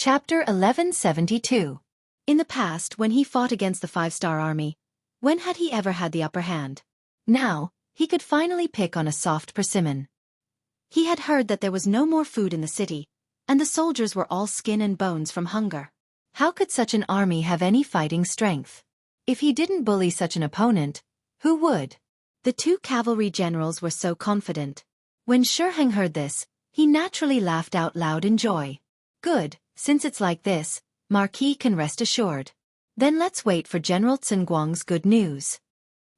Chapter 1172. In the past, when he fought against the five-star army, when had he ever had the upper hand? Now, he could finally pick on a soft persimmon. He had heard that there was no more food in the city, and the soldiers were all skin and bones from hunger. How could such an army have any fighting strength? If he didn't bully such an opponent, who would? The two cavalry generals were so confident. When Xianxia heard this, he naturally laughed out loud in joy. Good, since it's like this, Marquis can rest assured. Then let's wait for General Guang's good news.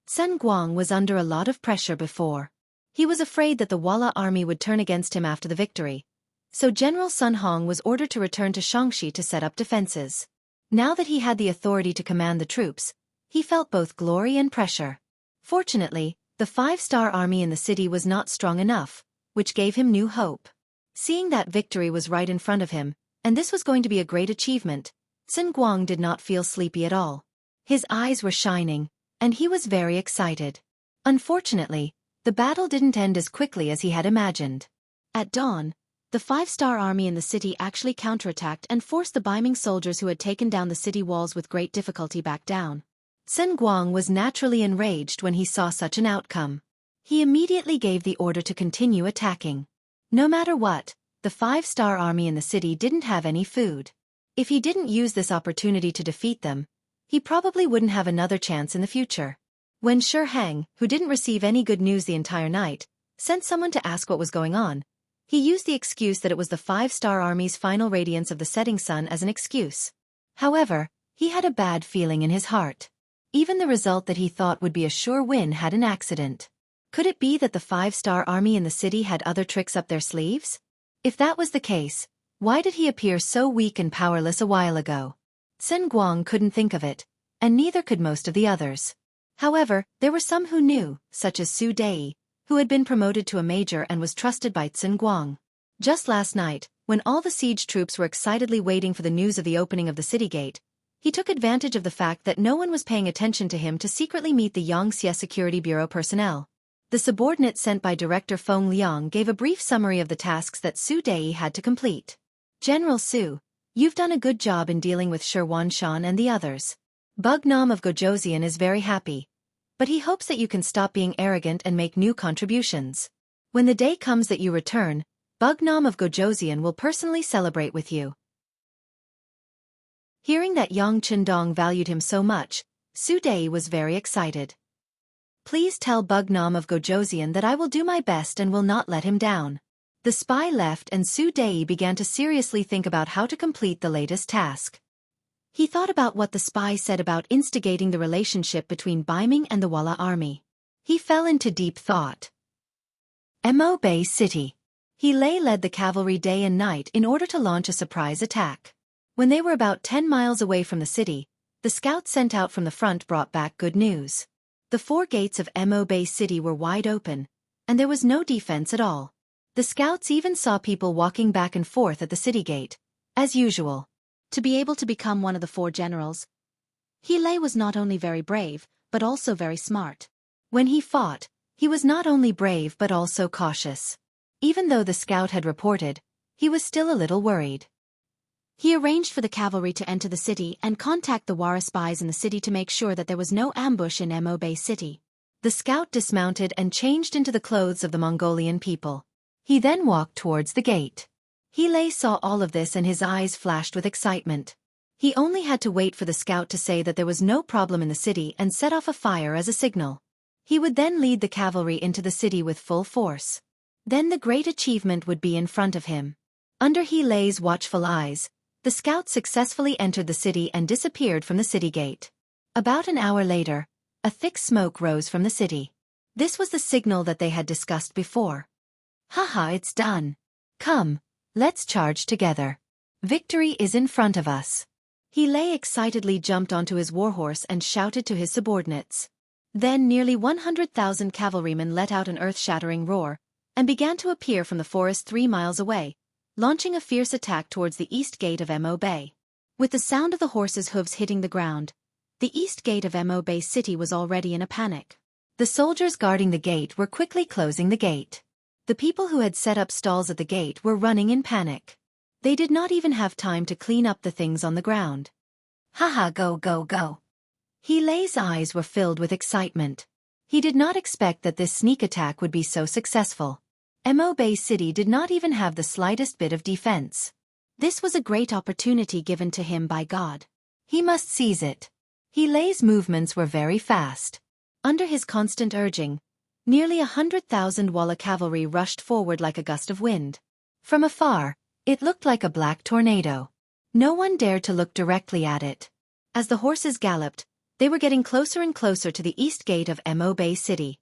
Guang was under a lot of pressure before. He was afraid that the Walla army would turn against him after the victory. So General Sun Hong was ordered to return to Xianxia to set up defenses. Now that he had the authority to command the troops, he felt both glory and pressure. Fortunately, the five-star army in the city was not strong enough, which gave him new hope. Seeing that victory was right in front of him, and this was going to be a great achievement, Guang did not feel sleepy at all. His eyes were shining, and he was very excited. Unfortunately, the battle didn't end as quickly as he had imagined. At dawn, the five-star army in the city actually counterattacked and forced the Beiming soldiers who had taken down the city walls with great difficulty back down. Guang was naturally enraged when he saw such an outcome. He immediately gave the order to continue attacking. No matter what, the five-star army in the city didn't have any food. If he didn't use this opportunity to defeat them, he probably wouldn't have another chance in the future. When Xianxia, who didn't receive any good news the entire night, sent someone to ask what was going on, he used the excuse that it was the five-star army's final radiance of the setting sun as an excuse. However, he had a bad feeling in his heart. Even the result that he thought would be a sure win had an accident. Could it be that the five-star army in the city had other tricks up their sleeves? If that was the case, why did he appear so weak and powerless a while ago? Guang couldn't think of it, and neither could most of the others. However, there were some who knew, such as Su Dei, who had been promoted to a major and was trusted by Guang. Just last night, when all the siege troops were excitedly waiting for the news of the opening of the city gate, he took advantage of the fact that no one was paying attention to him to secretly meet the Xianxia Security Bureau personnel. The subordinate sent by Director Feng Liang gave a brief summary of the tasks that Su Dei had to complete. General Su, you've done a good job in dealing with Shi Wanshan and the others. Bugnam of Gojoseon is very happy, but he hopes that you can stop being arrogant and make new contributions. When the day comes that you return, Bugnam of Gojoseon will personally celebrate with you. Hearing that Yang Chendong valued him so much, Su Dei was very excited. Please tell Bugnam of Gojoseon that I will do my best and will not let him down. The spy left and Su Dei began to seriously think about how to complete the latest task. He thought about what the spy said about instigating the relationship between Beiming and the Walla army. He fell into deep thought. Mo Bay City. He led the cavalry day and night in order to launch a surprise attack. When they were about 10 miles away from the city, the scouts sent out from the front brought back good news. The 4 gates of Mo Bay City were wide open, and there was no defense at all. The scouts even saw people walking back and forth at the city gate, as usual. To be able to become one of the 4 generals, He Lei was not only very brave, but also very smart. When he fought, he was not only brave but also cautious. Even though the scout had reported, he was still a little worried. He arranged for the cavalry to enter the city and contact the Wara spies in the city to make sure that there was no ambush in Mo Bay City. The scout dismounted and changed into the clothes of the Mongolian people. He then walked towards the gate. He Lei saw all of this and his eyes flashed with excitement. He only had to wait for the scout to say that there was no problem in the city and set off a fire as a signal. He would then lead the cavalry into the city with full force. Then the great achievement would be in front of him. Under He Lei's watchful eyes, the scout successfully entered the city and disappeared from the city gate. About an hour later, a thick smoke rose from the city. This was the signal that they had discussed before. Haha, it's done. Come, let's charge together. Victory is in front of us. He Lei excitedly jumped onto his warhorse and shouted to his subordinates. Then nearly 100,000 cavalrymen let out an earth-shattering roar, and began to appear from the forest 3 miles away, launching a fierce attack towards the east gate of Mo Bay. With the sound of the horses' hooves hitting the ground, the east gate of Mo Bay City was already in a panic. The soldiers guarding the gate were quickly closing the gate. The people who had set up stalls at the gate were running in panic. They did not even have time to clean up the things on the ground. Haha, go, go, go. He Lei's eyes were filled with excitement. He did not expect that this sneak attack would be so successful. Mo Bay City did not even have the slightest bit of defense. This was a great opportunity given to him by God. He must seize it. He Lei's movements were very fast. Under his constant urging, nearly 100,000 Walla cavalry rushed forward like a gust of wind. From afar, it looked like a black tornado. No one dared to look directly at it. As the horses galloped, they were getting closer and closer to the east gate of Mo Bay City.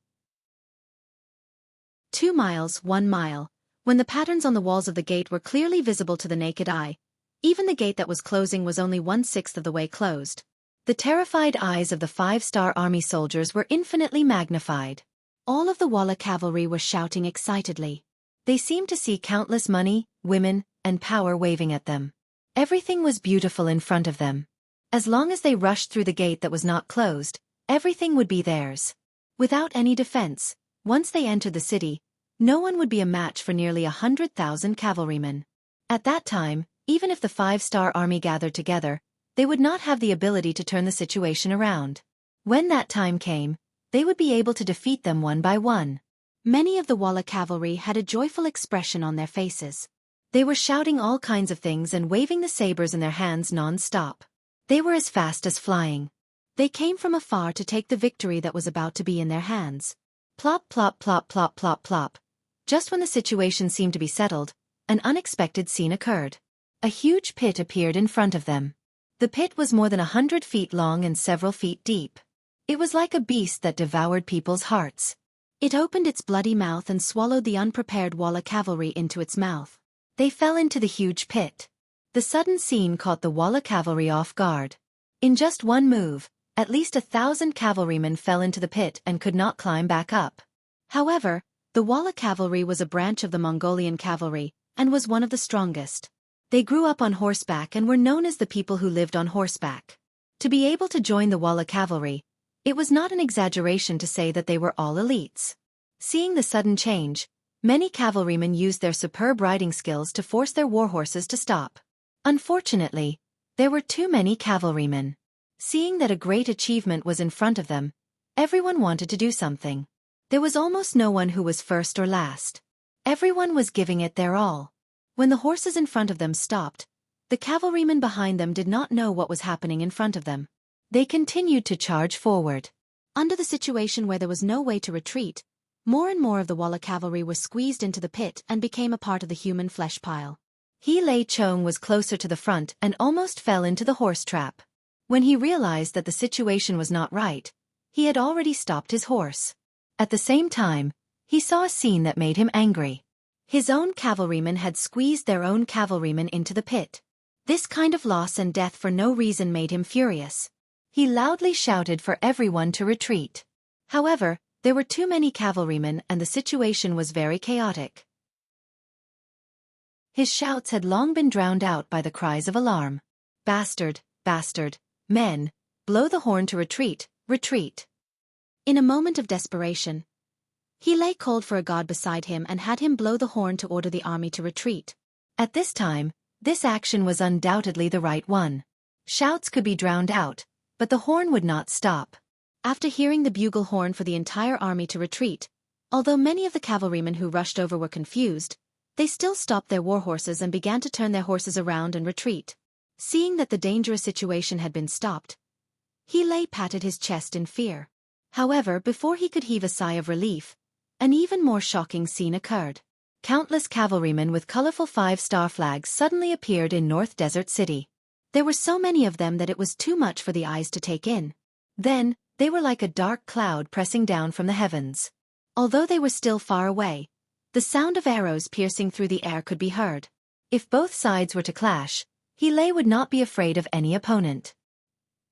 2 miles, 1 mile. When the patterns on the walls of the gate were clearly visible to the naked eye, even the gate that was closing was only 1/6 of the way closed. The terrified eyes of the 5-star army soldiers were infinitely magnified. All of the Walla cavalry were shouting excitedly. They seemed to see countless money, women, and power waving at them. Everything was beautiful in front of them. As long as they rushed through the gate that was not closed, everything would be theirs. Without any defense, once they entered the city, no one would be a match for nearly 100,000 cavalrymen. At that time, even if the 5-star army gathered together, they would not have the ability to turn the situation around. When that time came, they would be able to defeat them one by one. Many of the Walla cavalry had a joyful expression on their faces. They were shouting all kinds of things and waving the sabers in their hands non-stop. They were as fast as flying. They came from afar to take the victory that was about to be in their hands. Plop, plop, plop, plop, plop, plop. Just when the situation seemed to be settled, an unexpected scene occurred. A huge pit appeared in front of them. The pit was more than 100 feet long and several feet deep. It was like a beast that devoured people's hearts. It opened its bloody mouth and swallowed the unprepared Walla cavalry into its mouth. They fell into the huge pit. The sudden scene caught the Walla cavalry off guard. In just one move, at least 1,000 cavalrymen fell into the pit and could not climb back up. However, the Walla cavalry was a branch of the Mongolian cavalry, and was one of the strongest. They grew up on horseback and were known as the people who lived on horseback. To be able to join the Walla cavalry, it was not an exaggeration to say that they were all elites. Seeing the sudden change, many cavalrymen used their superb riding skills to force their warhorses to stop. Unfortunately, there were too many cavalrymen. Seeing that a great achievement was in front of them, everyone wanted to do something. There was almost no one who was first or last. Everyone was giving it their all. When the horses in front of them stopped, the cavalrymen behind them did not know what was happening in front of them. They continued to charge forward. Under the situation where there was no way to retreat, more and more of the Walla cavalry were squeezed into the pit and became a part of the human flesh pile. He Lei Chong was closer to the front and almost fell into the horse trap. When he realized that the situation was not right, he had already stopped his horse. At the same time, he saw a scene that made him angry. His own cavalrymen had squeezed their own cavalrymen into the pit. This kind of loss and death for no reason made him furious. He loudly shouted for everyone to retreat. However, there were too many cavalrymen and the situation was very chaotic. His shouts had long been drowned out by the cries of alarm. Bastard, bastard, men, blow the horn to retreat, retreat. In a moment of desperation, he lay cold for a god beside him and had him blow the horn to order the army to retreat. At this time, this action was undoubtedly the right one. Shouts could be drowned out, but the horn would not stop. After hearing the bugle horn for the entire army to retreat, although many of the cavalrymen who rushed over were confused, they still stopped their warhorses and began to turn their horses around and retreat. Seeing that the dangerous situation had been stopped, he lay patted his chest in fear. However, before he could heave a sigh of relief, an even more shocking scene occurred. Countless cavalrymen with colorful 5-star flags suddenly appeared in North Desert City. There were so many of them that it was too much for the eyes to take in. Then, they were like a dark cloud pressing down from the heavens. Although they were still far away, the sound of arrows piercing through the air could be heard. If both sides were to clash, he lay would not be afraid of any opponent.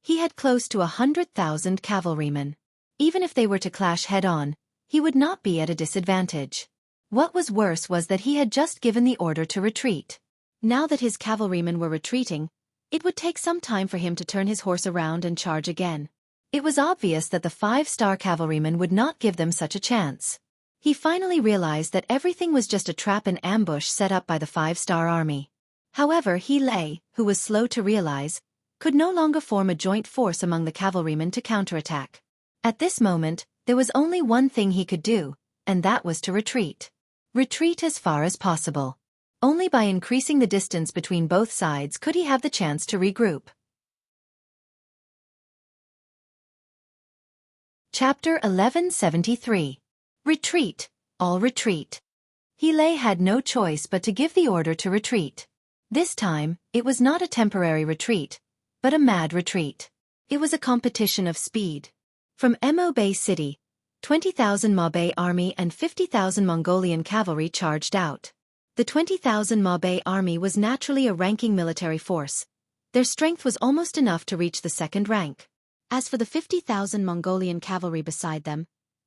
He had close to 100,000 cavalrymen. Even if they were to clash head-on, he would not be at a disadvantage. What was worse was that he had just given the order to retreat. Now that his cavalrymen were retreating, it would take some time for him to turn his horse around and charge again. It was obvious that the 5-star cavalrymen would not give them such a chance. He finally realized that everything was just a trap and ambush set up by the 5-star army. However, He Lei, who was slow to realize, could no longer form a joint force among the cavalrymen to counterattack. At this moment, there was only one thing he could do, and that was to retreat. Retreat as far as possible. Only by increasing the distance between both sides could he have the chance to regroup. Chapter 1173. Retreat. All retreat. He Lei had no choice but to give the order to retreat. This time, it was not a temporary retreat, but a mad retreat. It was a competition of speed. From Mo Bay City, 20,000 Ma Bay army and 50,000 Mongolian cavalry charged out. The 20,000 Ma Bay army was naturally a ranking military force. Their strength was almost enough to reach the second rank. As for the 50,000 Mongolian cavalry beside them,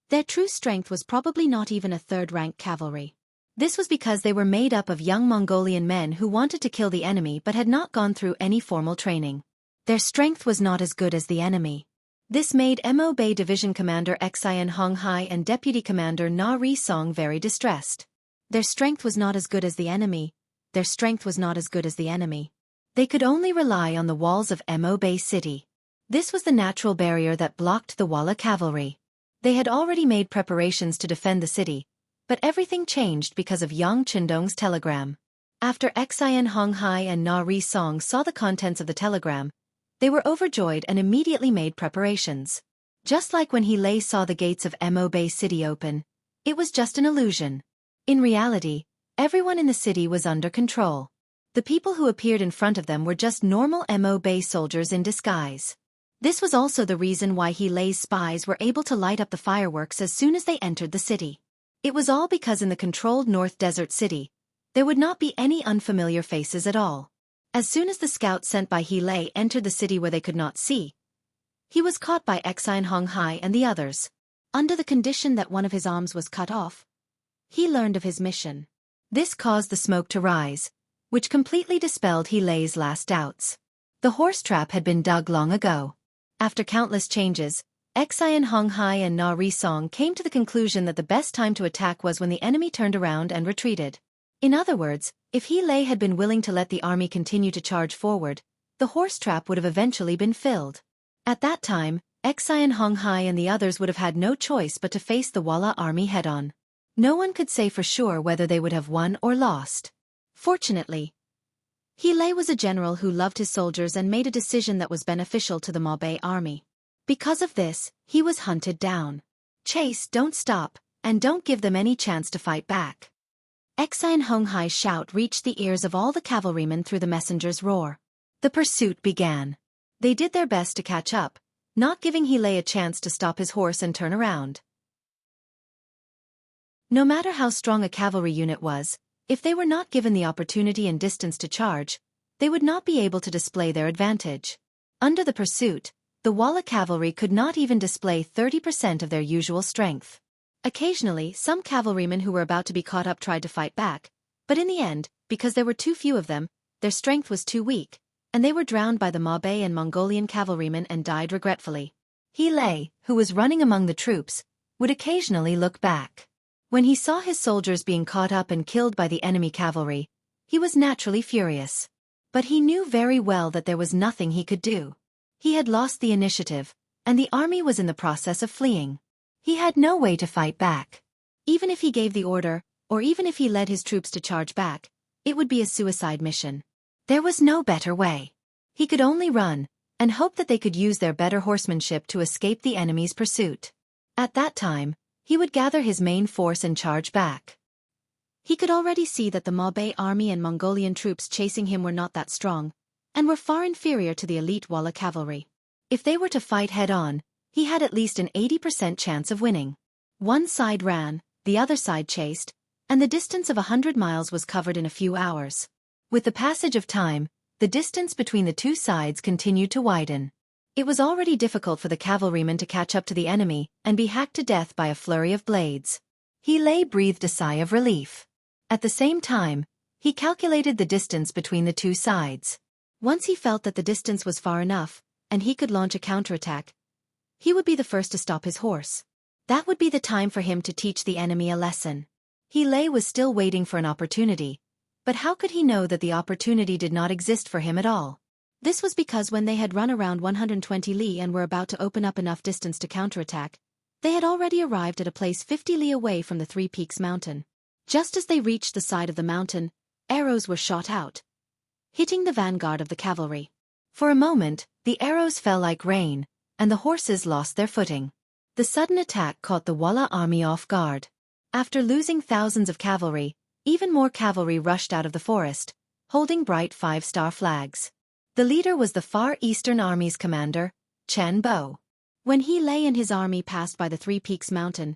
their true strength was probably not even a third-rank cavalry. This was because they were made up of young Mongolian men who wanted to kill the enemy but had not gone through any formal training. Their strength was not as good as the enemy. This made Mo Bay Division Commander Xianxia and Deputy Commander Na Ri Song very distressed. Their strength was not as good as the enemy. Their strength was not as good as the enemy. They could only rely on the walls of Mo Bay City. This was the natural barrier that blocked the Walla cavalry. They had already made preparations to defend the city, but everything changed because of Yang Qindong's telegram. After Xianxia and Na Ri Song saw the contents of the telegram, they were overjoyed and immediately made preparations. Just like when He Lei saw the gates of Mo Bay City open, it was just an illusion. In reality, everyone in the city was under control. The people who appeared in front of them were just normal Mo Bay soldiers in disguise. This was also the reason why He Lei's spies were able to light up the fireworks as soon as they entered the city. It was all because in the controlled North Desert City, there would not be any unfamiliar faces at all. As soon as the scouts sent by He Lei entered the city where they could not see, he was caught by Xianxia and the others. Under the condition that one of his arms was cut off, he learned of his mission. This caused the smoke to rise, which completely dispelled He Lei's last doubts. The horse trap had been dug long ago. After countless changes, Xianxia and Na Ri Song came to the conclusion that the best time to attack was when the enemy turned around and retreated. In other words, if He Lei had been willing to let the army continue to charge forward, the horse trap would have eventually been filled. At that time, Xianxia and the others would have had no choice but to face the Walla army head-on. No one could say for sure whether they would have won or lost. Fortunately, He Lei was a general who loved his soldiers and made a decision that was beneficial to the Ma Bay army. Because of this, he was hunted down. Chase, don't stop, and don't give them any chance to fight back. Xianxia's shout reached the ears of all the cavalrymen through the messenger's roar. The pursuit began. They did their best to catch up, not giving He Lei a chance to stop his horse and turn around. No matter how strong a cavalry unit was, if they were not given the opportunity and distance to charge, they would not be able to display their advantage. Under the pursuit, the Walla cavalry could not even display 30% of their usual strength. Occasionally, some cavalrymen who were about to be caught up tried to fight back, but in the end, because there were too few of them, their strength was too weak, and they were drowned by the Ma Bay and Mongolian cavalrymen and died regretfully. He Lei, who was running among the troops, would occasionally look back. When he saw his soldiers being caught up and killed by the enemy cavalry, he was naturally furious. But he knew very well that there was nothing he could do. He had lost the initiative, and the army was in the process of fleeing. He had no way to fight back. Even if he gave the order, or even if he led his troops to charge back, it would be a suicide mission. There was no better way. He could only run, and hope that they could use their better horsemanship to escape the enemy's pursuit. At that time, he would gather his main force and charge back. He could already see that the Ma Bay army and Mongolian troops chasing him were not that strong, and were far inferior to the elite Walla cavalry. If they were to fight head-on, he had at least an 80% chance of winning. One side ran, the other side chased, and the distance of 100 miles was covered in a few hours. With the passage of time, the distance between the two sides continued to widen. It was already difficult for the cavalrymen to catch up to the enemy and be hacked to death by a flurry of blades. He Lei breathed a sigh of relief. At the same time, he calculated the distance between the two sides. Once he felt that the distance was far enough, and he could launch a counterattack, he would be the first to stop his horse. That would be the time for him to teach the enemy a lesson. He Lei was still waiting for an opportunity, But how could he know that the opportunity did not exist for him at all? This was because when they had run around 120 li and were about to open up enough distance to counterattack, they had already arrived at a place 50 li away from the Three Peaks Mountain. Just as they reached the side of the mountain, arrows were shot out, hitting the vanguard of the cavalry. For a moment, the arrows fell like rain, and the horses lost their footing. The sudden attack caught the Walla army off guard. After losing thousands of cavalry, even more cavalry rushed out of the forest, holding bright 5-star flags. The leader was the Far Eastern Army's commander, Chen Bo. When he lay and his army passed by the Three Peaks Mountain,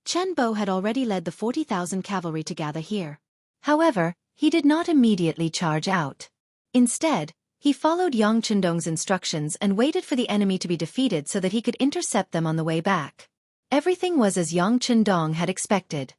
Chen Bo had already led the 40,000 cavalry to gather here. However, he did not immediately charge out. Instead, he followed Yang Chendong's instructions and waited for the enemy to be defeated so that he could intercept them on the way back. Everything was as Yang Chendong had expected.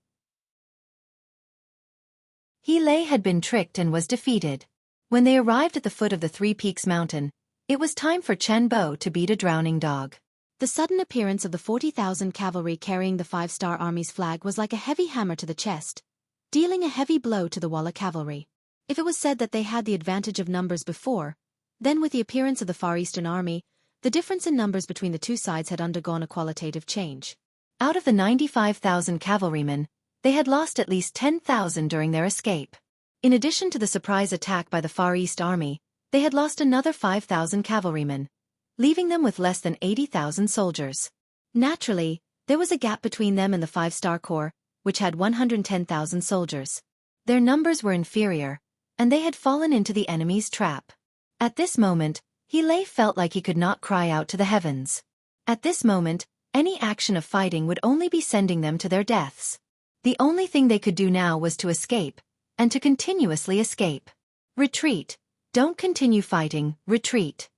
He Lei had been tricked and was defeated. When they arrived at the foot of the Three Peaks Mountain, it was time for Chen Bo to beat a drowning dog. The sudden appearance of the 40,000 cavalry carrying the 5-star army's flag was like a heavy hammer to the chest, dealing a heavy blow to the Walla cavalry. If it was said that they had the advantage of numbers before, then with the appearance of the Far Eastern Army, the difference in numbers between the two sides had undergone a qualitative change. Out of the 95,000 cavalrymen, they had lost at least 10,000 during their escape. In addition to the surprise attack by the Far East Army, they had lost another 5,000 cavalrymen, leaving them with less than 80,000 soldiers. Naturally, there was a gap between them and the 5-star Corps, which had 110,000 soldiers. Their numbers were inferior, and they had fallen into the enemy's trap. At this moment, He Lei felt like he could not cry out to the heavens. At this moment, any action of fighting would only be sending them to their deaths. The only thing they could do now was to escape, and to continuously escape. Retreat. Don't continue fighting, retreat.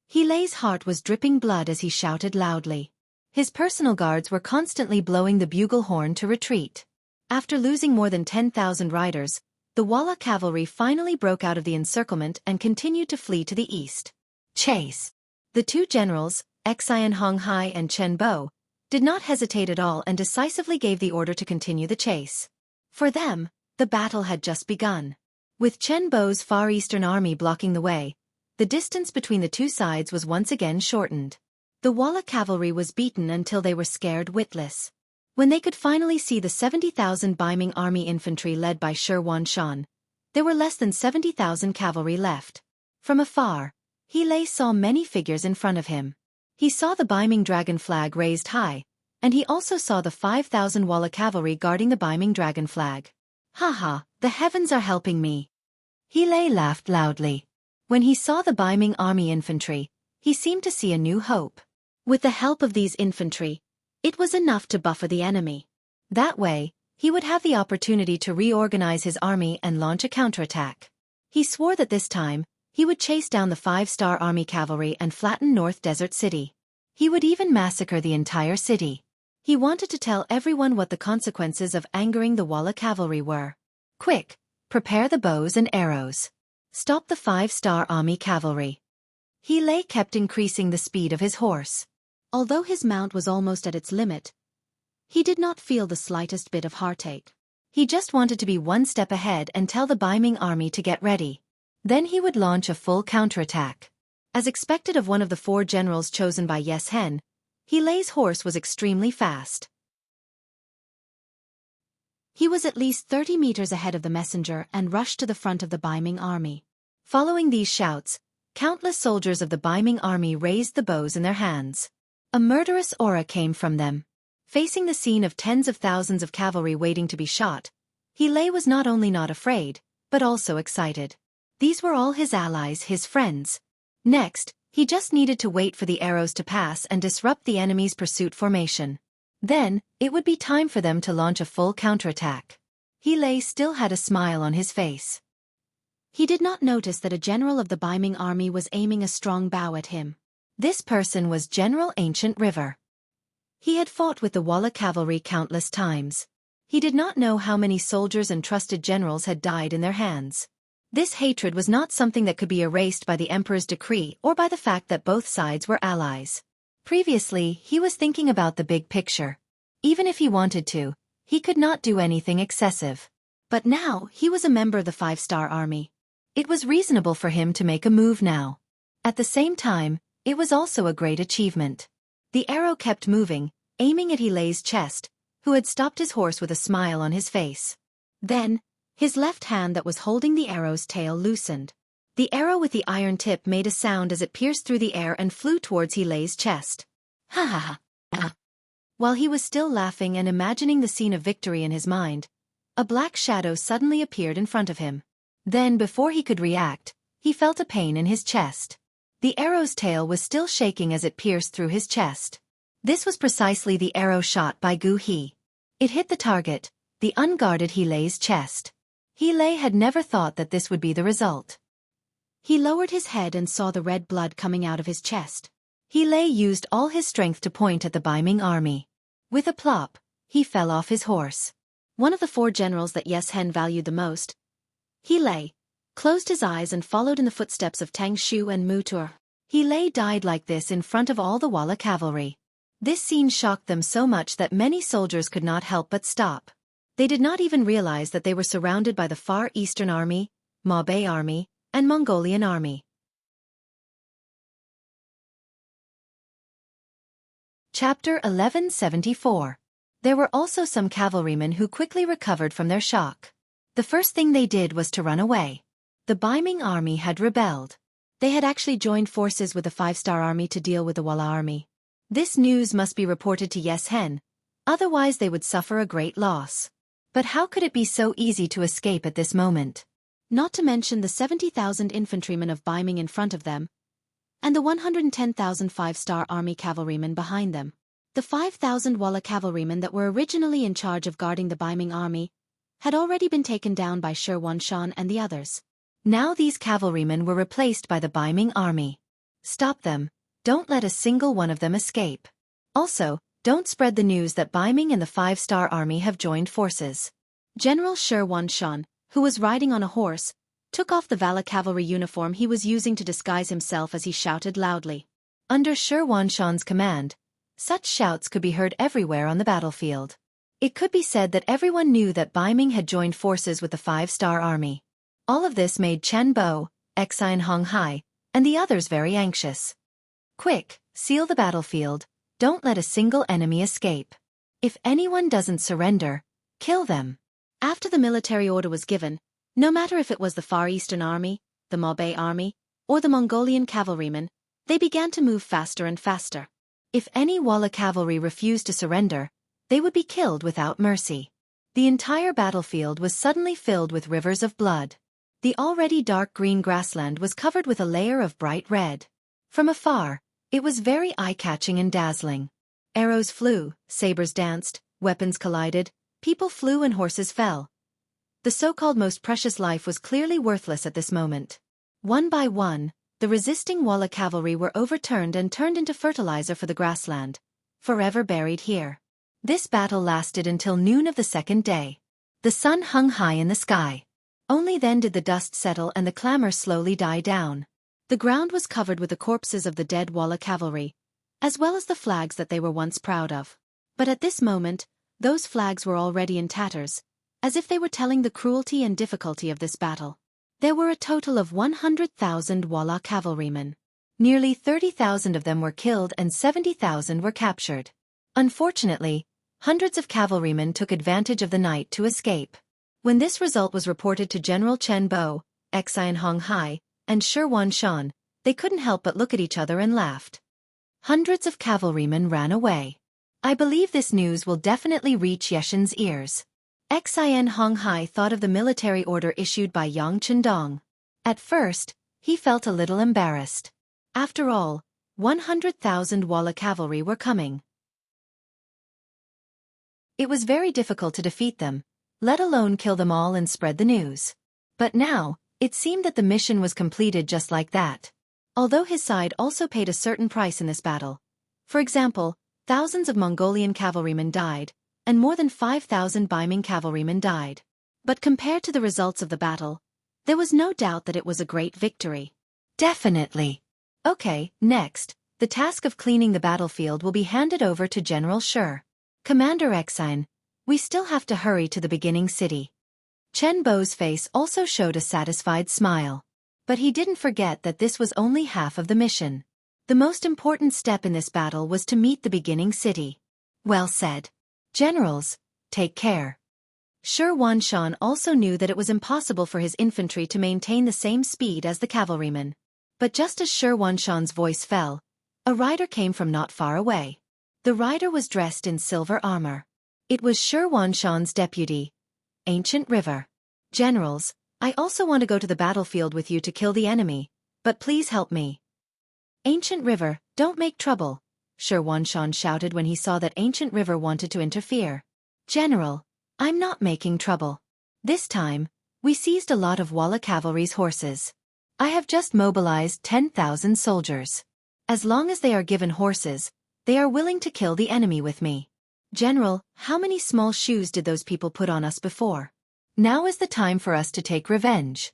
He Lei's heart was dripping blood as he shouted loudly. His personal guards were constantly blowing the bugle horn to retreat. After losing more than 10,000 riders, the Walla cavalry finally broke out of the encirclement and continued to flee to the east. Chase. The two generals, Xian Honghai and Chen Bo, did not hesitate at all and decisively gave the order to continue the chase. For them, the battle had just begun. With Chen Bo's Far Eastern Army blocking the way, the distance between the two sides was once again shortened. The Walla cavalry was beaten until they were scared witless. When they could finally see the 70,000 Baiming army infantry led by Shi Wanshan, there were less than 70,000 cavalry left. From afar, He Lei saw many figures in front of him. He saw the Baiming dragon flag raised high, and he also saw the 5,000 Walla cavalry guarding the Baiming dragon flag. Haha, the heavens are helping me. He Lei laughed loudly. When he saw the Baiming army infantry, he seemed to see a new hope. With the help of these infantry, it was enough to buffer the enemy. That way, he would have the opportunity to reorganize his army and launch a counterattack. He swore that this time, he would chase down the 5-star army cavalry and flatten North Desert City. He would even massacre the entire city. He wanted to tell everyone what the consequences of angering the Walla cavalry were. Quick, prepare the bows and arrows. Stop the 5-star army cavalry. He Lei kept increasing the speed of his horse. Although his mount was almost at its limit, he did not feel the slightest bit of heartache. He just wanted to be one step ahead and tell the Baiming army to get ready. Then he would launch a full counterattack. As expected of one of the 4 generals chosen by Yes Hen, He Lei's horse was extremely fast. He was at least 30 meters ahead of the messenger and rushed to the front of the Baiming army. Following these shouts, countless soldiers of the Baiming army raised the bows in their hands. A murderous aura came from them. Facing the scene of tens of thousands of cavalry waiting to be shot, He Lei was not only not afraid, but also excited. These were all his allies, his friends. Next, he just needed to wait for the arrows to pass and disrupt the enemy's pursuit formation. Then, it would be time for them to launch a full counterattack. He Lei still had a smile on his face. He did not notice that a general of the Baiming army was aiming a strong bow at him. This person was General Ancient River. He had fought with the Walla cavalry countless times. He did not know how many soldiers and trusted generals had died in their hands. This hatred was not something that could be erased by the Emperor's decree or by the fact that both sides were allies. Previously, he was thinking about the big picture. Even if he wanted to, he could not do anything excessive. But now, he was a member of the 5-star army. It was reasonable for him to make a move now. At the same time, it was also a great achievement. The arrow kept moving, aiming at Hilei's chest, who had stopped his horse with a smile on his face. Then, his left hand that was holding the arrow's tail loosened. The arrow with the iron tip made a sound as it pierced through the air and flew towards Hilei's chest. Ha ha ha. While he was still laughing and imagining the scene of victory in his mind, a black shadow suddenly appeared in front of him. Then, before he could react, he felt a pain in his chest. The arrow's tail was still shaking as it pierced through his chest. This was precisely the arrow shot by Gu He. It hit the target, the unguarded Hilei's chest. Hilei had never thought that this would be the result. He lowered his head and saw the red blood coming out of his chest. Hilei used all his strength to point at the Baiming army. With a plop, he fell off his horse. One of the 4 generals that Xianxia valued the most, Hilei, closed his eyes and followed in the footsteps of Tang Shu and Mu Tur. Hilei died like this in front of all the Walla cavalry. This scene shocked them so much that many soldiers could not help but stop. They did not even realize that they were surrounded by the Far Eastern Army, Maobei Army, and Mongolian Army. Chapter 1174. There were also some cavalrymen who quickly recovered from their shock. The first thing they did was to run away. The Baiming army had rebelled. They had actually joined forces with the 5-star army to deal with the Walla army. This news must be reported to Xianxia, otherwise they would suffer a great loss. But how could it be so easy to escape at this moment? Not to mention the 70,000 infantrymen of Baiming in front of them, and the 110,000 5-star army cavalrymen behind them. The 5,000 Walla cavalrymen that were originally in charge of guarding the Baiming army had already been taken down by Shi Wanshan and the others. Now these cavalrymen were replaced by the Baiming army. Stop them, don't let a single one of them escape. Also, don't spread the news that Baiming and the 5-star army have joined forces. General Shi Wanshan, who was riding on a horse, took off the Vala cavalry uniform he was using to disguise himself as he shouted loudly. Under Shi Wanshan's command, such shouts could be heard everywhere on the battlefield. It could be said that everyone knew that Baiming had joined forces with the 5-star army. All of this made Chen Bo, Xi and Hong Hai, and the others very anxious. Quick, seal the battlefield, don't let a single enemy escape. If anyone doesn't surrender, kill them. After the military order was given, no matter if it was the Far Eastern Army, the Maobei Army, or the Mongolian cavalrymen, they began to move faster and faster. If any Walla cavalry refused to surrender, they would be killed without mercy. The entire battlefield was suddenly filled with rivers of blood. The already dark green grassland was covered with a layer of bright red. From afar, it was very eye-catching and dazzling. Arrows flew, sabers danced, weapons collided, people flew and horses fell. The so-called most precious life was clearly worthless at this moment. One by one, the resisting Walla cavalry were overturned and turned into fertilizer for the grassland, forever buried here. This battle lasted until noon of the second day. The sun hung high in the sky. Only then did the dust settle and the clamor slowly die down. The ground was covered with the corpses of the dead Walla cavalry, as well as the flags that they were once proud of. But at this moment, those flags were already in tatters, as if they were telling the cruelty and difficulty of this battle. There were a total of 100,000 Walla cavalrymen. Nearly 30,000 of them were killed and 70,000 were captured. Unfortunately, hundreds of cavalrymen took advantage of the night to escape. When this result was reported to General Chen Bo, Xi and Hong Hai, and Shi Wanshan, they couldn't help but look at each other and laughed. Hundreds of cavalrymen ran away. I believe this news will definitely reach Yeshin's ears. Xi and Hong Hai thought of the military order issued by Yang Chendong. At first, he felt a little embarrassed. After all, 100,000 Walla cavalry were coming. It was very difficult to defeat them, let alone kill them all and spread the news. But now, it seemed that the mission was completed just like that. Although his side also paid a certain price in this battle. For example, thousands of Mongolian cavalrymen died, and more than 5,000 Baiming cavalrymen died. But compared to the results of the battle, there was no doubt that it was a great victory. Definitely. Okay, next, the task of cleaning the battlefield will be handed over to General Shi. Commander Xine, we still have to hurry to the beginning city. Chen Bo's face also showed a satisfied smile. But he didn't forget that this was only half of the mission. The most important step in this battle was to meet the beginning city. Well said. Generals, take care. Shi Wanshan also knew that it was impossible for his infantry to maintain the same speed as the cavalrymen. But just as Shi Wanshan's voice fell, a rider came from not far away. The rider was dressed in silver armor. It was Shi Wanshan's deputy, Ancient River. Generals, I also want to go to the battlefield with you to kill the enemy, but please help me. Ancient River, don't make trouble, Shi Wanshan shouted when he saw that Ancient River wanted to interfere. General, I'm not making trouble. This time, we seized a lot of Walla cavalry's horses. I have just mobilized 10,000 soldiers. As long as they are given horses, they are willing to kill the enemy with me. General, how many small shoes did those people put on us before? Now is the time for us to take revenge.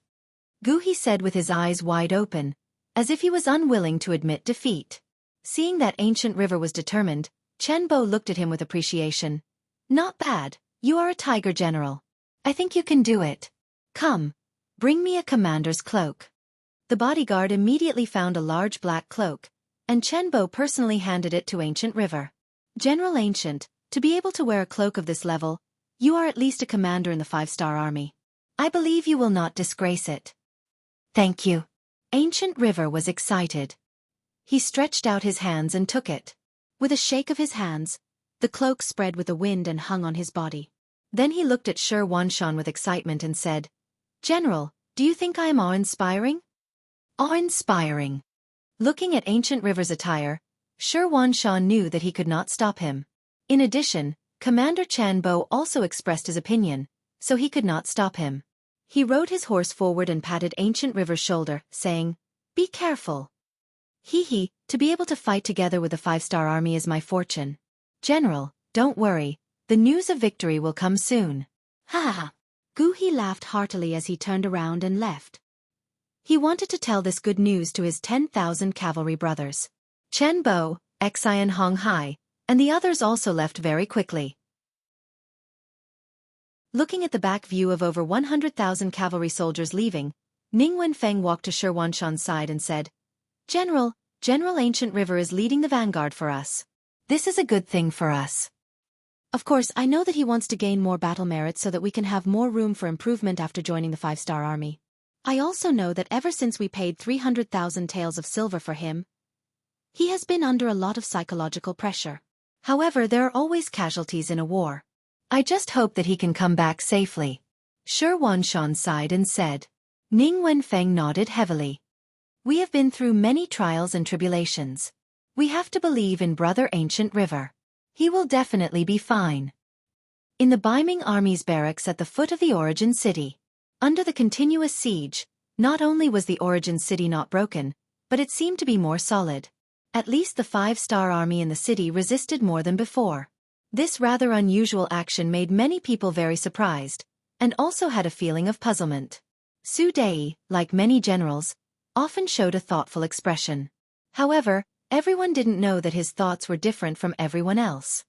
Gu said with his eyes wide open, as if he was unwilling to admit defeat. Seeing that Ancient River was determined, Chen Bo looked at him with appreciation. Not bad, you are a tiger general. I think you can do it. Come, bring me a commander's cloak. The bodyguard immediately found a large black cloak, and Chen Bo personally handed it to Ancient River. General Ancient, to be able to wear a cloak of this level, you are at least a commander in the 5-star army. I believe you will not disgrace it. Thank you. Ancient River was excited. He stretched out his hands and took it. With a shake of his hands, the cloak spread with the wind and hung on his body. Then he looked at Shi Wanshan with excitement and said, General, do you think I am awe-inspiring? Awe-inspiring. Looking at Ancient River's attire, Shi Wanshan knew that he could not stop him. In addition, Commander Chen Bo also expressed his opinion, so he could not stop him. He rode his horse forward and patted Ancient River's shoulder, saying, Be careful. To be able to fight together with the 5-star army is my fortune. General, don't worry, the news of victory will come soon. Ha ha ha. Gu laughed heartily as he turned around and left. He wanted to tell this good news to his 10,000 cavalry brothers. Chen Bo, Xian Hong Hai, and the others also left very quickly. Looking at the back view of over 100,000 cavalry soldiers leaving, Ning Wenfeng walked to Shi Wanshan's side and said, General Ancient River is leading the vanguard for us. This is a good thing for us. Of course, I know that he wants to gain more battle merits so that we can have more room for improvement after joining the 5-star army. I also know that ever since we paid 300,000 taels of silver for him, he has been under a lot of psychological pressure. However, there are always casualties in a war. I just hope that he can come back safely. Shi Wanshan sighed and said. Ning Wenfeng nodded heavily. We have been through many trials and tribulations. We have to believe in Brother Ancient River. He will definitely be fine. In the Beiming Army's barracks at the foot of the Origin City. Under the continuous siege, not only was the Origin City not broken, but it seemed to be more solid. At least the 5-star army in the city resisted more than before. This rather unusual action made many people very surprised, and also had a feeling of puzzlement. Su Dei, like many generals, often showed a thoughtful expression. However, everyone didn't know that his thoughts were different from everyone else.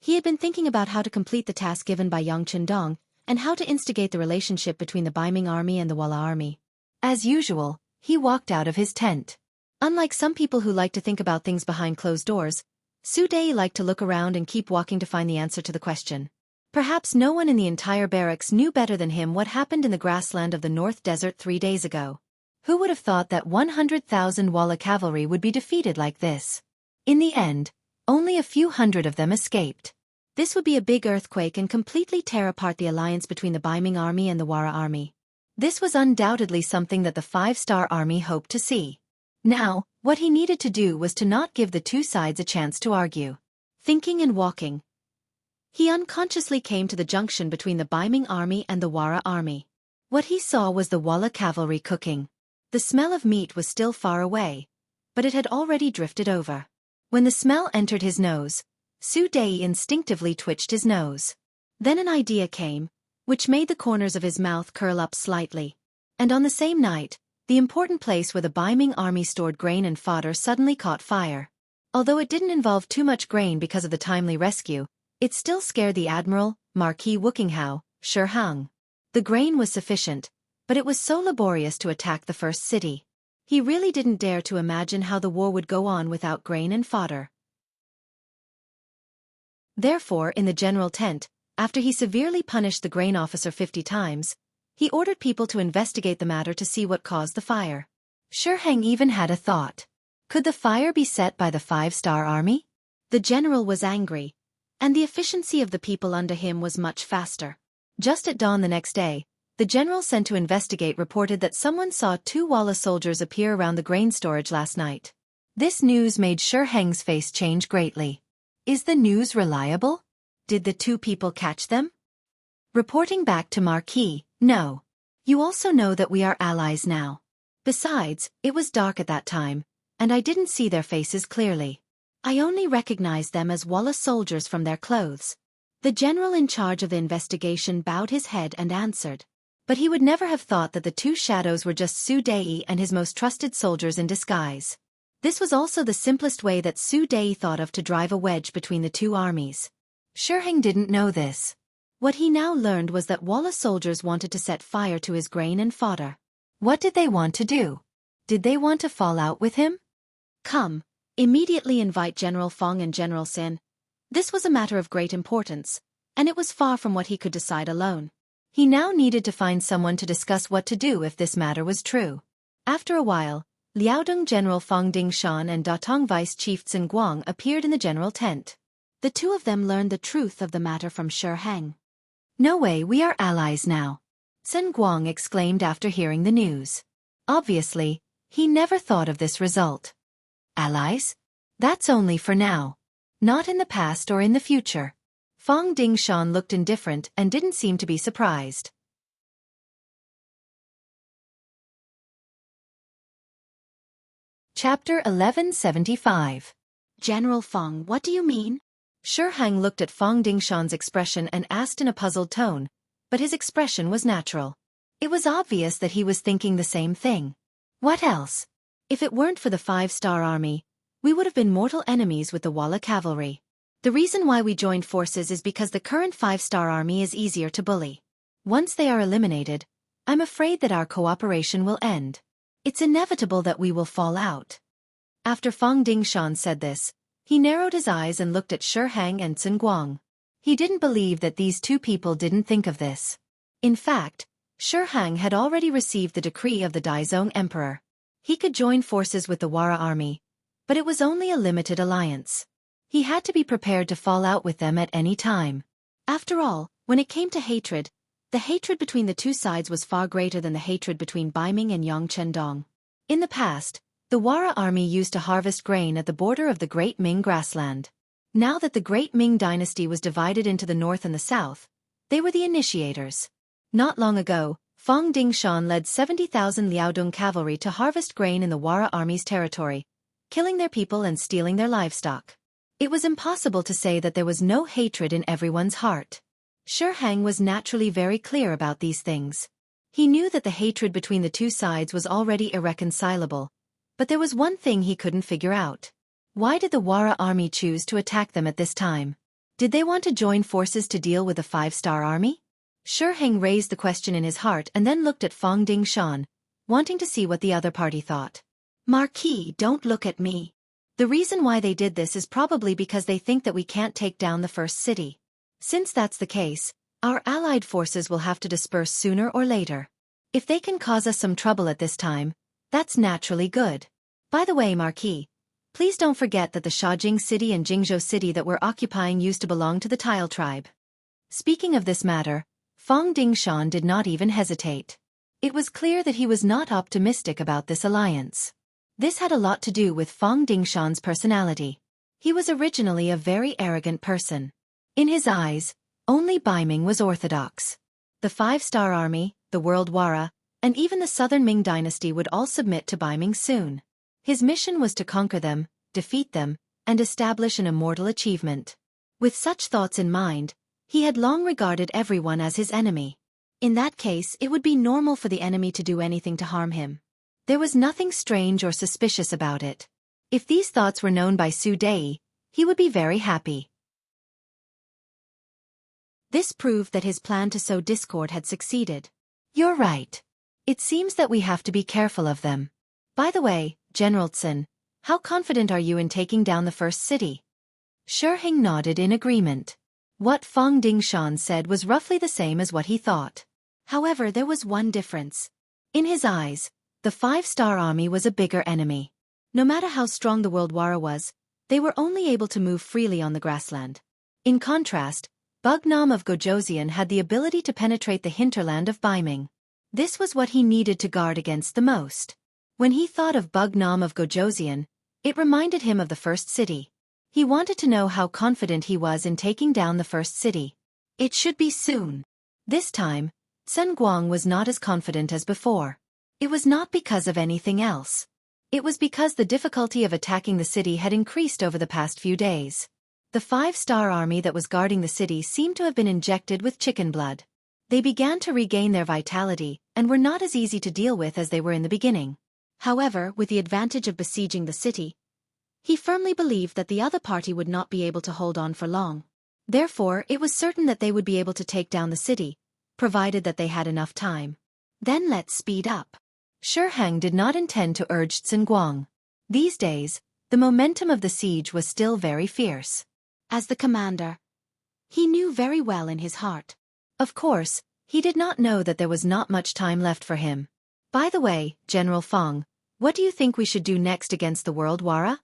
He had been thinking about how to complete the task given by Yang Qindong, and how to instigate the relationship between the Beiming army and the Walla army. As usual, he walked out of his tent. Unlike some people who like to think about things behind closed doors, Su Dei liked to look around and keep walking to find the answer to the question. Perhaps no one in the entire barracks knew better than him what happened in the grassland of the North Desert 3 days ago. Who would have thought that 100,000 Walla cavalry would be defeated like this? In the end, only a few hundred of them escaped. This would be a big earthquake and completely tear apart the alliance between the Beiming army and the Wara army. This was undoubtedly something that the 5-star army hoped to see. Now, what he needed to do was to not give the two sides a chance to argue. Thinking and walking, he unconsciously came to the junction between the Beiming army and the Wara army. What he saw was the Walla cavalry cooking. The smell of meat was still far away, but it had already drifted over. When the smell entered his nose, Su Dei instinctively twitched his nose. Then an idea came, which made the corners of his mouth curl up slightly. And on the same night, the important place where the Beiming army stored grain and fodder suddenly caught fire. Although it didn't involve too much grain because of the timely rescue, it still scared the Admiral, Marquis Wuxia, Shi Hang. The grain was sufficient, but it was so laborious to attack the first city. He really didn't dare to imagine how the war would go on without grain and fodder. Therefore, in the general tent, after he severely punished the grain officer 50 times, he ordered people to investigate the matter to see what caused the fire. Xianxia even had a thought. Could the fire be set by the 5-star army? The general was angry, and the efficiency of the people under him was much faster. Just at dawn the next day, the general sent to investigate reported that someone saw 2 Walla soldiers appear around the grain storage last night. This news made Xianxia's face change greatly. Is the news reliable? Did the 2 people catch them? Reporting back to Marquis, no. You also know that we are allies now. Besides, it was dark at that time, and I didn't see their faces clearly. I only recognized them as Walla soldiers from their clothes. The general in charge of the investigation bowed his head and answered. But he would never have thought that the 2 shadows were just Su Dei and his most trusted soldiers in disguise. This was also the simplest way that Su Dei thought of to drive a wedge between the 2 armies. Xianxia didn't know this. What he now learned was that Walla soldiers wanted to set fire to his grain and fodder. What did they want to do? Did they want to fall out with him? Come, immediately invite General Fong and General Sin. This was a matter of great importance, and it was far from what he could decide alone. He now needed to find someone to discuss what to do if this matter was true. After a while, Liaodong General Fong Dingshan and Datong Vice Chief Xin Guang appeared in the general tent. The 2 of them learned the truth of the matter from Xianxia. No way, we are allies now, Xin Guang exclaimed after hearing the news. Obviously, he never thought of this result. Allies? That's only for now. Not in the past or in the future. Fong Dingshan looked indifferent and didn't seem to be surprised. Chapter 1175. General Fong, what do you mean? Xianxia looked at Fong Dingshan's expression and asked in a puzzled tone, but his expression was natural. It was obvious that he was thinking the same thing. What else? If it weren't for the 5-star army, we would have been mortal enemies with the Walla cavalry. The reason why we joined forces is because the current 5-star army is easier to bully. Once they are eliminated, I'm afraid that our cooperation will end. It's inevitable that we will fall out. After Fong Dingshan said this, he narrowed his eyes and looked at Xianxia and Xin Guang. He didn't believe that these 2 people didn't think of this. In fact, Xianxia had already received the decree of the Daizong Emperor. He could join forces with the Wara army, but it was only a limited alliance. He had to be prepared to fall out with them at any time. After all, when it came to hatred, the hatred between the 2 sides was far greater than the hatred between Baiming and Yangchendong. In the past, the Wara army used to harvest grain at the border of the Great Ming grassland. Now that the Great Ming dynasty was divided into the north and the south, they were the initiators. Not long ago, Fong Dingshan led 70,000 Liaodong cavalry to harvest grain in the Wara army's territory, killing their people and stealing their livestock. It was impossible to say that there was no hatred in everyone's heart. Xianxia was naturally very clear about these things. He knew that the hatred between the 2 sides was already irreconcilable, but there was one thing he couldn't figure out. Why did the Wara army choose to attack them at this time? Did they want to join forces to deal with the 5-star army? Xianxia raised the question in his heart and then looked at Fong Dingshan, wanting to see what the other party thought. Marquis, don't look at me. The reason why they did this is probably because they think that we can't take down the first city. Since that's the case, our allied forces will have to disperse sooner or later. If they can cause us some trouble at this time, that's naturally good. By the way, Marquis, please don't forget that the Shaojing city and Jingzhou city that we're occupying used to belong to the Tile tribe. Speaking of this matter, Fong Dingshan did not even hesitate. It was clear that he was not optimistic about this alliance. This had a lot to do with Fong Dingshan's personality. He was originally a very arrogant person. In his eyes, only Baiming was orthodox. The 5-star army, the World Wara, and even the Southern Ming dynasty would all submit to Baiming soon. His mission was to conquer them, defeat them, and establish an immortal achievement. With such thoughts in mind, he had long regarded everyone as his enemy. In that case, it would be normal for the enemy to do anything to harm him. There was nothing strange or suspicious about it. If these thoughts were known by Su Dei, he would be very happy. This proved that his plan to sow discord had succeeded. You're right. It seems that we have to be careful of them. By the way, General Tsun, how confident are you in taking down the first city? Shiheng nodded in agreement. What Fang Dingshan said was roughly the same as what he thought. However, there was one difference. In his eyes, the 5-star army was a bigger enemy. No matter how strong the World Wara was, they were only able to move freely on the grassland. In contrast, Bugnam of Gojoseon had the ability to penetrate the hinterland of Baiming. This was what he needed to guard against the most. When he thought of Bugnam of Gojoseon, it reminded him of the first city. He wanted to know how confident he was in taking down the first city. It should be soon. This time, Sun Guang was not as confident as before. It was not because of anything else. It was because the difficulty of attacking the city had increased over the past few days. The 5-star army that was guarding the city seemed to have been injected with chicken blood. They began to regain their vitality and were not as easy to deal with as they were in the beginning. However, with the advantage of besieging the city, he firmly believed that the other party would not be able to hold on for long. Therefore, it was certain that they would be able to take down the city, provided that they had enough time. Then let's speed up. Shiheng did not intend to urge Sun Guang. These days, the momentum of the siege was still very fierce. As the commander, he knew very well in his heart. Of course, he did not know that there was not much time left for him. By the way, General Fang, what do you think we should do next against the World Wara?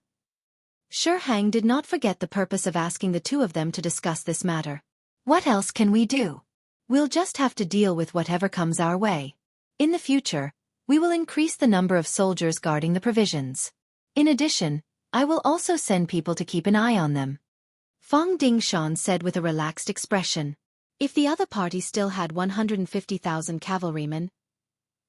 Shiheng did not forget the purpose of asking the two of them to discuss this matter. What else can we do? We'll just have to deal with whatever comes our way. In the future, we will increase the number of soldiers guarding the provisions. In addition, I will also send people to keep an eye on them. Fang Dingshan said with a relaxed expression. If the other party still had 150,000 cavalrymen,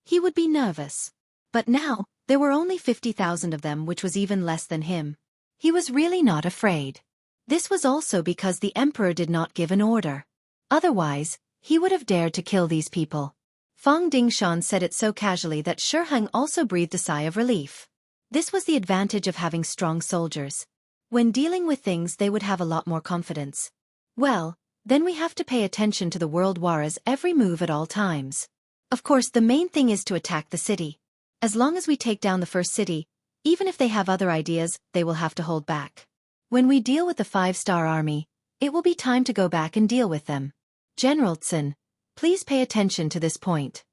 he would be nervous. But now, there were only 50,000 of them, which was even less than him. He was really not afraid. This was also because the emperor did not give an order. Otherwise, he would have dared to kill these people. Fang Dingshan said it so casually that Shiheng also breathed a sigh of relief. This was the advantage of having strong soldiers. When dealing with things, they would have a lot more confidence. Well, then we have to pay attention to the World Wara's every move at all times. Of course, the main thing is to attack the city. As long as we take down the first city, even if they have other ideas, they will have to hold back. When we deal with the 5-star army, it will be time to go back and deal with them. General Tsun, please pay attention to this point.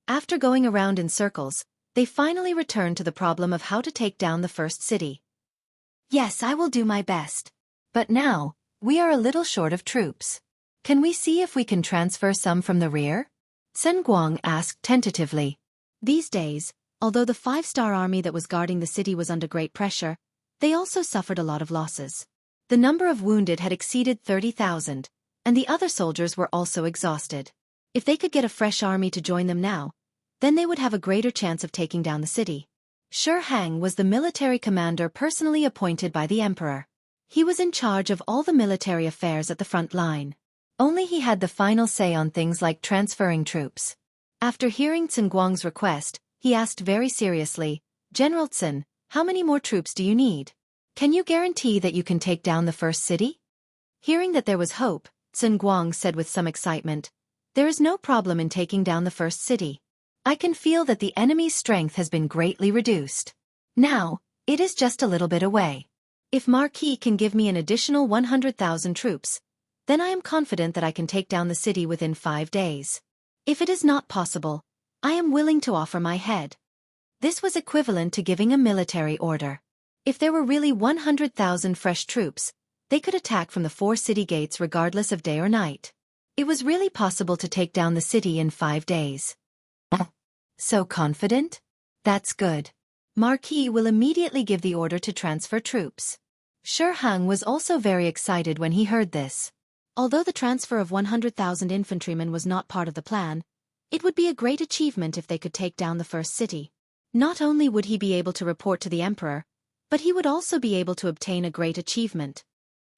After going around in circles, they finally returned to the problem of how to take down the first city. Yes, I will do my best. But now, we are a little short of troops. Can we see if we can transfer some from the rear? Sun Guang asked tentatively. These days, although the 5-star army that was guarding the city was under great pressure, they also suffered a lot of losses. The number of wounded had exceeded 30,000, and the other soldiers were also exhausted. If they could get a fresh army to join them now, then they would have a greater chance of taking down the city. Shiheng was the military commander personally appointed by the emperor. He was in charge of all the military affairs at the front line. Only he had the final say on things like transferring troops. After hearing Sun Guang's request, he asked very seriously, General Tsun, how many more troops do you need? Can you guarantee that you can take down the first city? Hearing that there was hope, Sun Guang said with some excitement, there is no problem in taking down the first city. I can feel that the enemy's strength has been greatly reduced. Now, it is just a little bit away. If Marquis can give me an additional 100,000 troops, then I am confident that I can take down the city within 5 days. If it is not possible, I am willing to offer my head. This was equivalent to giving a military order. If there were really 100,000 fresh troops, they could attack from the 4 city gates regardless of day or night. It was really possible to take down the city in 5 days. So confident? That's good. Marquis will immediately give the order to transfer troops. Shiheng was also very excited when he heard this. Although the transfer of 100,000 infantrymen was not part of the plan, it would be a great achievement if they could take down the first city. Not only would he be able to report to the emperor, but he would also be able to obtain a great achievement.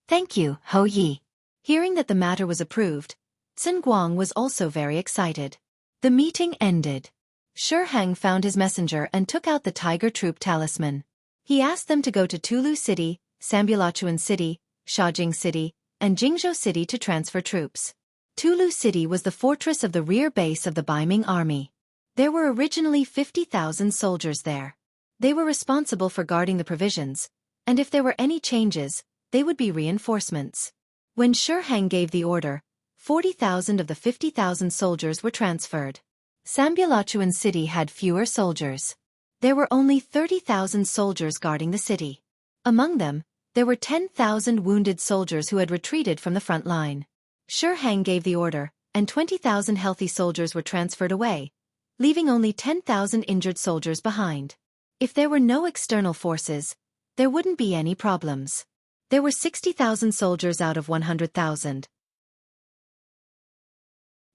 Thank you, Hou Yi. Hearing that the matter was approved, Sun Guang was also very excited. The meeting ended. Shiheng found his messenger and took out the tiger troop talisman. He asked them to go to Tulu City, Sambulachuan City, Shaojing City, and Jianghu City to transfer troops. Tulu City was the fortress of the rear base of the Baiming army. There were originally 50,000 soldiers there. They were responsible for guarding the provisions, and if there were any changes, they would be reinforcements. When Shiheng gave the order, 40,000 of the 50,000 soldiers were transferred. Sambialachuan City had fewer soldiers. There were only 30,000 soldiers guarding the city. Among them, there were 10,000 wounded soldiers who had retreated from the front line. Shiheng gave the order, and 20,000 healthy soldiers were transferred away, leaving only 10,000 injured soldiers behind. If there were no external forces, there wouldn't be any problems. There were 60,000 soldiers out of 100,000.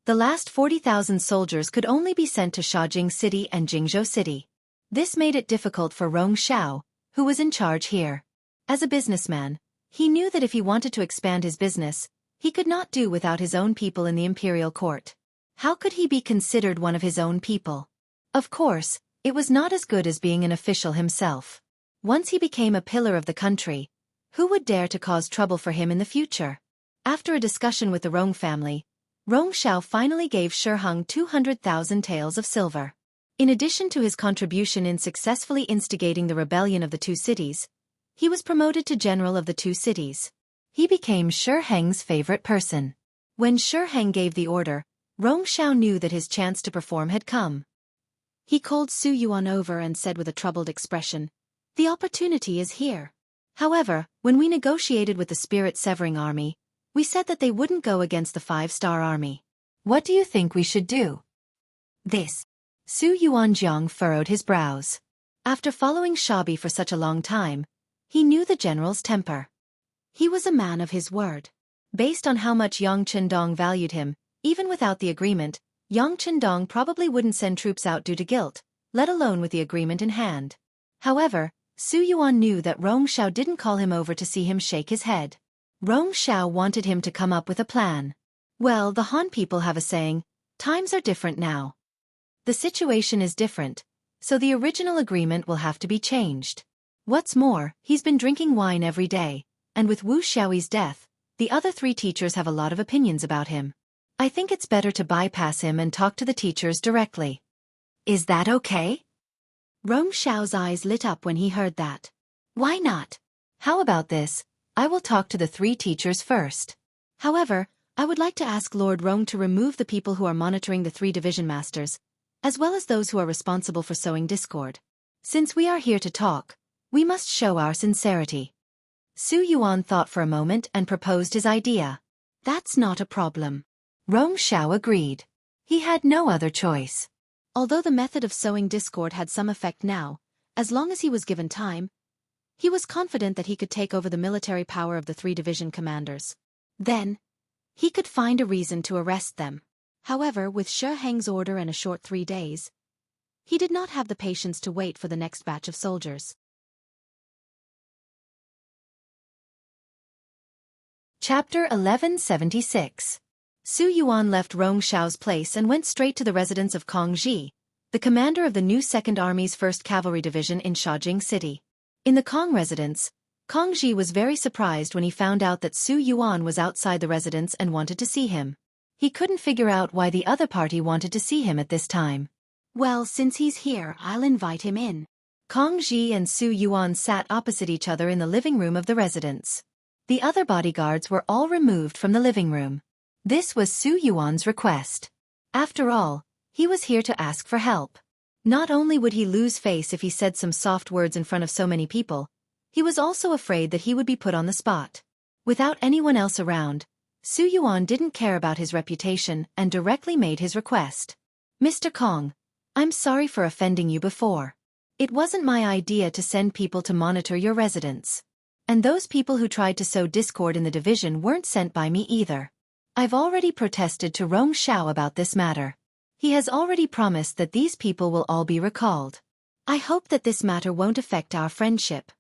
The last 40,000 soldiers could only be sent to Shaojing City and Jianghu City. This made it difficult for Rong Xiao, who was in charge here. As a businessman, he knew that if he wanted to expand his business, he could not do without his own people in the imperial court. How could he be considered one of his own people? Of course, it was not as good as being an official himself. Once he became a pillar of the country, who would dare to cause trouble for him in the future? After a discussion with the Rong family, Rong Xiao finally gave Shiheng 200,000 taels of silver. In addition to his contribution in successfully instigating the rebellion of the two cities, he was promoted to general of the two cities. He became Shiheng's favorite person. When Shiheng gave the order, Rong Xiao knew that his chance to perform had come. He called Su Yuan over and said with a troubled expression, "The opportunity is here. However, when we negotiated with the spirit-severing army, we said that they wouldn't go against the five-star army. What do you think we should do?" This. Su Yuanjiang furrowed his brows. After following Shabi for such a long time, he knew the general's temper. He was a man of his word. Based on how much Yang Chendong valued him, even without the agreement, Yang Chendong probably wouldn't send troops out due to guilt, let alone with the agreement in hand. However, Su Yuan knew that Rong Xiao didn't call him over to see him shake his head. Rong Xiao wanted him to come up with a plan. Well, the Han people have a saying, times are different now. The situation is different, so the original agreement will have to be changed. What's more, he's been drinking wine every day, and with Wu Xiaoyi's death, the other three teachers have a lot of opinions about him. I think it's better to bypass him and talk to the teachers directly. Is that okay? Rong Xiao's eyes lit up when he heard that. Why not? How about this? I will talk to the three teachers first. However, I would like to ask Lord Rong to remove the people who are monitoring the three division masters, as well as those who are responsible for sowing discord. Since we are here to talk, we must show our sincerity. Su Yuan thought for a moment and proposed his idea. That's not a problem. Rong Xiao agreed. He had no other choice. Although the method of sowing discord had some effect now, as long as he was given time, he was confident that he could take over the military power of the three division commanders. Then, he could find a reason to arrest them. However, with Shiheng's order and a short 3 days, he did not have the patience to wait for the next batch of soldiers. Chapter 1176. Su Yuan left Rong Xiao's place and went straight to the residence of Kong Ji, the commander of the new 2nd Army's 1st Cavalry Division in Shaojing City. In the Kong residence, Kong Ji was very surprised when he found out that Su Yuan was outside the residence and wanted to see him. He couldn't figure out why the other party wanted to see him at this time. Well, since he's here, I'll invite him in. Kong Ji and Su Yuan sat opposite each other in the living room of the residence. The other bodyguards were all removed from the living room. This was Su Yuan's request. After all, he was here to ask for help. Not only would he lose face if he said some soft words in front of so many people, he was also afraid that he would be put on the spot. Without anyone else around, Su Yuan didn't care about his reputation and directly made his request. Mr. Kong, I'm sorry for offending you before. It wasn't my idea to send people to monitor your residence. And those people who tried to sow discord in the division weren't sent by me either. I've already protested to Rong Xiao about this matter. He has already promised that these people will all be recalled. I hope that this matter won't affect our friendship.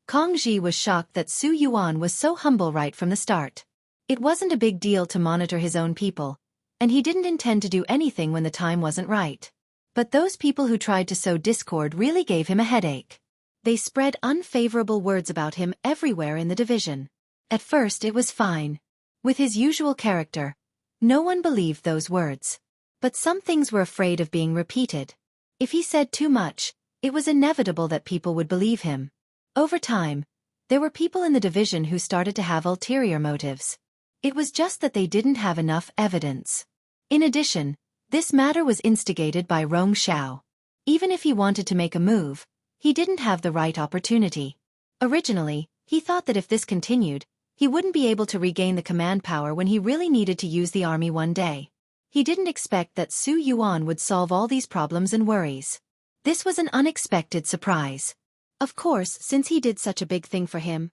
Kong Ji was shocked that Su Yuan was so humble right from the start. It wasn't a big deal to monitor his own people, and he didn't intend to do anything when the time wasn't right. But those people who tried to sow discord really gave him a headache. They spread unfavorable words about him everywhere in the division. At first it was fine. With his usual character, no one believed those words. But some things were afraid of being repeated. If he said too much, it was inevitable that people would believe him. Over time, there were people in the division who started to have ulterior motives. It was just that they didn't have enough evidence. In addition, this matter was instigated by Rong Xiao. Even if he wanted to make a move, he didn't have the right opportunity. Originally, he thought that if this continued, he wouldn't be able to regain the command power when he really needed to use the army one day. He didn't expect that Su Yuan would solve all these problems and worries. This was an unexpected surprise. Of course, since he did such a big thing for him,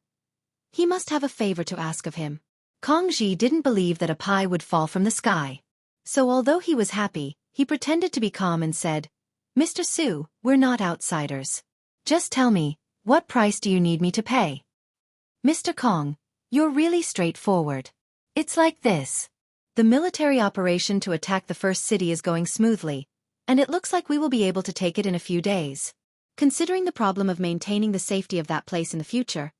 he must have a favor to ask of him. Kong Ji didn't believe that a pie would fall from the sky. So although he was happy, he pretended to be calm and said, "Mr. Su, we're not outsiders. Just tell me, what price do you need me to pay?" "Mr. Kong, you're really straightforward. It's like this. The military operation to attack the first city is going smoothly, and it looks like we will be able to take it in a few days. Considering the problem of maintaining the safety of that place in the future,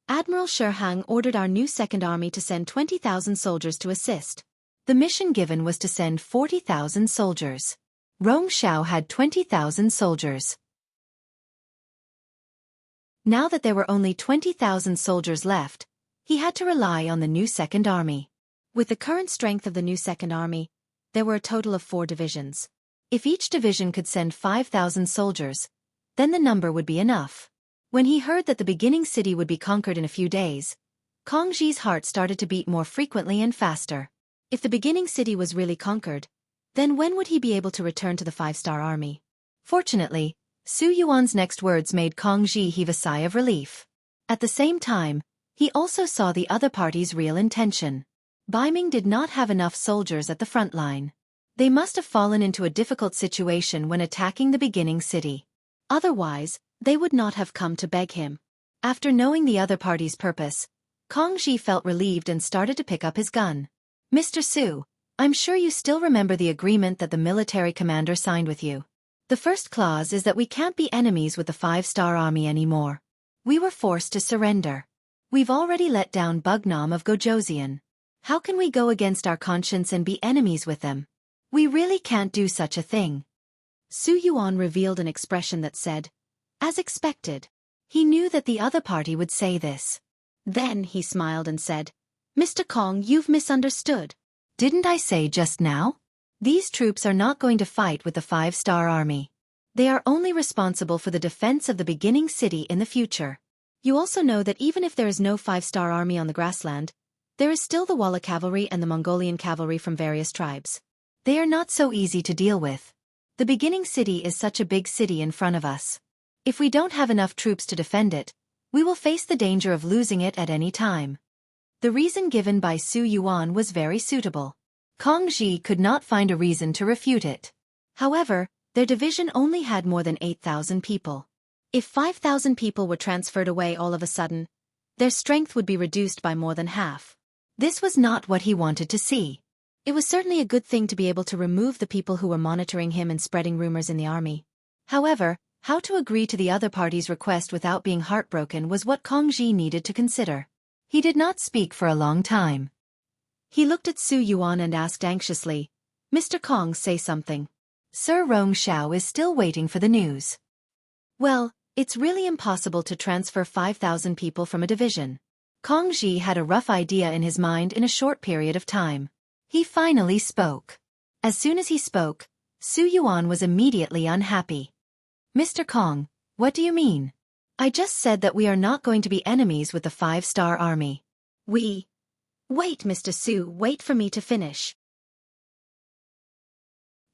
Admiral Shihang ordered our new second army to send 20,000 soldiers to assist. The mission given was to send 40,000 soldiers. Rong Xiao had 20,000 soldiers. Now that there were only 20,000 soldiers left, he had to rely on the new second army. With the current strength of the new second army, there were a total of 4 divisions. If each division could send 5,000 soldiers, then the number would be enough. When he heard that the beginning city would be conquered in a few days, Kong Ji's heart started to beat more frequently and faster. If the beginning city was really conquered, then when would he be able to return to the 5-star army? Fortunately, Su Yuan's next words made Kong Ji heave a sigh of relief. At the same time, he also saw the other party's real intention. Baiming did not have enough soldiers at the front line. They must have fallen into a difficult situation when attacking the beginning city. Otherwise, they would not have come to beg him. After knowing the other party's purpose, Kong Ji felt relieved and started to pick up his gun. "Mr. Su, I'm sure you still remember the agreement that the military commander signed with you. The first clause is that we can't be enemies with the 5-star army anymore. We were forced to surrender. We've already let down Bugnam of Gojoseon. How can we go against our conscience and be enemies with them? We really can't do such a thing." Su Yuan revealed an expression that said, "As expected." He knew that the other party would say this. Then he smiled and said, "Mr. Kong, you've misunderstood. Didn't I say just now? These troops are not going to fight with the 5-star army. They are only responsible for the defense of the beginning city in the future. You also know that even if there is no 5-star army on the grassland, there is still the Walla cavalry and the Mongolian cavalry from various tribes. They are not so easy to deal with. The beginning city is such a big city in front of us. If we don't have enough troops to defend it, we will face the danger of losing it at any time." The reason given by Su Yuan was very suitable. Kong Ji could not find a reason to refute it. However, their division only had more than 8,000 people. If 5,000 people were transferred away all of a sudden, their strength would be reduced by more than half. This was not what he wanted to see. It was certainly a good thing to be able to remove the people who were monitoring him and spreading rumors in the army. However, how to agree to the other party's request without being heartbroken was what Kong Ji needed to consider. He did not speak for a long time. He looked at Su Yuan and asked anxiously, "Mr. Kong, say something." Sir Rong Xiao is still waiting for the news. "Well, it's really impossible to transfer 5,000 people from a division." Kong Ji had a rough idea in his mind in a short period of time. He finally spoke. As soon as he spoke, Su Yuan was immediately unhappy. "Mr. Kong, what do you mean? I just said that we are not going to be enemies with the 5-star army. Wait, Mr. Su, wait for me to finish.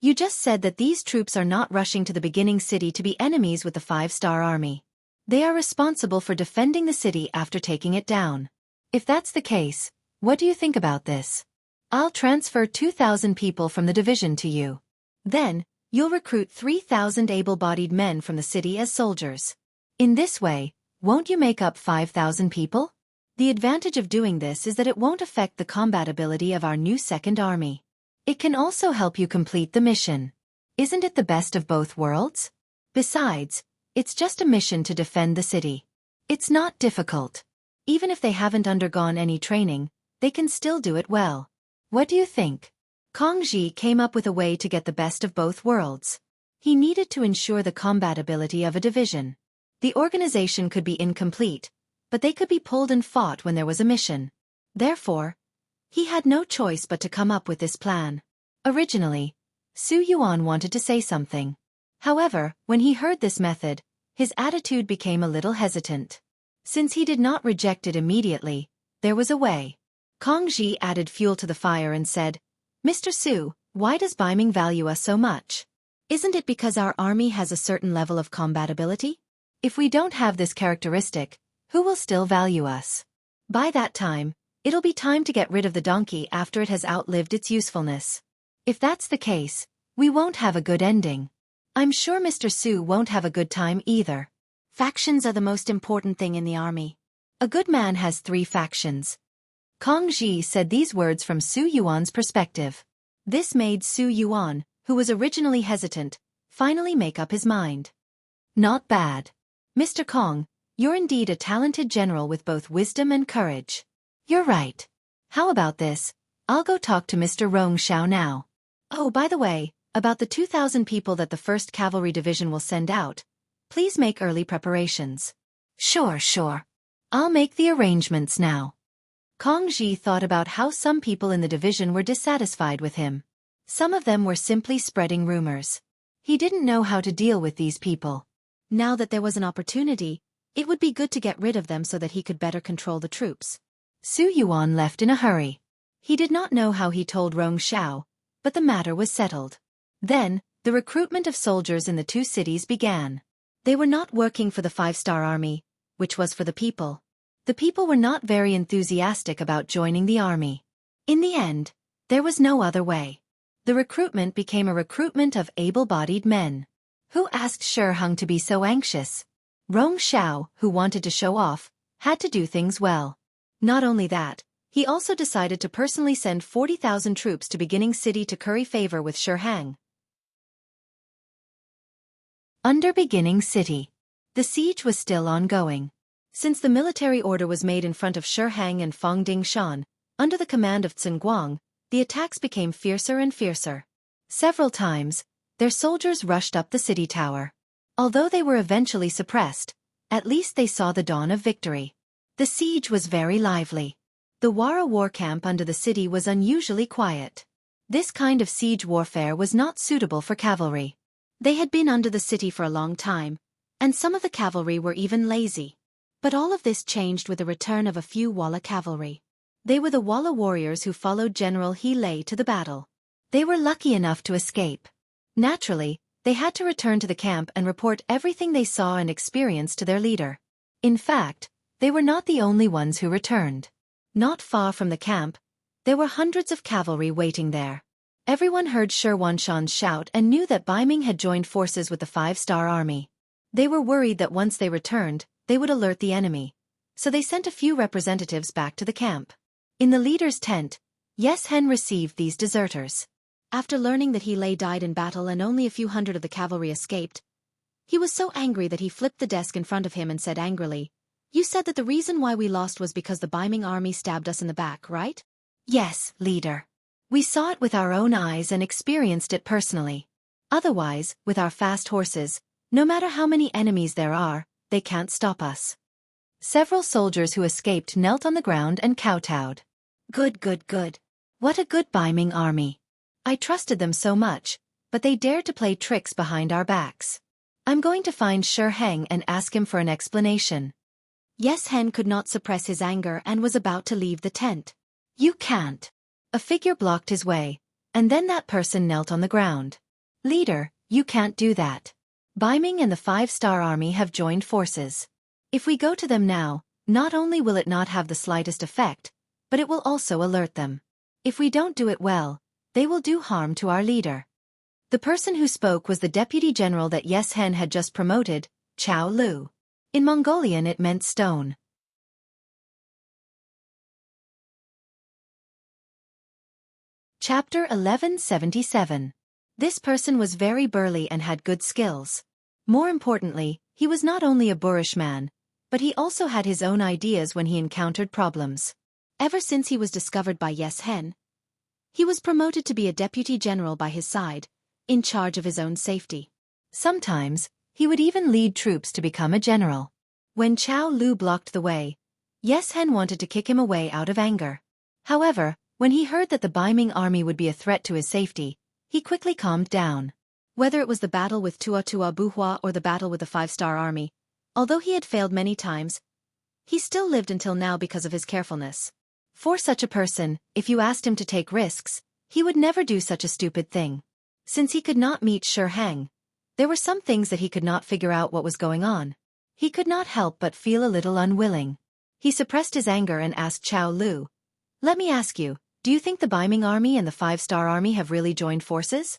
You just said that these troops are not rushing to the beginning city to be enemies with the 5-star army. They are responsible for defending the city after taking it down. If that's the case, what do you think about this? I'll transfer 2,000 people from the division to you. Then, you'll recruit 3,000 able-bodied men from the city as soldiers. In this way, won't you make up 5,000 people? The advantage of doing this is that it won't affect the combat ability of our new second army. It can also help you complete the mission. Isn't it the best of both worlds? Besides, it's just a mission to defend the city. It's not difficult. Even if they haven't undergone any training, they can still do it well. What do you think? Kong Ji came up with a way to get the best of both worlds. He needed to ensure the combatability of a division. The organization could be incomplete, but they could be pulled and fought when there was a mission. Therefore, he had no choice but to come up with this plan. Originally, Su Yuan wanted to say something. However, when he heard this method, his attitude became a little hesitant. Since he did not reject it immediately, there was a way. Kong Ji added fuel to the fire and said, "Mr. Su, why does Baiming value us so much? Isn't it because our army has a certain level of combatability? If we don't have this characteristic, who will still value us? By that time, it'll be time to get rid of the donkey after it has outlived its usefulness. If that's the case, we won't have a good ending. I'm sure Mr. Su won't have a good time either. Factions are the most important thing in the army. A good man has 3 factions." Kong Ji said these words from Su Yuan's perspective. This made Su Yuan, who was originally hesitant, finally make up his mind. "Not bad. Mr. Kong, you're indeed a talented general with both wisdom and courage. You're right. How about this? I'll go talk to Mr. Rong Xiao now. Oh, by the way, about the 2,000 people that the 1st Cavalry Division will send out, please make early preparations." Sure. I'll make the arrangements now." Kong Ji thought about how some people in the division were dissatisfied with him. Some of them were simply spreading rumors. He didn't know how to deal with these people. Now that there was an opportunity, it would be good to get rid of them so that he could better control the troops. Su Yuan left in a hurry. He did not know how he told Rong Xiao, but the matter was settled. Then, the recruitment of soldiers in the 2 cities began. They were not working for the 5-star army, which was for the people. The people were not very enthusiastic about joining the army. In the end, there was no other way. The recruitment became a recruitment of able-bodied men. Who asked Shiheng to be so anxious? Rong Xiao, who wanted to show off, had to do things well. Not only that, he also decided to personally send 40,000 troops to Beginning City to curry favor with Shiheng. Under Beginning City, the siege was still ongoing. Since the military order was made in front of Shiheng and Fangding Shan, under the command of Cin Guang, the attacks became fiercer and fiercer. Several times, their soldiers rushed up the city tower. Although they were eventually suppressed, at least they saw the dawn of victory. The siege was very lively. The Wara war camp under the city was unusually quiet. This kind of siege warfare was not suitable for cavalry. They had been under the city for a long time, and some of the cavalry were even lazy. But all of this changed with the return of a few Walla cavalry. They were the Walla warriors who followed General He Lei to the battle. They were lucky enough to escape. Naturally, they had to return to the camp and report everything they saw and experienced to their leader. In fact, they were not the only ones who returned. Not far from the camp, there were hundreds of cavalry waiting there. Everyone heard Shi Wanshan's shout and knew that Baiming had joined forces with the 5-star army. They were worried that once they returned, they would alert the enemy. So they sent a few representatives back to the camp. In the leader's tent, Yes Hen received these deserters. After learning that He Lei died in battle and only a few hundred of the cavalry escaped, he was so angry that he flipped the desk in front of him and said angrily, "You said that the reason why we lost was because the Baiming army stabbed us in the back, right?" "Yes, leader. We saw it with our own eyes and experienced it personally. Otherwise, with our fast horses, no matter how many enemies there are, they can't stop us." Several soldiers who escaped knelt on the ground and kowtowed. Good. What a good Baiming army. I trusted them so much, but they dared to play tricks behind our backs. I'm going to find Shiheng and ask him for an explanation. Yes Hen could not suppress his anger and was about to leave the tent. "You can't." A figure blocked his way, and then that person knelt on the ground. "Leader, you can't do that. Baiming and the 5-star army have joined forces. If we go to them now, not only will it not have the slightest effect, but it will also alert them. If we don't do it well, they will do harm to our leader." The person who spoke was the deputy general that Yes Hen had just promoted, Chao Lu. In Mongolian it meant stone. Chapter 1177. This person was very burly and had good skills. More importantly, he was not only a boorish man, but he also had his own ideas when he encountered problems. Ever since he was discovered by Yes Hen, he was promoted to be a deputy general by his side, in charge of his own safety. Sometimes, he would even lead troops to become a general. When Chao Lu blocked the way, Yes Hen wanted to kick him away out of anger. However, when he heard that the Baiming army would be a threat to his safety, he quickly calmed down. Whether it was the battle with Tua Buhua or the battle with the five-star army, although he had failed many times, he still lived until now because of his carefulness. For such a person, if you asked him to take risks, he would never do such a stupid thing. Since he could not meet Shi Hang, there were some things that he could not figure out what was going on. He could not help but feel a little unwilling. He suppressed his anger and asked Chao Lu, "Let me ask you, do you think the Baiming army and the five-star army have really joined forces?"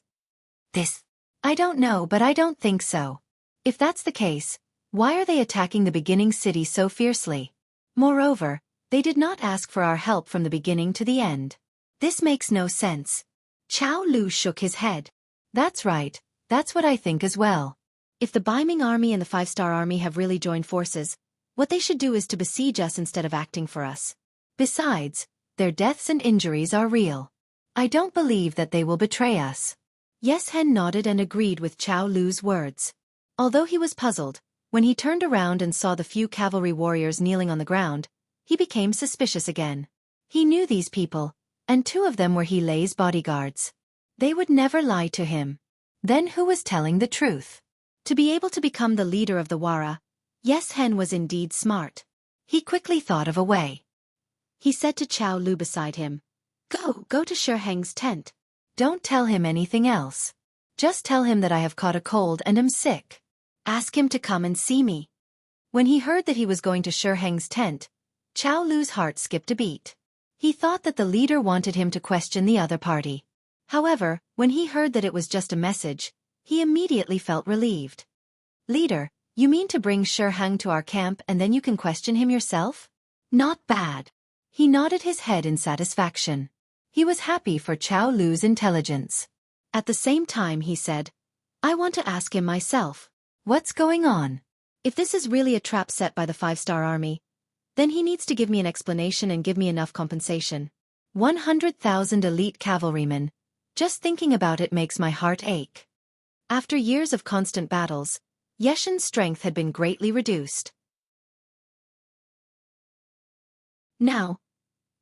I don't know, but I don't think so. If that's the case, why are they attacking the beginning city so fiercely? Moreover, they did not ask for our help from the beginning to the end. This makes no sense. Chao Lu shook his head. That's right, that's what I think as well. If the Baiming army and the five-star army have really joined forces, what they should do is to besiege us instead of acting for us. Besides, their deaths and injuries are real. I don't believe that they will betray us. Yes Hen nodded and agreed with Chao Lu's words. Although he was puzzled, when he turned around and saw the few cavalry warriors kneeling on the ground, he became suspicious again. He knew these people, and two of them were He Lei's bodyguards. They would never lie to him. Then who was telling the truth? To be able to become the leader of the Wara, Yes Hen was indeed smart. He quickly thought of a way. He said to Chao Lu beside him, Go to Shi Hang's tent. Don't tell him anything else. Just tell him that I have caught a cold and am sick. Ask him to come and see me." When he heard that he was going to Shi Hang's tent, Chao Lu's heart skipped a beat. He thought that the leader wanted him to question the other party. However, when he heard that it was just a message, he immediately felt relieved. "Leader, you mean to bring Shi Hang to our camp and then you can question him yourself? Not bad." He nodded his head in satisfaction. He was happy for Chao Lu's intelligence. At the same time he said, "I want to ask him myself. What's going on? If this is really a trap set by the five-star army, then he needs to give me an explanation and give me enough compensation. 100,000 elite cavalrymen. Just thinking about it makes my heart ache." After years of constant battles, Yeshen's strength had been greatly reduced. Now,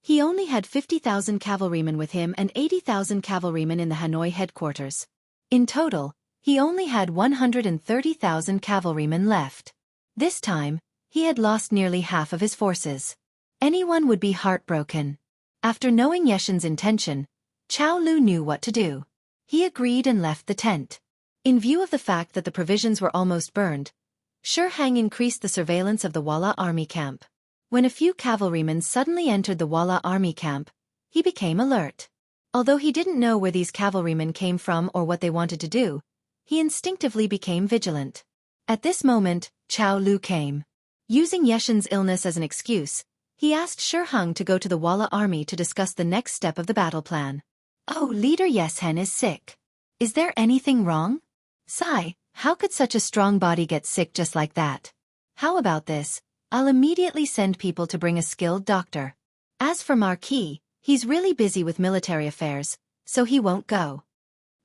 he only had 50,000 cavalrymen with him and 80,000 cavalrymen in the Hanoi headquarters. In total, he only had 130,000 cavalrymen left. This time, he had lost nearly half of his forces. Anyone would be heartbroken. After knowing Yeshen's intention, Chao Lu knew what to do. He agreed and left the tent. In view of the fact that the provisions were almost burned, Shi Hang increased the surveillance of the Walla army camp. When a few cavalrymen suddenly entered the Walla army camp, he became alert. Although he didn't know where these cavalrymen came from or what they wanted to do, he instinctively became vigilant. At this moment, Chao Lu came. Using Yeshen's illness as an excuse, he asked Shi Hang to go to the Walla army to discuss the next step of the battle plan. "Oh, Leader Yes Hen is sick. Is there anything wrong?" "Sigh, how could such a strong body get sick just like that? How about this? I'll immediately send people to bring a skilled doctor. As for Marquis, he's really busy with military affairs, so he won't go."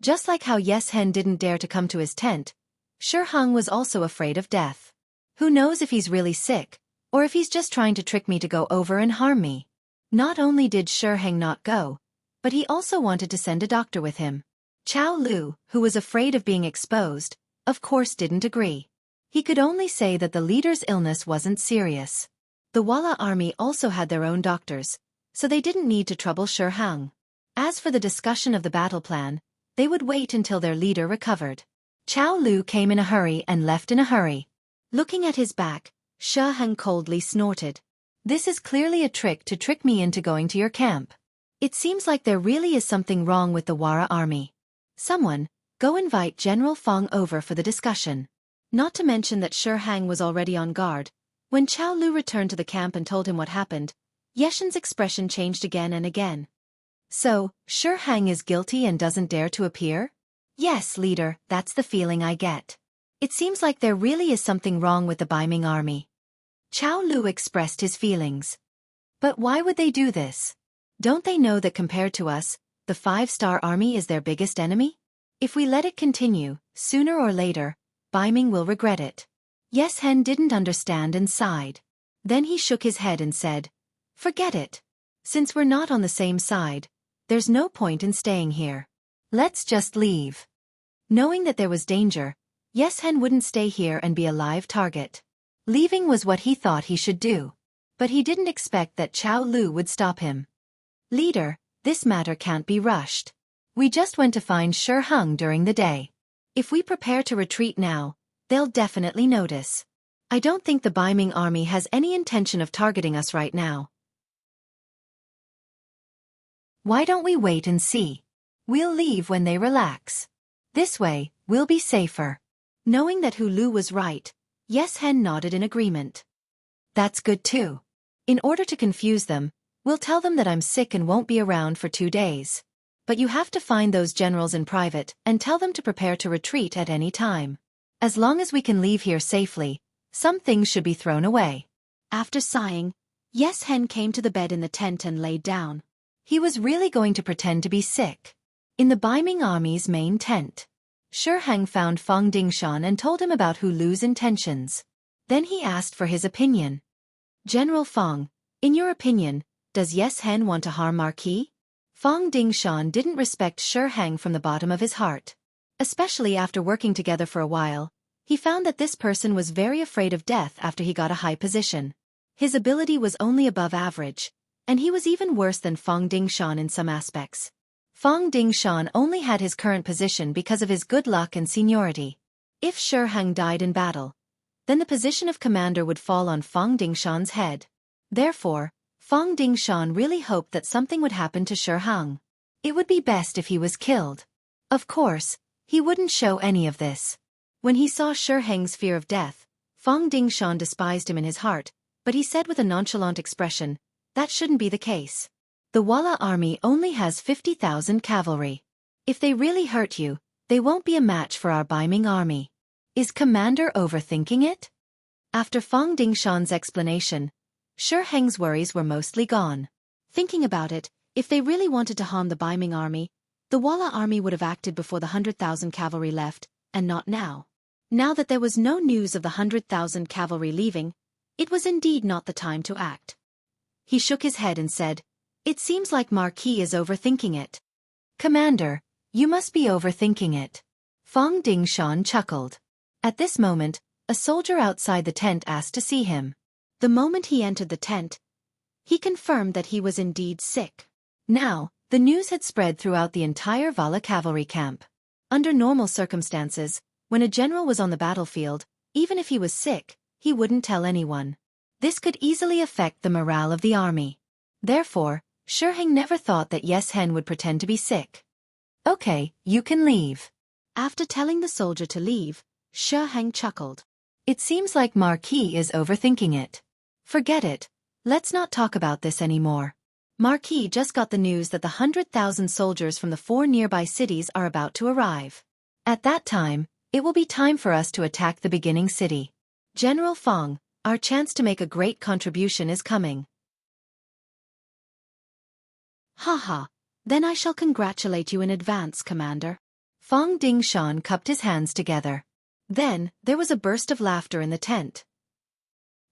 Just like how Yes Hen didn't dare to come to his tent, Shi Hang was also afraid of death. Who knows if he's really sick, or if he's just trying to trick me to go over and harm me. Not only did Shi Hang not go, but he also wanted to send a doctor with him. Chao Lu, who was afraid of being exposed, of course didn't agree. He could only say that the leader's illness wasn't serious. The Walla army also had their own doctors, so they didn't need to trouble Shi Hang. As for the discussion of the battle plan, they would wait until their leader recovered. Chao Lu came in a hurry and left in a hurry. Looking at his back, Shi Hang coldly snorted. "This is clearly a trick to trick me into going to your camp. It seems like there really is something wrong with the Wara army. Someone, go invite General Fong over for the discussion." Not to mention that Shi Hang was already on guard. When Chao Lu returned to the camp and told him what happened, Yeshen's expression changed again and again. "So, Shi Hang is guilty and doesn't dare to appear?" "Yes, leader, that's the feeling I get. It seems like there really is something wrong with the Baiming army." Chao Lu expressed his feelings. But why would they do this? Don't they know that compared to us, the 5-star army is their biggest enemy? If we let it continue, sooner or later, Bai Ming will regret it. Yes Hen didn't understand and sighed. Then he shook his head and said, "Forget it. Since we're not on the same side, there's no point in staying here. Let's just leave." Knowing that there was danger, Yes Hen wouldn't stay here and be a live target. Leaving was what he thought he should do. But he didn't expect that Chao Lu would stop him. "Leader, this matter can't be rushed. We just went to find Shi Heng during the day. If we prepare to retreat now, they'll definitely notice. I don't think the Bai Ming army has any intention of targeting us right now. Why don't we wait and see? We'll leave when they relax. This way, we'll be safer." Knowing that Hu Lu was right, Yes Hen nodded in agreement. "That's good too. In order to confuse them, we'll tell them that I'm sick and won't be around for 2 days. But you have to find those generals in private and tell them to prepare to retreat at any time. As long as we can leave here safely, some things should be thrown away." After sighing, Yes Hen came to the bed in the tent and laid down. He was really going to pretend to be sick. In the Bai Ming army's main tent, Shi Heng found Fang Dingshan and told him about Hu Lu's intentions. Then he asked for his opinion. "General Fang, in your opinion, does Yes Hen want to harm Marquis?" Fang Dingshan didn't respect Shi Heng from the bottom of his heart. Especially after working together for a while, he found that this person was very afraid of death after he got a high position. His ability was only above average, and he was even worse than Fang Dingshan in some aspects. Fang Dingshan only had his current position because of his good luck and seniority. If Shi Heng died in battle, then the position of commander would fall on Fang Dingshan's head. Therefore, Fang Dingshan really hoped that something would happen to Shi Heng. It would be best if he was killed. Of course, he wouldn't show any of this. When he saw Shi Heng's fear of death, Fang Dingshan despised him in his heart, but he said with a nonchalant expression, "That shouldn't be the case. The Walla army only has 50,000 cavalry. If they really hurt you, they won't be a match for our Bai Ming army. Is Commander overthinking it?" After Fang Dingshan's explanation, Shi Heng's worries were mostly gone. Thinking about it, if they really wanted to harm the Bai Ming army, the Walla army would have acted before the 100,000 cavalry left, and not now. Now that there was no news of the 100,000 cavalry leaving, it was indeed not the time to act. He shook his head and said, "It seems like Marquis is overthinking it." "Commander, you must be overthinking it." Fang Dingshan chuckled. At this moment, a soldier outside the tent asked to see him. The moment he entered the tent, he confirmed that he was indeed sick. Now, the news had spread throughout the entire Vala cavalry camp. Under normal circumstances, when a general was on the battlefield, even if he was sick, he wouldn't tell anyone. This could easily affect the morale of the army. Therefore, Shi Heng never thought that Yes Hen would pretend to be sick. "Okay, you can leave." After telling the soldier to leave, Shi Heng chuckled. "It seems like Marquis is overthinking it. Forget it, let's not talk about this anymore. Marquis just got the news that the 100,000 soldiers from the 4 nearby cities are about to arrive. At that time, it will be time for us to attack the beginning city. General Fang, our chance to make a great contribution is coming." "Haha, then I shall congratulate you in advance, Commander." Fang Dingshan cupped his hands together. Then, there was a burst of laughter in the tent.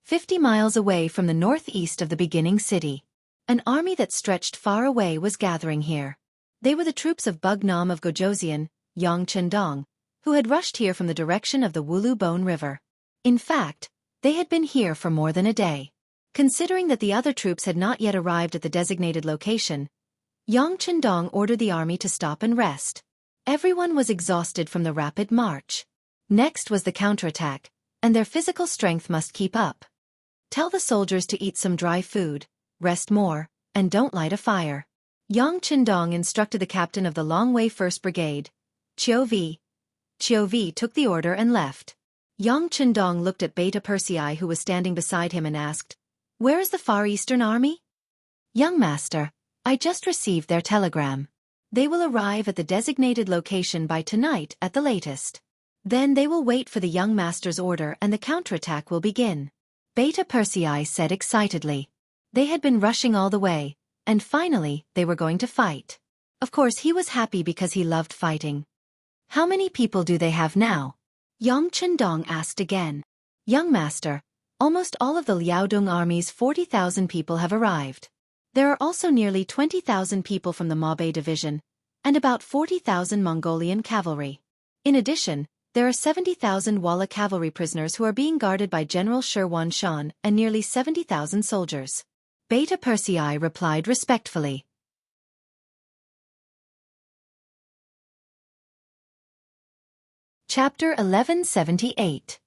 50 miles away from the northeast of the beginning city, an army that stretched far away was gathering here. They were the troops of Bugnam of Gojoseon, Yang Chendong, who had rushed here from the direction of the Wulu Bone River. In fact, they had been here for more than a day. Considering that the other troops had not yet arrived at the designated location, Yang Chendong ordered the army to stop and rest. Everyone was exhausted from the rapid march. Next was the counterattack, and their physical strength must keep up. "Tell the soldiers to eat some dry food, rest more, and don't light a fire." Yang Chendong instructed the captain of the Longwei 1st Brigade, Chiu Vi. Chiu Vi took the order and left. Yang Chendong looked at Beta Persei who was standing beside him and asked, "Where is the Far Eastern Army?" "Young Master, I just received their telegram. They will arrive at the designated location by tonight at the latest. Then they will wait for the young master's order and the counterattack will begin," Beta Persei said excitedly. They had been rushing all the way, and finally, they were going to fight. Of course, he was happy because he loved fighting. How many people do they have now? Yang Chendong asked again. Young master, almost all of the Liaodong army's 40,000 people have arrived. There are also nearly 20,000 people from the Mabe division, and about 40,000 Mongolian cavalry. In addition, there are 70,000 Walla cavalry prisoners who are being guarded by General Shi Shan and nearly 70,000 soldiers. Beta Persei replied respectfully. Chapter 1178.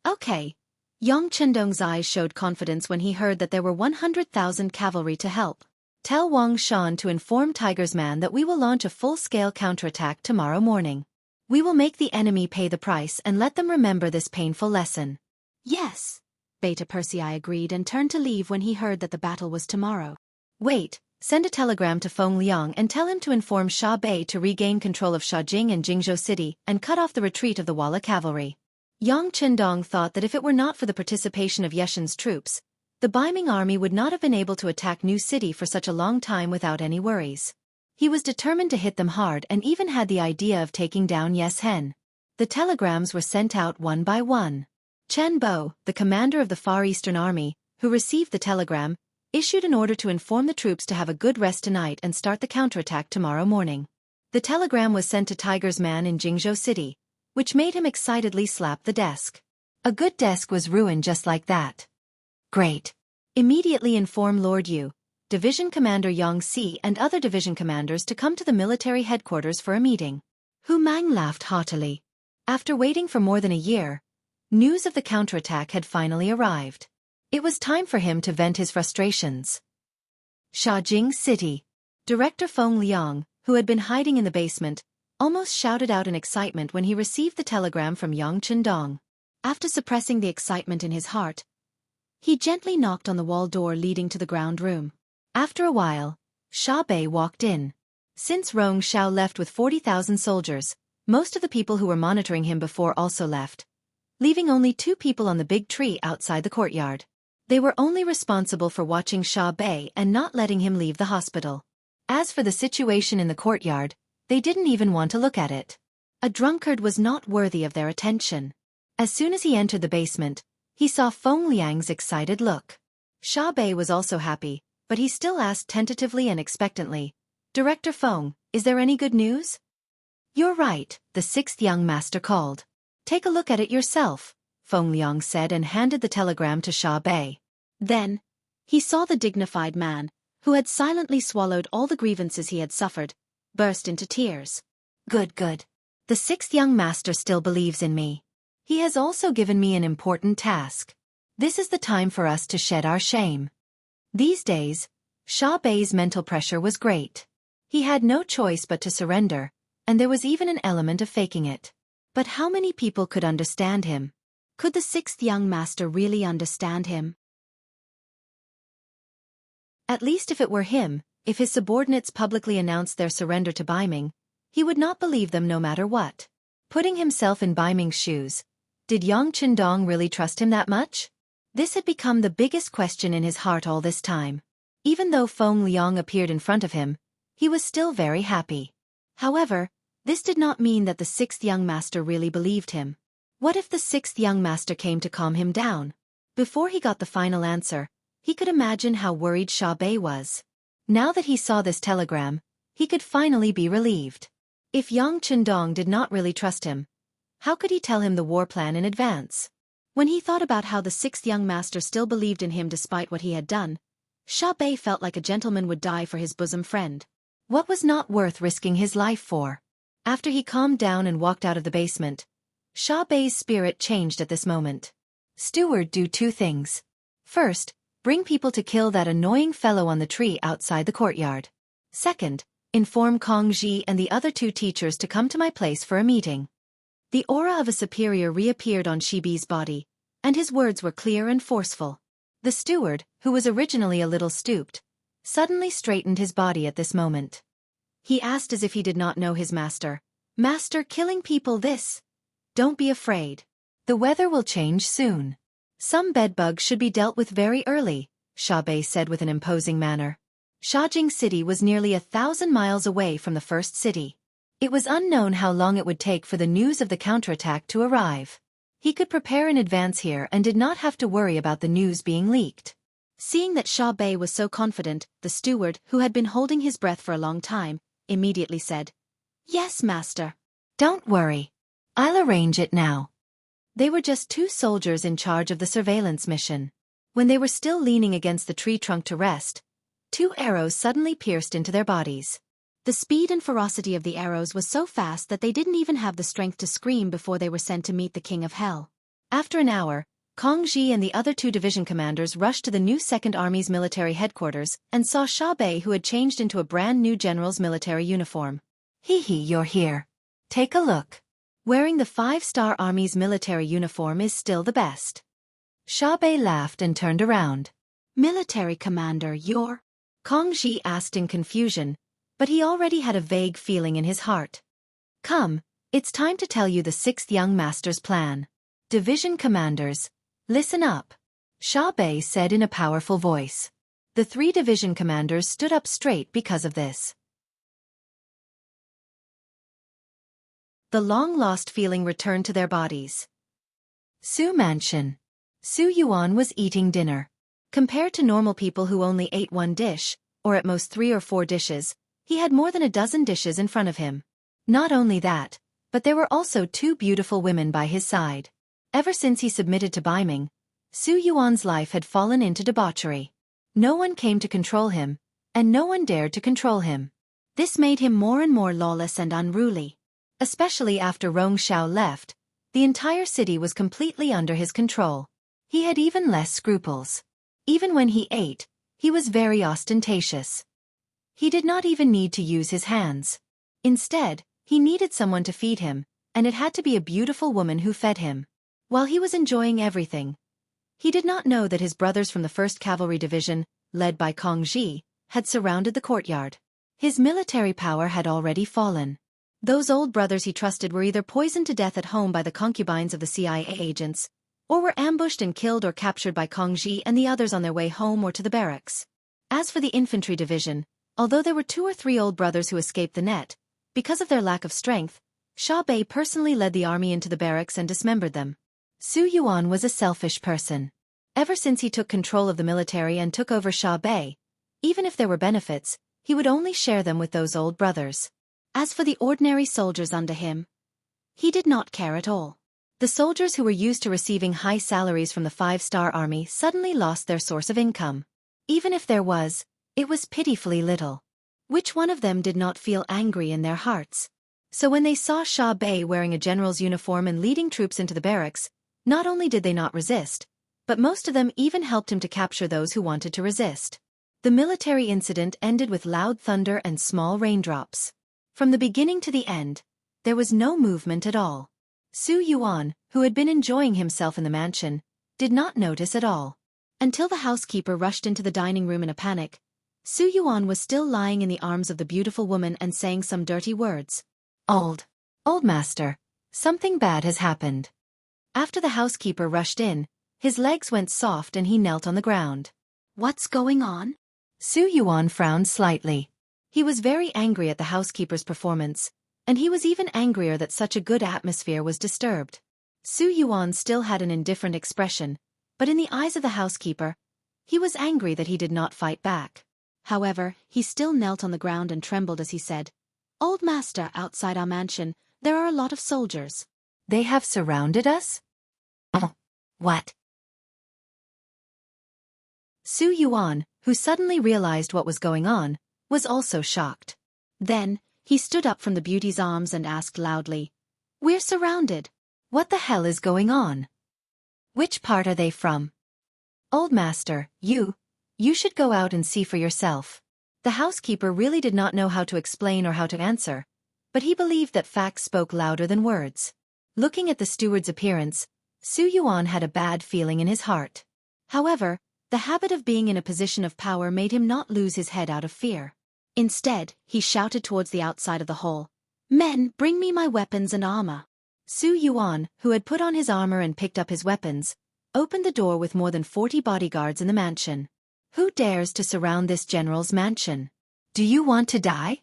Okay. Yang Chendong's eyes showed confidence when he heard that there were 100,000 cavalry to help. Tell Wang Shan to inform Tiger's Man that we will launch a full-scale counterattack tomorrow morning. We will make the enemy pay the price and let them remember this painful lesson. Yes. Beta Persei agreed and turned to leave when he heard that the battle was tomorrow. Wait, send a telegram to Feng Liang and tell him to inform Sha Bei to regain control of Shajing and Jingzhou City and cut off the retreat of the Walla cavalry. Yang Chendong thought that if it were not for the participation of Yeshen's troops, the Baiming army would not have been able to attack New City for such a long time without any worries. He was determined to hit them hard and even had the idea of taking down Yeshen. The telegrams were sent out one by one. Chen Bo, the commander of the Far Eastern Army, who received the telegram, issued an order to inform the troops to have a good rest tonight and start the counterattack tomorrow morning. The telegram was sent to Tiger's Man in Jingzhou City, which made him excitedly slap the desk. A good desk was ruined just like that. Great. Immediately inform Lord Yu, Division Commander Yang Si and other division commanders to come to the military headquarters for a meeting. Hu Mang laughed haughtily. After waiting for more than a year, news of the counterattack had finally arrived. It was time for him to vent his frustrations. Shajing City. Director Feng Liang, who had been hiding in the basement, almost shouted out in excitement when he received the telegram from Yang Chendong. After suppressing the excitement in his heart, he gently knocked on the wall door leading to the ground room. After a while, Sha Bei walked in. Since Rong Xiao left with 40,000 soldiers, most of the people who were monitoring him before also left, leaving only 2 people on the big tree outside the courtyard. They were only responsible for watching Sha Bei and not letting him leave the hospital. As for the situation in the courtyard, they didn't even want to look at it. A drunkard was not worthy of their attention. As soon as he entered the basement, he saw Feng Liang's excited look. Sha Bei was also happy, but he still asked tentatively and expectantly, "Director Feng, is there any good news?" "You're right," the 6th young master called. "Take a look at it yourself," Feng Liang said and handed the telegram to Sha Bei. Then, he saw the dignified man, who had silently swallowed all the grievances he had suffered, burst into tears. Good. The 6th young master still believes in me. He has also given me an important task. This is the time for us to shed our shame. These days, Sha Bei's mental pressure was great. He had no choice but to surrender, and there was even an element of faking it. But how many people could understand him? Could the 6th young master really understand him? At least if it were him, if his subordinates publicly announced their surrender to Baiming, he would not believe them no matter what. Putting himself in Baiming's shoes, did Yang Chendong really trust him that much? This had become the biggest question in his heart all this time. Even though Feng Liang appeared in front of him, he was still very happy. However, this did not mean that the 6th young master really believed him. What if the 6th young master came to calm him down? Before he got the final answer, he could imagine how worried Sha Bei was. Now that he saw this telegram, he could finally be relieved. If Yang Chendong did not really trust him, how could he tell him the war plan in advance? When he thought about how the 6th young master still believed in him despite what he had done, Sha Bei felt like a gentleman would die for his bosom friend. What was not worth risking his life for? After he calmed down and walked out of the basement, Sha Bei's spirit changed at this moment. Steward, do 2 things. First, bring people to kill that annoying fellow on the tree outside the courtyard. Second, inform Kong Ji and the other 2 teachers to come to my place for a meeting. The aura of a superior reappeared on Shibi's body, and his words were clear and forceful. The steward, who was originally a little stooped, suddenly straightened his body at this moment. He asked as if he did not know his master, "Master, killing people this? Don't be afraid. The weather will change soon. Some bedbugs should be dealt with very early. Xiaobei said with an imposing manner. Shajing City was nearly 1,000 miles away from the first city. It was unknown how long it would take for the news of the counterattack to arrive. He could prepare in advance here and did not have to worry about the news being leaked. Seeing that Xiaobei was so confident, the steward, who had been holding his breath for a long time, immediately said, "Yes, master." "Don't worry. I'll arrange it now." They were just 2 soldiers in charge of the surveillance mission. When they were still leaning against the tree trunk to rest, 2 arrows suddenly pierced into their bodies. The speed and ferocity of the arrows was so fast that they didn't even have the strength to scream before they were sent to meet the King of Hell. After an hour, Kong Ji and the other 2 division commanders rushed to the new Second Army's military headquarters and saw Xiaobei, who had changed into a brand new general's military uniform. "Hee, you're here. Take a look. Wearing the 5-star Army's military uniform is still the best." Xiaobei laughed and turned around. "Military commander, you're?" Kong Ji asked in confusion, but he already had a vague feeling in his heart. "Come, it's time to tell you the 6th young master's plan. Division commanders, listen up," Xiaobei said in a powerful voice. The 3 division commanders stood up straight because of this. The long-lost feeling returned to their bodies. Su Mansion. Su Yuan was eating dinner. Compared to normal people who only ate 1 dish, or at most 3 or 4 dishes, he had more than a dozen dishes in front of him. Not only that, but there were also 2 beautiful women by his side. Ever since he submitted to Beiming, Su Yuan's life had fallen into debauchery. No one came to control him, and no one dared to control him. This made him more and more lawless and unruly. Especially after Rong Xiao left, the entire city was completely under his control. He had even less scruples. Even when he ate, he was very ostentatious. He did not even need to use his hands. Instead, he needed someone to feed him, and it had to be a beautiful woman who fed him. While he was enjoying everything, he did not know that his brothers from the 1st Cavalry Division, led by Kong Ji, had surrounded the courtyard. His military power had already fallen. Those old brothers he trusted were either poisoned to death at home by the concubines of the CIA agents, or were ambushed and killed or captured by Kong Ji and the others on their way home or to the barracks. As for the infantry division, although there were 2 or 3 old brothers who escaped the net, because of their lack of strength, Xiaobei personally led the army into the barracks and dismembered them. Su Yuan was a selfish person. Ever since he took control of the military and took over Xiaobei, even if there were benefits, he would only share them with those old brothers. As for the ordinary soldiers under him, he did not care at all. The soldiers who were used to receiving high salaries from the 5-star army suddenly lost their source of income. Even if there was, it was pitifully little. Which one of them did not feel angry in their hearts? So when they saw Xiaobei wearing a general's uniform and leading troops into the barracks, not only did they not resist, but most of them even helped him to capture those who wanted to resist. The military incident ended with loud thunder and small raindrops. From the beginning to the end, there was no movement at all. Su Yuan, who had been enjoying himself in the mansion, did not notice at all. Until the housekeeper rushed into the dining room in a panic, Su Yuan was still lying in the arms of the beautiful woman and saying some dirty words. Old master, something bad has happened." After the housekeeper rushed in, his legs went soft and he knelt on the ground. "What's going on?" Su Yuan frowned slightly. He was very angry at the housekeeper's performance, and he was even angrier that such a good atmosphere was disturbed. Su Yuan still had an indifferent expression, but in the eyes of the housekeeper, he was angry that he did not fight back. However, he still knelt on the ground and trembled as he said, "Old master, outside our mansion, there are a lot of soldiers." "They have surrounded us?" "What?" Su Yuan, who suddenly realized what was going on, was also shocked. Then, he stood up from the beauty's arms and asked loudly, "We're surrounded. What the hell is going on? Which part are they from?" "Old master, you should go out and see for yourself." The housekeeper really did not know how to explain or how to answer, but he believed that facts spoke louder than words. Looking at the steward's appearance, Su Yuan had a bad feeling in his heart. However, the habit of being in a position of power made him not lose his head out of fear. Instead, he shouted towards the outside of the hall, "Men, bring me my weapons and armor." Su Yuan, who had put on his armor and picked up his weapons, opened the door with more than 40 bodyguards in the mansion. Who dares to surround this general's mansion? Do you want to die?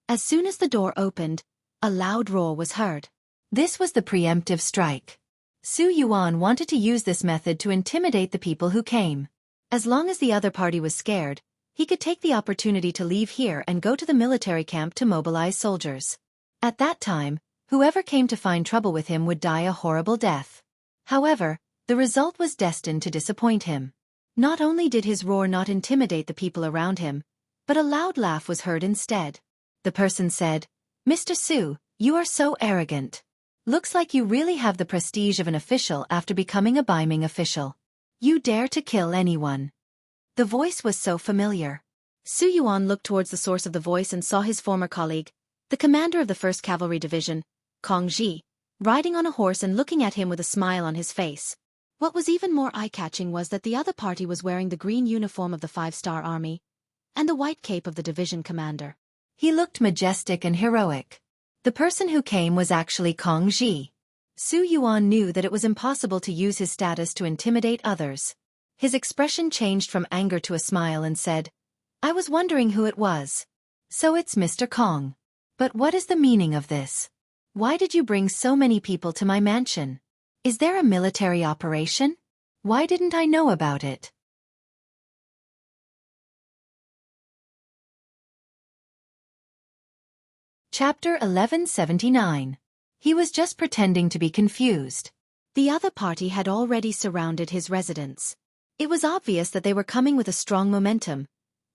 As soon as the door opened, a loud roar was heard. This was the preemptive strike. Su Yuan wanted to use this method to intimidate the people who came. As long as the other party was scared, he could take the opportunity to leave here and go to the military camp to mobilize soldiers. At that time, whoever came to find trouble with him would die a horrible death. However, the result was destined to disappoint him. Not only did his roar not intimidate the people around him, but a loud laugh was heard instead. The person said, "Mr. Su, you are so arrogant. Looks like you really have the prestige of an official after becoming a Beiming official. You dare to kill anyone." The voice was so familiar. Su Yuan looked towards the source of the voice and saw his former colleague, the commander of the 1st Cavalry Division, Kong Ji, riding on a horse and looking at him with a smile on his face. What was even more eye-catching was that the other party was wearing the green uniform of the 5-star army and the white cape of the division commander. He looked majestic and heroic. The person who came was actually Kong Ji. Su Yuan knew that it was impossible to use his status to intimidate others. His expression changed from anger to a smile and said, "I was wondering who it was. So it's Mr. Kong. But what is the meaning of this? Why did you bring so many people to my mansion? Is there a military operation? Why didn't I know about it?" Chapter 1179. He was just pretending to be confused. The other party had already surrounded his residence. It was obvious that they were coming with a strong momentum,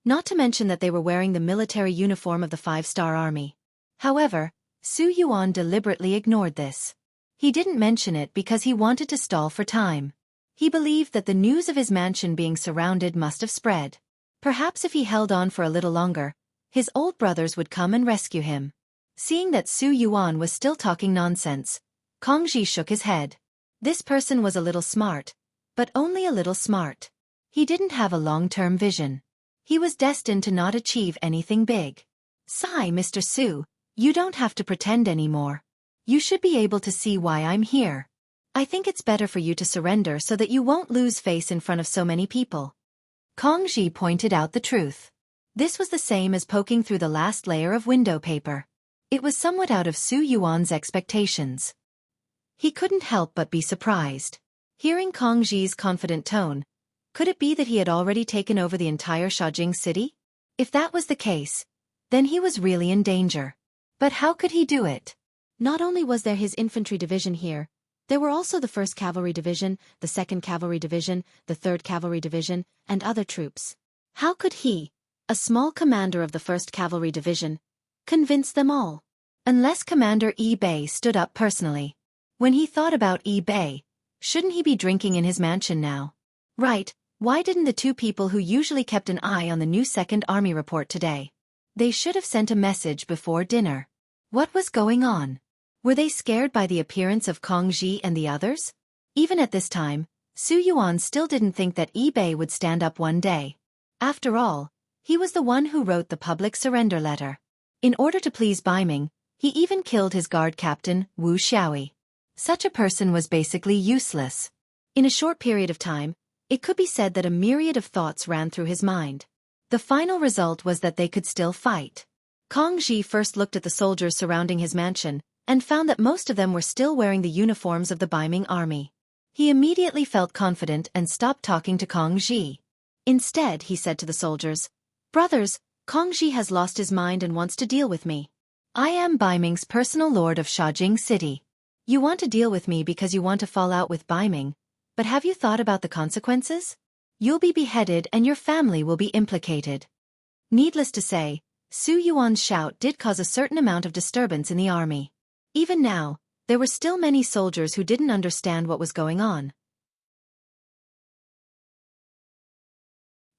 not to mention that they were wearing the military uniform of the 5-star army. However, Su Yuan deliberately ignored this. He didn't mention it because he wanted to stall for time. He believed that the news of his mansion being surrounded must have spread. Perhaps if he held on for a little longer, his old brothers would come and rescue him. Seeing that Su Yuan was still talking nonsense, Kong Ji shook his head. This person was a little smart, but only a little smart. He didn't have a long-term vision. He was destined to not achieve anything big. "Sigh, Mr. Su, you don't have to pretend anymore. You should be able to see why I'm here. I think it's better for you to surrender so that you won't lose face in front of so many people." Kong Ji pointed out the truth. This was the same as poking through the last layer of window paper. It was somewhat out of Su Yuan's expectations. He couldn't help but be surprised. Hearing Kong Ji's confident tone, could it be that he had already taken over the entire Xianxia city? If that was the case, then he was really in danger. But how could he do it? Not only was there his infantry division here, there were also the 1st Cavalry Division, the 2nd Cavalry Division, the 3rd Cavalry Division, and other troops. How could he, a small commander of the 1st Cavalry Division, convince them all? Unless Commander Yi Bei stood up personally. When he thought about Yi Bei, shouldn't he be drinking in his mansion now? Right, why didn't the two people who usually kept an eye on the new 2nd Army report today? They should have sent a message before dinner. What was going on? Were they scared by the appearance of Kong Ji and the others? Even at this time, Su Yuan still didn't think that Yi Bei would stand up one day. After all, he was the one who wrote the public surrender letter. In order to please Beiming, he even killed his guard captain, Wuxia. Such a person was basically useless. In a short period of time, it could be said that a myriad of thoughts ran through his mind. The final result was that they could still fight. Kong Ji first looked at the soldiers surrounding his mansion, and found that most of them were still wearing the uniforms of the Beiming army. He immediately felt confident and stopped talking to Kong Ji. Instead, he said to the soldiers, "Brothers, Kong Ji has lost his mind and wants to deal with me. I am Beiming's personal lord of Xianxia City. You want to deal with me because you want to fall out with Beiming, but have you thought about the consequences? You'll be beheaded and your family will be implicated." Needless to say, Su Yuan's shout did cause a certain amount of disturbance in the army. Even now, there were still many soldiers who didn't understand what was going on.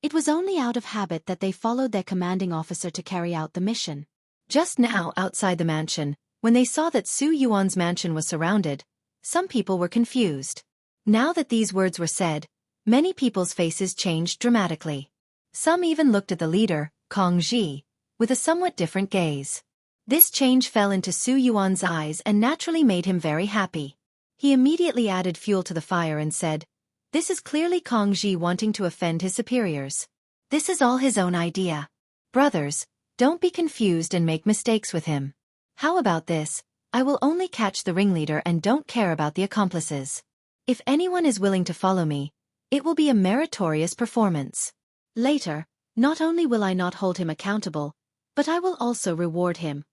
It was only out of habit that they followed their commanding officer to carry out the mission. Just now, outside the mansion, when they saw that Su Yuan's mansion was surrounded, some people were confused. Now that these words were said, many people's faces changed dramatically. Some even looked at the leader, Kong Ji, with a somewhat different gaze. This change fell into Su Yuan's eyes and naturally made him very happy. He immediately added fuel to the fire and said, "This is clearly Kong Ji wanting to offend his superiors. This is all his own idea. Brothers, don't be confused and make mistakes with him. How about this? I will only catch the ringleader and don't care about the accomplices. If anyone is willing to follow me, it will be a meritorious performance. Later, not only will I not hold him accountable, but I will also reward him.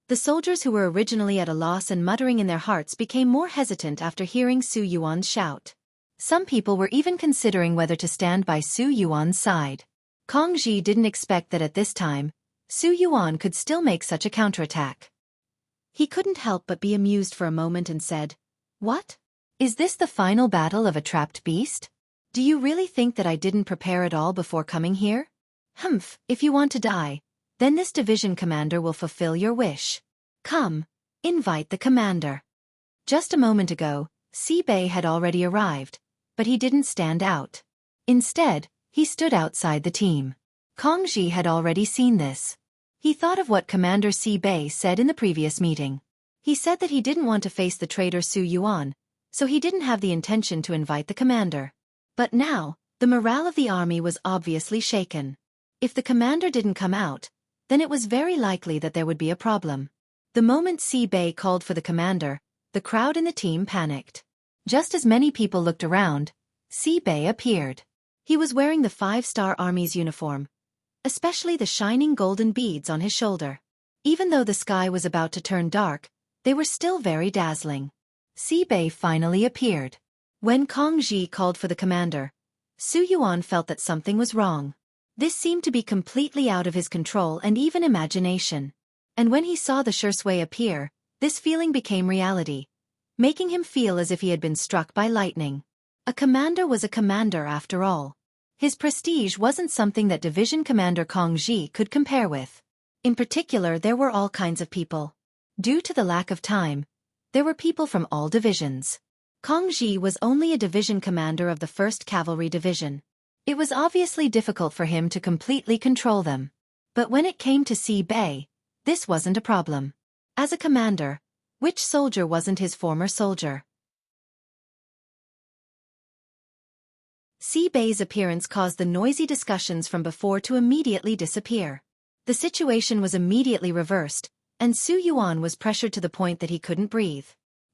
The soldiers who were originally at a loss and muttering in their hearts became more hesitant after hearing Su Yuan's shout. Some people were even considering whether to stand by Su Yuan's side. Kong Ji didn't expect that at this time, Su Yuan could still make such a counterattack. He couldn't help but be amused for a moment and said, "What? Is this the final battle of a trapped beast? Do you really think that I didn't prepare at all before coming here? Humph, if you want to die, then this division commander will fulfill your wish. Come, invite the commander." Just a moment ago, Bei had already arrived, but he didn't stand out. Instead, he stood outside the team. Kong Ji had already seen this. He thought of what Commander Bei said in the previous meeting. He said that he didn't want to face the traitor Su Yuan, so he didn't have the intention to invite the commander. But now, the morale of the army was obviously shaken. If the commander didn't come out, then it was very likely that there would be a problem. The moment Bei called for the commander, the crowd in the team panicked. Just as many people looked around, Bei appeared. He was wearing the 5-star Army's uniform, especially the shining golden beads on his shoulder. Even though the sky was about to turn dark, they were still very dazzling. Bei finally appeared. When Kong Ji called for the commander, Su Yuan felt that something was wrong. This seemed to be completely out of his control and even imagination. And when he saw the Shui appear, this feeling became reality, making him feel as if he had been struck by lightning. A commander was a commander after all. His prestige wasn't something that Division Commander Kong Ji could compare with. In particular, there were all kinds of people. Due to the lack of time, there were people from all divisions. Kong Ji was only a division commander of the 1st Cavalry Division. It was obviously difficult for him to completely control them. But when it came to Bei, this wasn't a problem. As a commander, which soldier wasn't his former soldier? Bei's appearance caused the noisy discussions from before to immediately disappear. The situation was immediately reversed, and Su Yuan was pressured to the point that he couldn't breathe.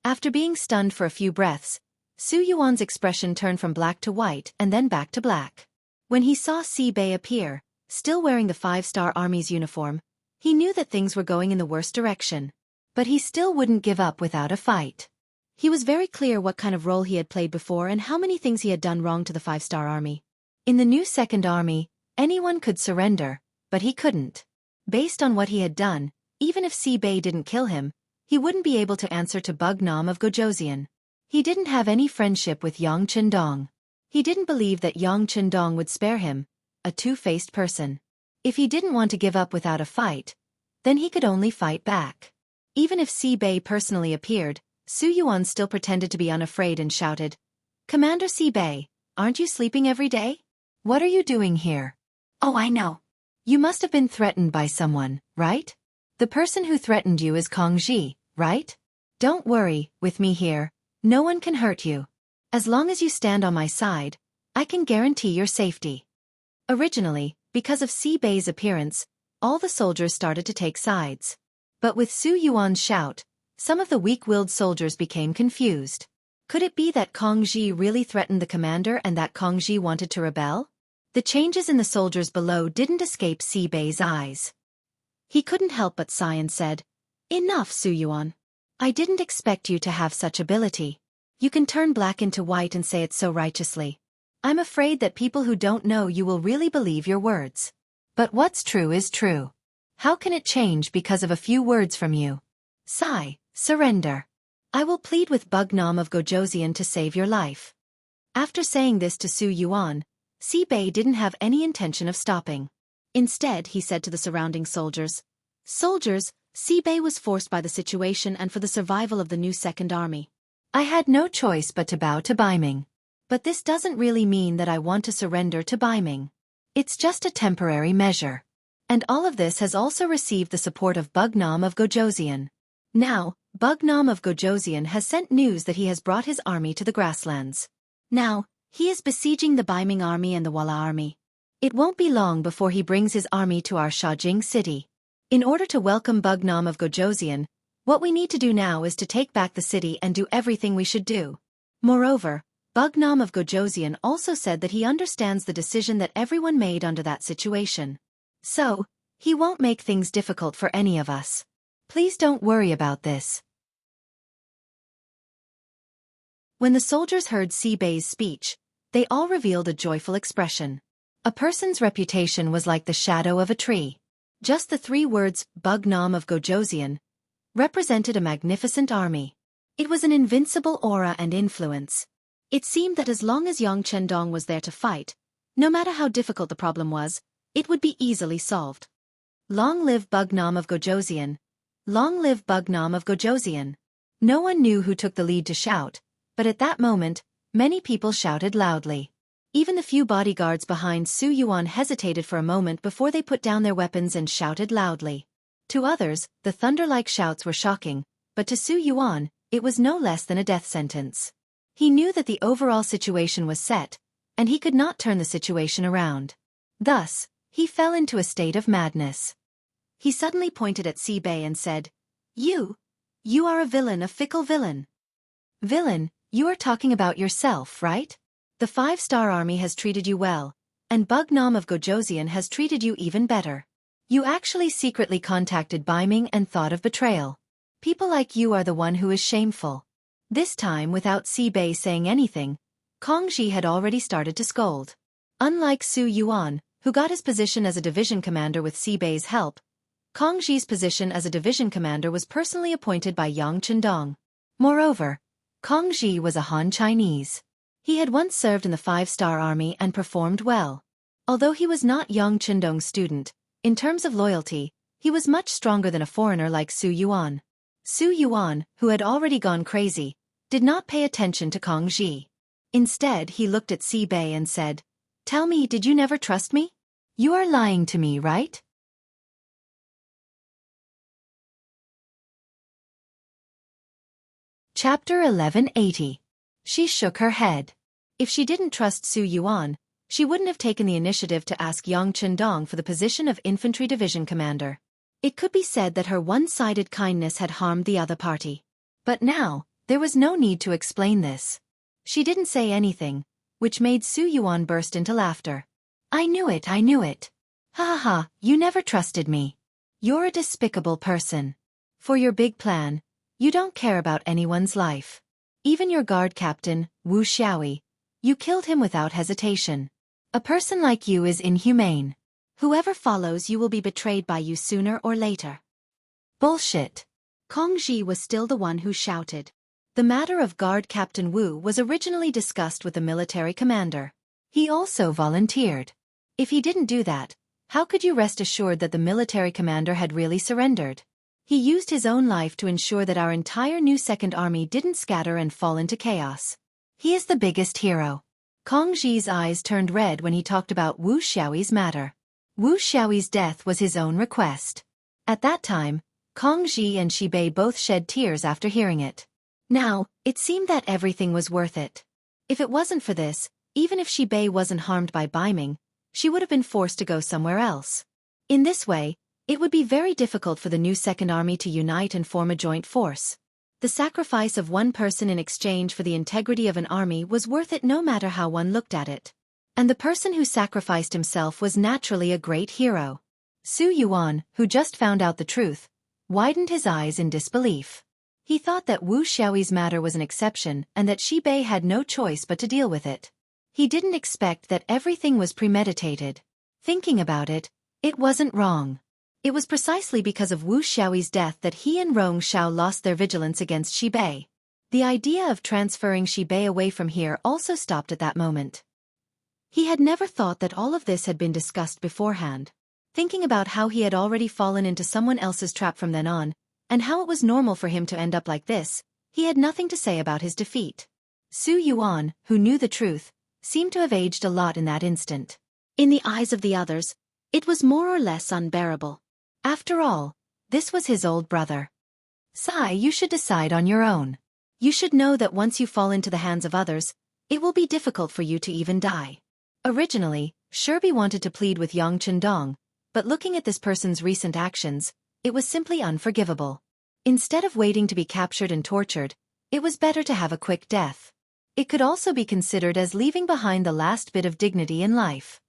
After being stunned for a few breaths, Su Yuan's expression turned from black to white and then back to black. When he saw Bei appear, still wearing the 5-star Army's uniform, he knew that things were going in the worst direction. But he still wouldn't give up without a fight. He was very clear what kind of role he had played before and how many things he had done wrong to the 5-star Army. In the new 2nd Army, anyone could surrender, but he couldn't. Based on what he had done, even if Bei didn't kill him, he wouldn't be able to answer to Bug Nam of Gojoseon. He didn't have any friendship with Yang Chendong. He didn't believe that Yang Chendong would spare him, a two-faced person. If he didn't want to give up without a fight, then he could only fight back. Even if Bei personally appeared, Su Yuan still pretended to be unafraid and shouted, "Commander Bei, aren't you sleeping every day? What are you doing here? Oh, I know. You must have been threatened by someone, right? The person who threatened you is Kong Ji, right? Don't worry, with me here, no one can hurt you. As long as you stand on my side, I can guarantee your safety." Originally, because of Bei's appearance, all the soldiers started to take sides. But with Su Yuan's shout, some of the weak-willed soldiers became confused. Could it be that Kong Ji really threatened the commander and that Kong Ji wanted to rebel? The changes in the soldiers below didn't escape Bei's eyes. He couldn't help but sigh and said, "Enough, Su Yuan. I didn't expect you to have such ability. You can turn black into white and say it so righteously. I'm afraid that people who don't know you will really believe your words. But what's true is true. How can it change because of a few words from you? Sigh, surrender. I will plead with Bug Nam of Gojoseon to save your life." After saying this to Su Yuan, Bei didn't have any intention of stopping. Instead, he said to the surrounding soldiers, "Soldiers, Bei was forced by the situation and for the survival of the new 2nd Army. I had no choice but to bow to Beiming. But this doesn't really mean that I want to surrender to Beiming. It's just a temporary measure. And all of this has also received the support of Bug Nam of Gojoseon. Now, Bug Nam of Gojoseon has sent news that he has brought his army to the grasslands. Now, he is besieging the Beiming army and the Walla army. It won't be long before he brings his army to our Shajing city. In order to welcome Bugnam of Gojoseon, what we need to do now is to take back the city and do everything we should do. Moreover, Bugnam of Gojoseon also said that he understands the decision that everyone made under that situation. So, he won't make things difficult for any of us. Please don't worry about this. When the soldiers heard Sibei's speech, they all revealed a joyful expression. A person's reputation was like the shadow of a tree. Just the 3 words, Bugnam of Gojoseon, represented a magnificent army. It was an invincible aura and influence. It seemed that as long as Yang Chendong was there to fight, no matter how difficult the problem was, it would be easily solved. Long live Bugnam of Gojoseon! Long live Bugnam of Gojoseon! No one knew who took the lead to shout, but at that moment, many people shouted loudly. Even the few bodyguards behind Su Yuan hesitated for a moment before they put down their weapons and shouted loudly. To others, the thunder-like shouts were shocking, but to Su Yuan, it was no less than a death sentence. He knew that the overall situation was set, and he could not turn the situation around. Thus, he fell into a state of madness. He suddenly pointed at Sibei and said, You are a villain, a fickle villain. Villain, you are talking about yourself, right? The 5-star army has treated you well, and Bugnam of Gojoseon has treated you even better. You actually secretly contacted Baiming and thought of betrayal. People like you are the one who is shameful. This time, without Sibei saying anything, Kongji had already started to scold. Unlike Su Yuan, who got his position as a division commander with Sibei's help, Kongji's position as a division commander was personally appointed by Yang Chendong. Moreover, Kongji was a Han Chinese. He had once served in the 5-star army and performed well. Although he was not Yang Chendong's student, in terms of loyalty, he was much stronger than a foreigner like Su Yuan. Su Yuan, who had already gone crazy, did not pay attention to Kongji. Instead, he looked at Sibei and said, Tell me, did you never trust me? You are lying to me, right? Chapter 1180. She shook her head. If she didn't trust Su Yuan, she wouldn't have taken the initiative to ask Yang Chendong for the position of infantry division commander. It could be said that her one-sided kindness had harmed the other party. But now, there was no need to explain this. She didn't say anything, which made Su Yuan burst into laughter. I knew it, I knew it. Ha ha ha, you never trusted me. You're a despicable person. For your big plan, you don't care about anyone's life. Even your guard captain, Wuxia, you killed him without hesitation. A person like you is inhumane. Whoever follows you will be betrayed by you sooner or later. Bullshit. Kongji was still the one who shouted. The matter of guard captain Wu was originally discussed with the military commander. He also volunteered. If he didn't do that, how could you rest assured that the military commander had really surrendered? He used his own life to ensure that our entire new second army didn't scatter and fall into chaos. He is the biggest hero. Kongji's eyes turned red when he talked about Wu Xiaoyi's matter. Wu Xiaoyi's death was his own request. At that time, Kongji and Shibei both shed tears after hearing it. Now, it seemed that everything was worth it. If it wasn't for this, even if Shibei wasn't harmed by Baiming, she would have been forced to go somewhere else. In this way, it would be very difficult for the new Second Army to unite and form a joint force. The sacrifice of one person in exchange for the integrity of an army was worth it no matter how one looked at it. And the person who sacrificed himself was naturally a great hero. Su Yuan, who just found out the truth, widened his eyes in disbelief. He thought that Wu Xiaoyi's matter was an exception and that Shibei had no choice but to deal with it. He didn't expect that everything was premeditated. Thinking about it, it wasn't wrong. It was precisely because of Wu Xiaoyi's death that he and Rong Xiao lost their vigilance against Shibei. The idea of transferring Shibei away from here also stopped at that moment. He had never thought that all of this had been discussed beforehand. Thinking about how he had already fallen into someone else's trap from then on, and how it was normal for him to end up like this, he had nothing to say about his defeat. Su Yuan, who knew the truth, seemed to have aged a lot in that instant. In the eyes of the others, it was more or less unbearable. After all, this was his old brother. Sai, you should decide on your own. You should know that once you fall into the hands of others, it will be difficult for you to even die. Originally, Shirbi wanted to plead with Yang Chendong, but looking at this person's recent actions, it was simply unforgivable. Instead of waiting to be captured and tortured, it was better to have a quick death. It could also be considered as leaving behind the last bit of dignity in life.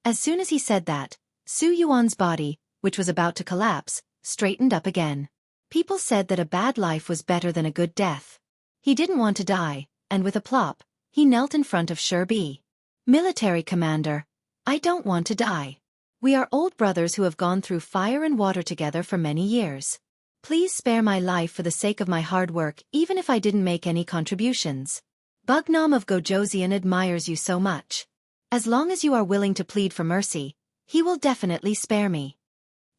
As soon as he said that, Su Yuan's body, which was about to collapse, straightened up again. People said that a bad life was better than a good death. He didn't want to die, and with a plop, he knelt in front of Shirbi. Military commander, I don't want to die. We are old brothers who have gone through fire and water together for many years. Please spare my life for the sake of my hard work, even if I didn't make any contributions. Bugnam of Gojoseon admires you so much. As long as you are willing to plead for mercy, he will definitely spare me.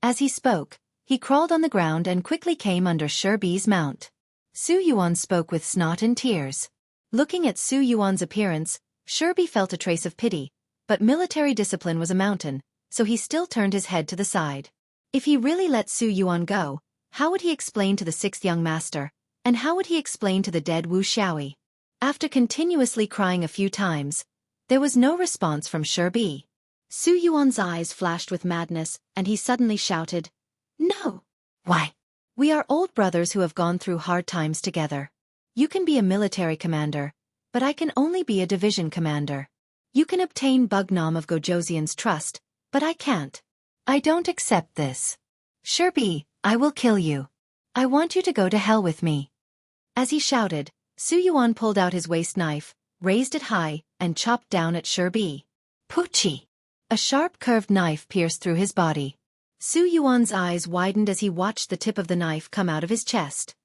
As he spoke, he crawled on the ground and quickly came under Shirbi's mount. Su Yuan spoke with snot and tears. Looking at Su Yuan's appearance, Shirbi felt a trace of pity, but military discipline was a mountain, so he still turned his head to the side. If he really let Su Yuan go, how would he explain to the sixth young master, and how would he explain to the dead Wu Xiaoyi? After continuously crying a few times, there was no response from Shirbi. Su Yuan's eyes flashed with madness, and he suddenly shouted, "No! Why? We are old brothers who have gone through hard times together. You can be a military commander, but I can only be a division commander. You can obtain Bugnam of Gojoseon's trust, but I can't. I don't accept this. Shirbi, I will kill you. I want you to go to hell with me." As he shouted, Su Yuan pulled out his waist knife, raised it high, and chopped down at Shirbi. Poochie! A sharp curved knife pierced through his body. Su Yuan's eyes widened as he watched the tip of the knife come out of his chest.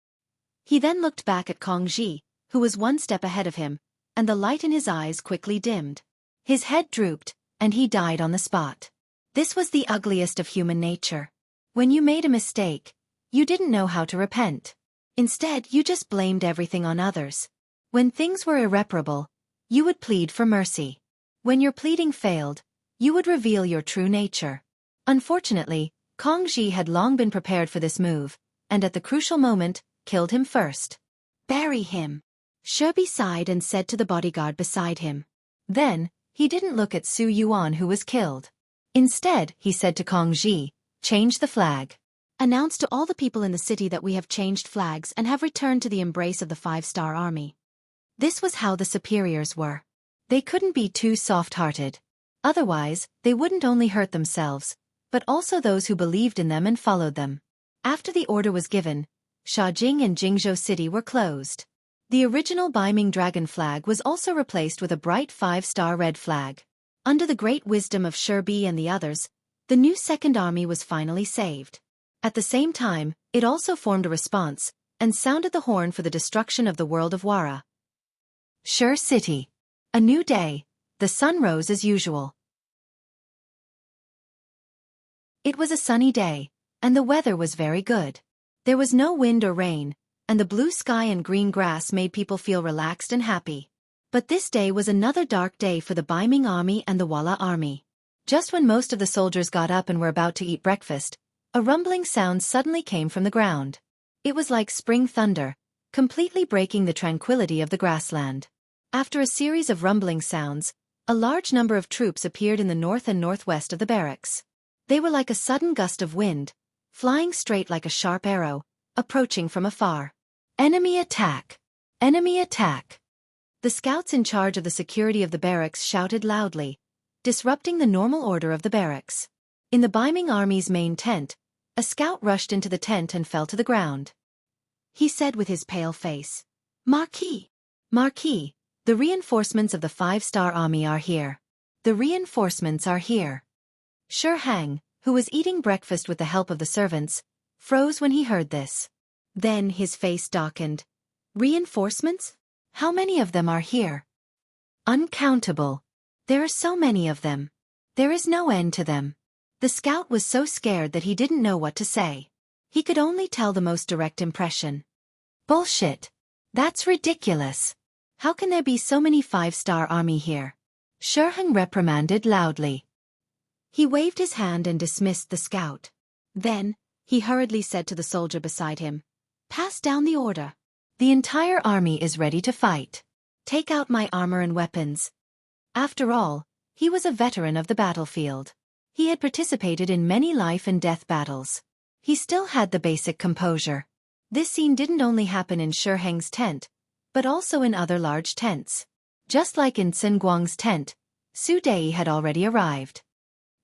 He then looked back at Kong Ji, who was one step ahead of him, and the light in his eyes quickly dimmed. His head drooped, and he died on the spot. This was the ugliest of human nature. When you made a mistake, you didn't know how to repent. Instead, you just blamed everything on others. When things were irreparable, you would plead for mercy. When your pleading failed, you would reveal your true nature. Unfortunately, Kong Ji had long been prepared for this move, and at the crucial moment, killed him first. "Bury him," Shirbi sighed and said to the bodyguard beside him. Then, he didn't look at Su Yuan who was killed. Instead, he said to Kong Ji, "Change the flag. Announce to all the people in the city that we have changed flags and have returned to the embrace of the 5-star army." This was how the superiors were. They couldn't be too soft-hearted. Otherwise, they wouldn't only hurt themselves, but also those who believed in them and followed them. After the order was given, Shaojing and Jingzhou City were closed. The original Beiming dragon flag was also replaced with a bright 5-star red flag. Under the great wisdom of Shirbi and the others, the new Second Army was finally saved. At the same time, it also formed a response, and sounded the horn for the destruction of the world of Wara. Shur City. A new day. The sun rose as usual. It was a sunny day, and the weather was very good. There was no wind or rain, and the blue sky and green grass made people feel relaxed and happy. But this day was another dark day for the Beiming army and the Wala army. Just when most of the soldiers got up and were about to eat breakfast, a rumbling sound suddenly came from the ground. It was like spring thunder, completely breaking the tranquility of the grassland. After a series of rumbling sounds, a large number of troops appeared in the north and northwest of the barracks. They were like a sudden gust of wind, flying straight like a sharp arrow, approaching from afar. Enemy attack! Enemy attack! The scouts in charge of the security of the barracks shouted loudly, disrupting the normal order of the barracks. In the Beiming army's main tent, a scout rushed into the tent and fell to the ground. He said with his pale face, "Marquis! Marquis, the reinforcements of the 5-star army are here. The reinforcements are here." Shi Hang, who was eating breakfast with the help of the servants, froze when he heard this. Then his face darkened. "Reinforcements? How many of them are here?" "Uncountable. There are so many of them. There is no end to them." The scout was so scared that he didn't know what to say. He could only tell the most direct impression. "Bullshit. That's ridiculous. How can there be so many 5-star army here?" Shi Hang reprimanded loudly. He waved his hand and dismissed the scout. Then, he hurriedly said to the soldier beside him, "Pass down the order. The entire army is ready to fight." Take out my armor and weapons. After all, he was a veteran of the battlefield. He had participated in many life and death battles. He still had the basic composure. This scene didn't only happen in Shi Heng's tent, but also in other large tents. Just like in Sun Guang's tent, Su Dei had already arrived.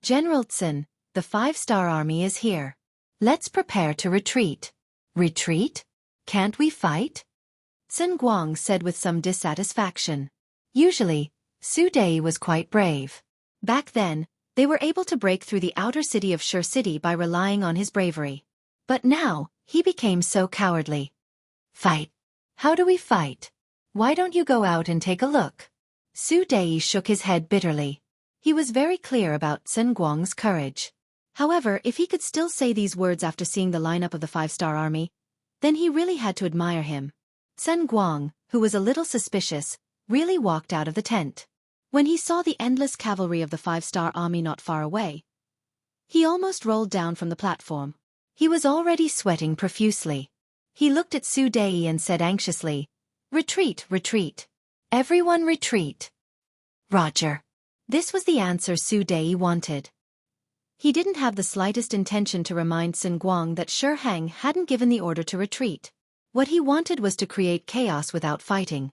General Sun, the 5-star army is here. Let's prepare to retreat. Retreat? Can't we fight? Sun Guang said with some dissatisfaction. Usually, Su Dei was quite brave. Back then, they were able to break through the outer city of Shi City by relying on his bravery. But now, he became so cowardly. Fight. How do we fight? Why don't you go out and take a look? Su Dei shook his head bitterly. He was very clear about Sun Guang's courage. However, if he could still say these words after seeing the lineup of the 5-star army, then he really had to admire him. Sun Guang, who was a little suspicious, really walked out of the tent. When he saw the endless cavalry of the 5-star army not far away, he almost rolled down from the platform. He was already sweating profusely. He looked at Su Dei and said anxiously, "Retreat, retreat. Everyone retreat." Roger. This was the answer Su Dei wanted. He didn't have the slightest intention to remind Sun Guang that Shi Heng hadn't given the order to retreat. What he wanted was to create chaos without fighting.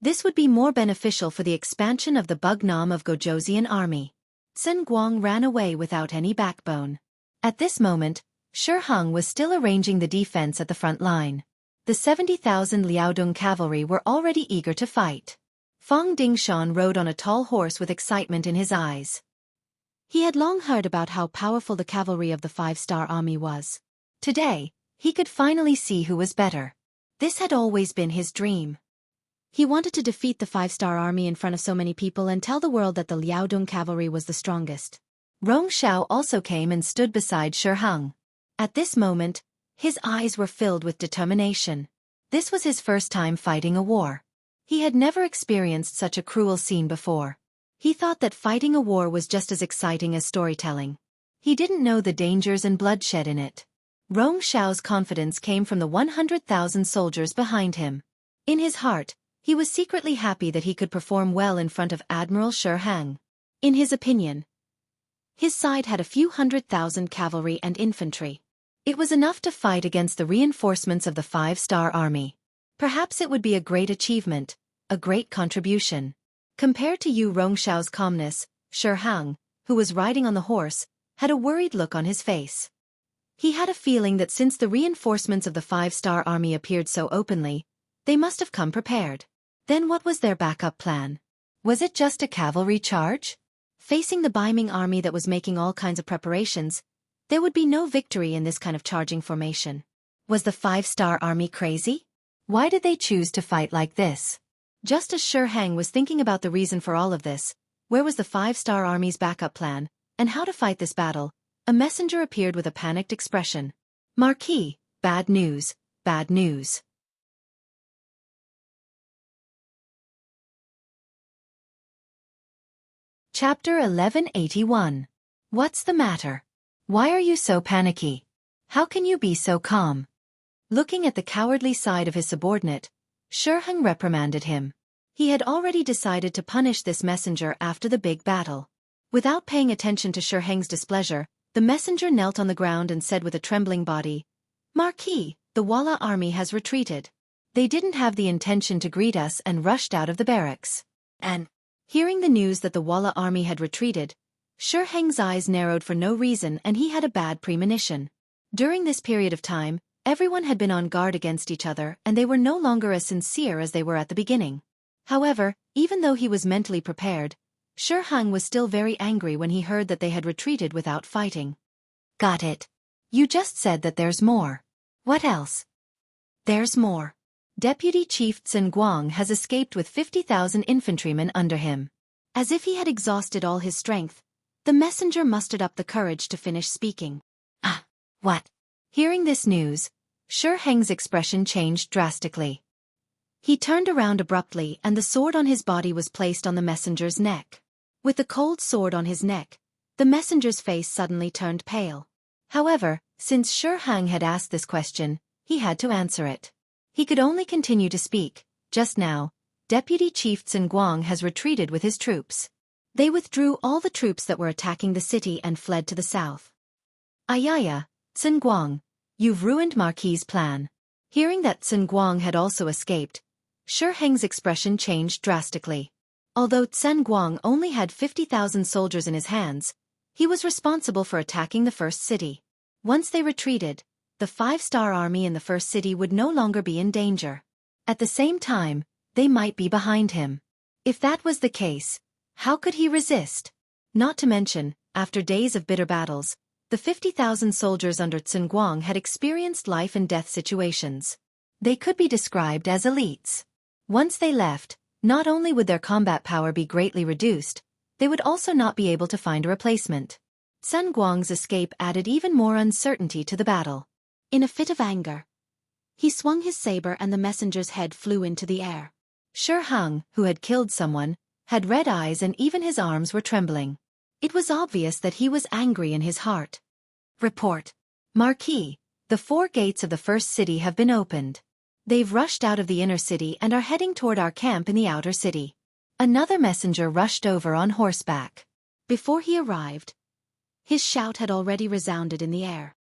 This would be more beneficial for the expansion of the Bugnam of Gojosian army. Sun Guang ran away without any backbone. At this moment, Shi Heng was still arranging the defense at the front line. The 70,000 Liaodong cavalry were already eager to fight. Fang Dingshan rode on a tall horse with excitement in his eyes. He had long heard about how powerful the cavalry of the 5-star army was. Today, he could finally see who was better. This had always been his dream. He wanted to defeat the 5-star army in front of so many people and tell the world that the Liaodong cavalry was the strongest. Rong Xiao also came and stood beside Shi Heng. At this moment, his eyes were filled with determination. This was his first time fighting a war. He had never experienced such a cruel scene before. He thought that fighting a war was just as exciting as storytelling. He didn't know the dangers and bloodshed in it. Rong Xiao's confidence came from the 100,000 soldiers behind him. In his heart, he was secretly happy that he could perform well in front of Admiral Shi Heng. In his opinion, his side had a few 100,000 cavalry and infantry. It was enough to fight against the reinforcements of the 5-star army. Perhaps it would be a great achievement, a great contribution. Compared to Yu Rongxiao's calmness, Shi Heng, who was riding on the horse, had a worried look on his face. He had a feeling that since the reinforcements of the 5-star army appeared so openly, they must have come prepared. Then what was their backup plan? Was it just a cavalry charge? Facing the Beiming army that was making all kinds of preparations, there would be no victory in this kind of charging formation. Was the 5-star army crazy? Why did they choose to fight like this? Just as Shi Heng was thinking about the reason for all of this, where was the 5-star army's backup plan, and how to fight this battle, a messenger appeared with a panicked expression. "Marquis, bad news, bad news." Chapter 1181. What's the matter? Why are you so panicky? How can you be so calm? Looking at the cowardly side of his subordinate, Shi Heng reprimanded him. He had already decided to punish this messenger after the big battle. Without paying attention to Shi Heng's displeasure, the messenger knelt on the ground and said with a trembling body, "Marquis, the Walla army has retreated. They didn't have the intention to greet us and rushed out of the barracks." And, hearing the news that the Walla army had retreated, Shi Heng's eyes narrowed for no reason and he had a bad premonition. During this period of time, everyone had been on guard against each other and they were no longer as sincere as they were at the beginning. However, even though he was mentally prepared, Shi Heng was still very angry when he heard that they had retreated without fighting. "Got it. You just said that there's more. What else?" "There's more. Deputy Chief Sun Guang has escaped with 50,000 infantrymen under him." As if he had exhausted all his strength, the messenger mustered up the courage to finish speaking. "Ah, what?" Hearing this news, Shi Heng's expression changed drastically. He turned around abruptly and the sword on his body was placed on the messenger's neck. With the cold sword on his neck, the messenger's face suddenly turned pale. However, since Shi Heng had asked this question, he had to answer it. He could only continue to speak. Just now, Deputy Chief Guang has retreated with his troops. They withdrew all the troops that were attacking the city and fled to the south. Ayaya, Guang, you've ruined Marquis's plan. Hearing that Guang had also escaped, Shi Heng's expression changed drastically. Although Guang only had 50,000 soldiers in his hands, he was responsible for attacking the first city. Once they retreated, the 5-star army in the first city would no longer be in danger. At the same time, they might be behind him. If that was the case, how could he resist? Not to mention, after days of bitter battles, the 50,000 soldiers under Guang had experienced life and death situations. They could be described as elites. Once they left, not only would their combat power be greatly reduced, they would also not be able to find a replacement. Guang's escape added even more uncertainty to the battle. In a fit of anger, he swung his saber and the messenger's head flew into the air. Shi Heng, who had killed someone, had red eyes and even his arms were trembling. It was obvious that he was angry in his heart. Report. Marquis, the 4 gates of the first city have been opened. They've rushed out of the inner city and are heading toward our camp in the outer city. Another messenger rushed over on horseback. Before he arrived, his shout had already resounded in the air.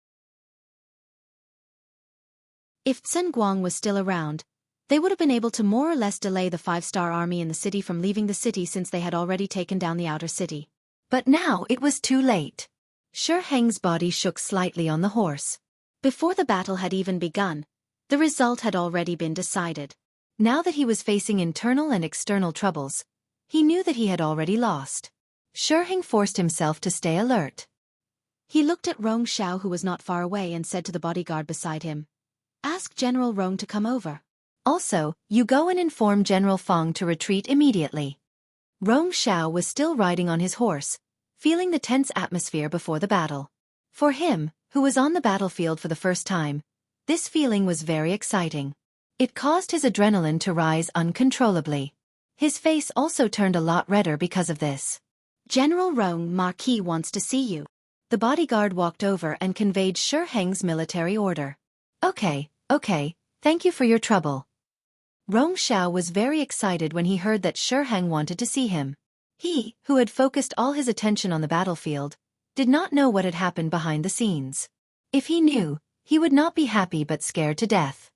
If Guang was still around, they would have been able to more or less delay the 5-star army in the city from leaving the city since they had already taken down the outer city. But now it was too late. Shi Heng's body shook slightly on the horse. Before the battle had even begun, the result had already been decided. Now that he was facing internal and external troubles, he knew that he had already lost. Shi Heng forced himself to stay alert. He looked at Rong Xiao, who was not far away, and said to the bodyguard beside him, "Ask General Rong to come over. Also, you go and inform General Feng to retreat immediately." Rong Xiao was still riding on his horse, feeling the tense atmosphere before the battle. For him, who was on the battlefield for the first time, this feeling was very exciting. It caused his adrenaline to rise uncontrollably. His face also turned a lot redder because of this. "General Rong, Marquis wants to see you." The bodyguard walked over and conveyed Shi Heng's military order. Okay, thank you for your trouble." Rong Xiao was very excited when he heard that Shi Heng wanted to see him. He, who had focused all his attention on the battlefield, did not know what had happened behind the scenes. If he knew, he would not be happy but scared to death.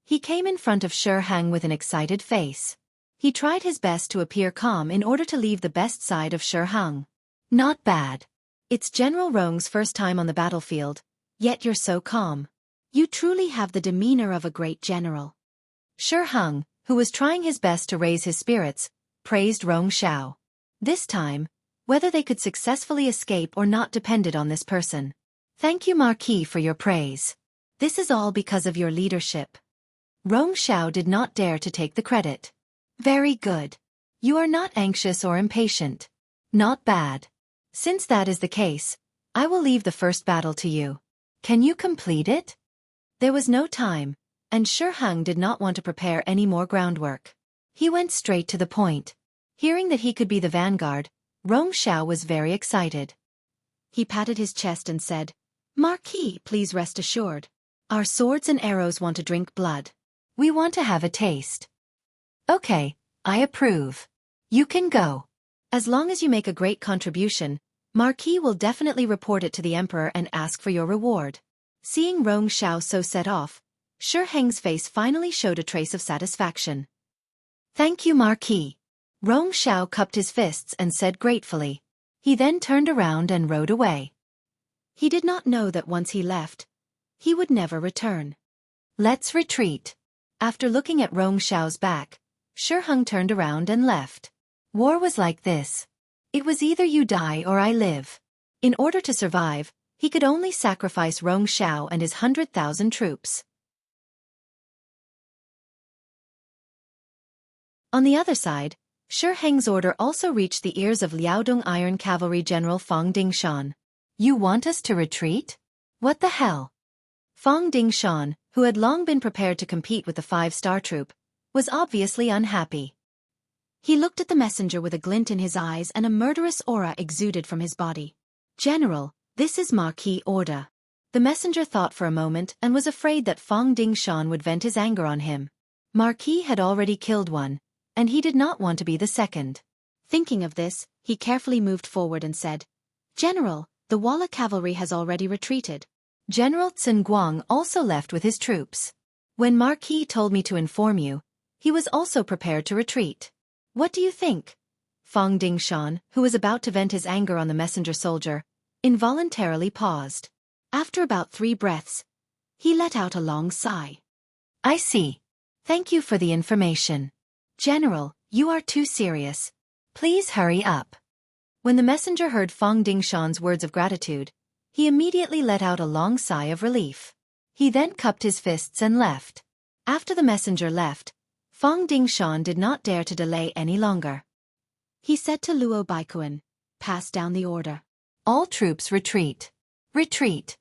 He came in front of Shi Heng with an excited face. He tried his best to appear calm in order to leave the best side of Shi Heng. "Not bad. It's General Rong's first time on the battlefield, yet you're so calm. You truly have the demeanor of a great general." Shi Heng, who was trying his best to raise his spirits, praised Rong Xiao. This time, whether they could successfully escape or not depended on this person. "Thank you, Marquis, for your praise. This is all because of your leadership." Rong Xiao did not dare to take the credit. "Very good. You are not anxious or impatient. Not bad. Since that is the case, I will leave the first battle to you. Can you complete it?" There was no time, and Shi Heng did not want to prepare any more groundwork. He went straight to the point. Hearing that he could be the vanguard, Rong Xiao was very excited. He patted his chest and said, "Marquis, please rest assured. Our swords and arrows want to drink blood. We want to have a taste." "Okay, I approve. You can go. As long as you make a great contribution, Marquis will definitely report it to the Emperor and ask for your reward." Seeing Rong Xiao so set off, Shi Heng's face finally showed a trace of satisfaction. "Thank you, Marquis." Rong Xiao cupped his fists and said gratefully. He then turned around and rode away. He did not know that once he left, he would never return. "Let's retreat." After looking at Rong Xiao's back, Shi Heng turned around and left. War was like this. It was either you die or I live. In order to survive, he could only sacrifice Rong Xiao and his 100,000 troops. On the other side, Shi Heng's order also reached the ears of Liaodong Iron Cavalry General Fang Dingshan. "You want us to retreat? What the hell?" Fang Dingshan, who had long been prepared to compete with the 5-star troop, was obviously unhappy. He looked at the messenger with a glint in his eyes and a murderous aura exuded from his body. "General, this is Marquis' order. The messenger thought for a moment and was afraid that Fong Dingshan would vent his anger on him. Marquis had already killed one, and he did not want to be the second. Thinking of this, he carefully moved forward and said, "General, the Walla cavalry has already retreated." General Tsun Guang also left with his troops. When Marquis told me to inform you, he was also prepared to retreat. What do you think? Fong Dingshan, who was about to vent his anger on the messenger soldier, involuntarily paused. After about 3 breaths, he let out a long sigh. I see. Thank you for the information. General, you are too serious. Please hurry up. When the messenger heard Fong Dingshan's words of gratitude, he immediately let out a long sigh of relief. He then cupped his fists and left. After the messenger left, Fong Dingshan did not dare to delay any longer. He said to Luo Baikuan, "Pass down the order. All troops retreat. Retreat."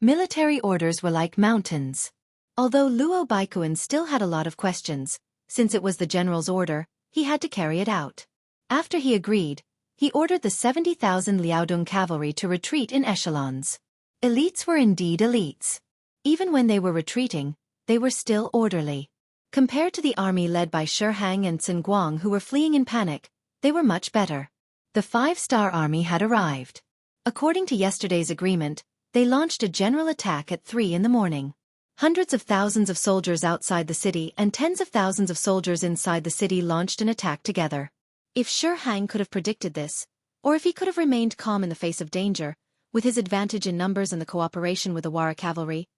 Military orders were like mountains. Although Luo Baikuan still had a lot of questions, since it was the general's order, he had to carry it out. After he agreed, he ordered the 70,000 Liaodong cavalry to retreat in echelons. Elites were indeed elites. Even when they were retreating, they were still orderly. Compared to the army led by Shi Hang and Sun Guang who were fleeing in panic, they were much better. The 5-star army had arrived. According to yesterday's agreement, they launched a general attack at 3 in the morning. Hundreds of thousands of soldiers outside the city and tens of thousands of soldiers inside the city launched an attack together. If Shi Hang could have predicted this, or if he could have remained calm in the face of danger, with his advantage in numbers and the cooperation with the Wara cavalry,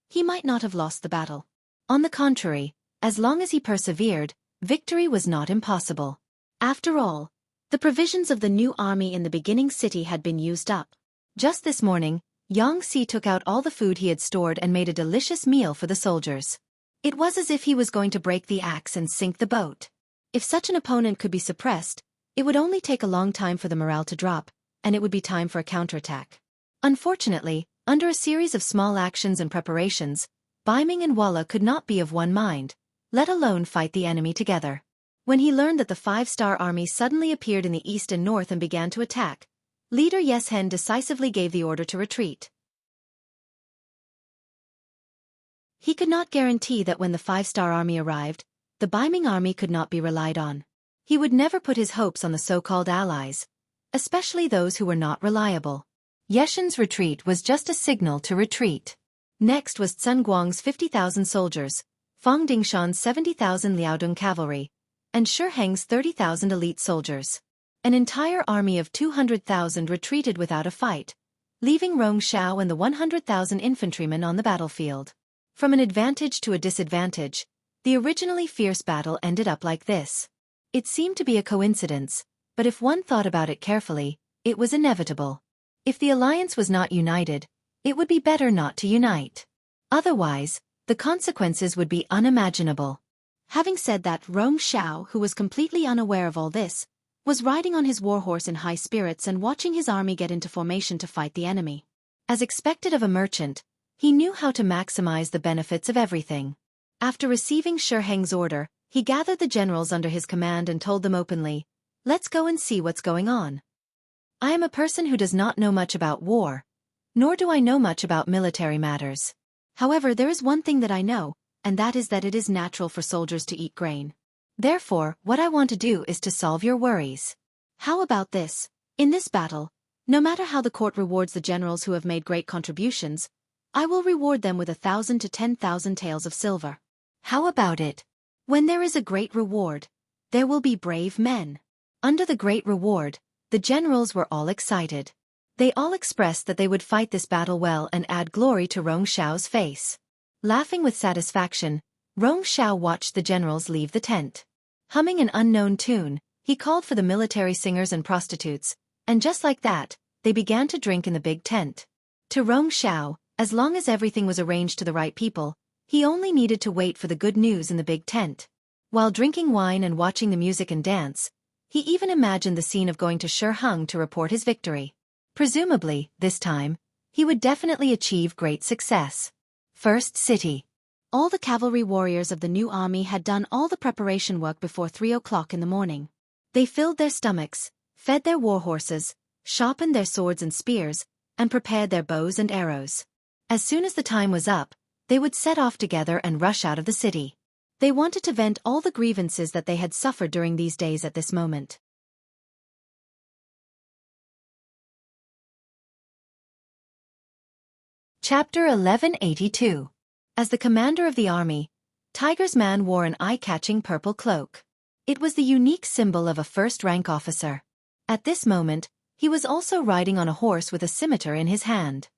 he might not have lost the battle. On the contrary, as long as he persevered, victory was not impossible. After all, the provisions of the new army in the beginning city had been used up. Just this morning, Xianxia took out all the food he had stored and made a delicious meal for the soldiers. It was as if he was going to break the axe and sink the boat. If such an opponent could be suppressed, it would only take a long time for the morale to drop, and it would be time for a counterattack. Unfortunately, under a series of small actions and preparations, Baiming and Walla could not be of one mind, let alone fight the enemy together. When he learned that the 5-star army suddenly appeared in the east and north and began to attack, leader Yeshen decisively gave the order to retreat. He could not guarantee that when the 5-star army arrived, the Baiming army could not be relied on. He would never put his hopes on the so-called allies, especially those who were not reliable. Yeshen's retreat was just a signal to retreat. Next was Sun Guang's 50,000 soldiers, Fong Dingshan's 70,000 Liaodong cavalry, and Shi Hang's 30,000 elite soldiers. An entire army of 200,000 retreated without a fight, leaving Rong Xiao and the 100,000 infantrymen on the battlefield. From an advantage to a disadvantage, the originally fierce battle ended up like this. It seemed to be a coincidence, but if one thought about it carefully, it was inevitable. If the alliance was not united, it would be better not to unite. Otherwise, the consequences would be unimaginable. Having said that, Rong Xiao, who was completely unaware of all this, was riding on his warhorse in high spirits and watching his army get into formation to fight the enemy. As expected of a merchant, he knew how to maximize the benefits of everything. After receiving Shi Hang's order, he gathered the generals under his command and told them openly, "Let's go and see what's going on. I am a person who does not know much about war, nor do I know much about military matters. However, there is one thing that I know, and that is that it is natural for soldiers to eat grain. Therefore, what I want to do is to solve your worries. How about this? In this battle, no matter how the court rewards the generals who have made great contributions, I will reward them with 1,000 to 10,000 taels of silver. How about it? When there is a great reward, there will be brave men." Under the great reward, the generals were all excited. They all expressed that they would fight this battle well and add glory to Rong Xiao's face. Laughing with satisfaction, Rong Xiao watched the generals leave the tent. Humming an unknown tune, he called for the military singers and prostitutes, and just like that, they began to drink in the big tent. To Rong Xiao, as long as everything was arranged to the right people, he only needed to wait for the good news in the big tent. While drinking wine and watching the music and dance, he even imagined the scene of going to Shi Hang to report his victory. Presumably, this time, he would definitely achieve great success. First City. All the cavalry warriors of the new army had done all the preparation work before 3 o'clock in the morning. They filled their stomachs, fed their war horses, sharpened their swords and spears, and prepared their bows and arrows. As soon as the time was up, they would set off together and rush out of the city. They wanted to vent all the grievances that they had suffered during these days at this moment. Chapter 1182. As the commander of the army, Tiger's man wore an eye-catching purple cloak. It was the unique symbol of a first-rank officer. At this moment, he was also riding on a horse with a scimitar in his hand.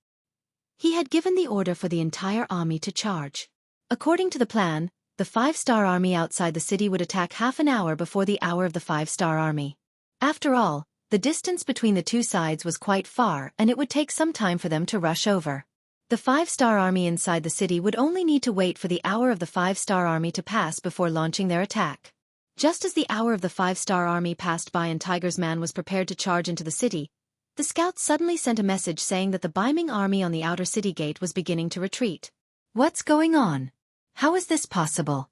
He had given the order for the entire army to charge. According to the plan, the 5-star army outside the city would attack half an hour before the hour of the 5-star army. After all, the distance between the two sides was quite far and it would take some time for them to rush over. The 5-star army inside the city would only need to wait for the hour of the 5-star army to pass before launching their attack. Just as the hour of the 5-star army passed by and Tiger's man was prepared to charge into the city, the scouts suddenly sent a message saying that the Beiming army on the outer city gate was beginning to retreat. What's going on? How is this possible?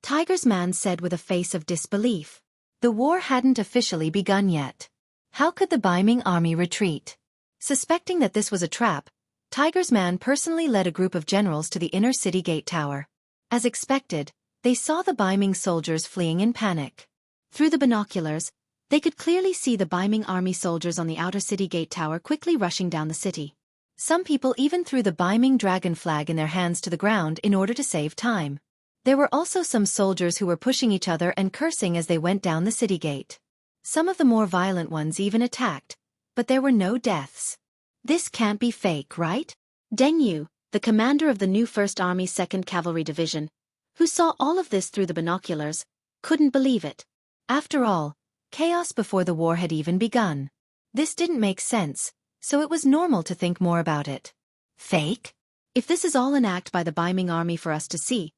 Tiger's man said with a face of disbelief. The war hadn't officially begun yet. How could the Beiming army retreat? Suspecting that this was a trap, Tiger's man personally led a group of generals to the inner city gate tower. As expected, they saw the Beiming soldiers fleeing in panic. Through the binoculars, they could clearly see the Beiming army soldiers on the outer city gate tower quickly rushing down the city. Some people even threw the Beiming dragon flag in their hands to the ground in order to save time. There were also some soldiers who were pushing each other and cursing as they went down the city gate. Some of the more violent ones even attacked, but there were no deaths. This can't be fake, right? Deng Yu, the commander of the new 1st Army 2nd Cavalry Division, who saw all of this through the binoculars, couldn't believe it. After all, chaos before the war had even begun. This didn't make sense, so it was normal to think more about it. Fake? If this is all an act by the Beiming army for us to see,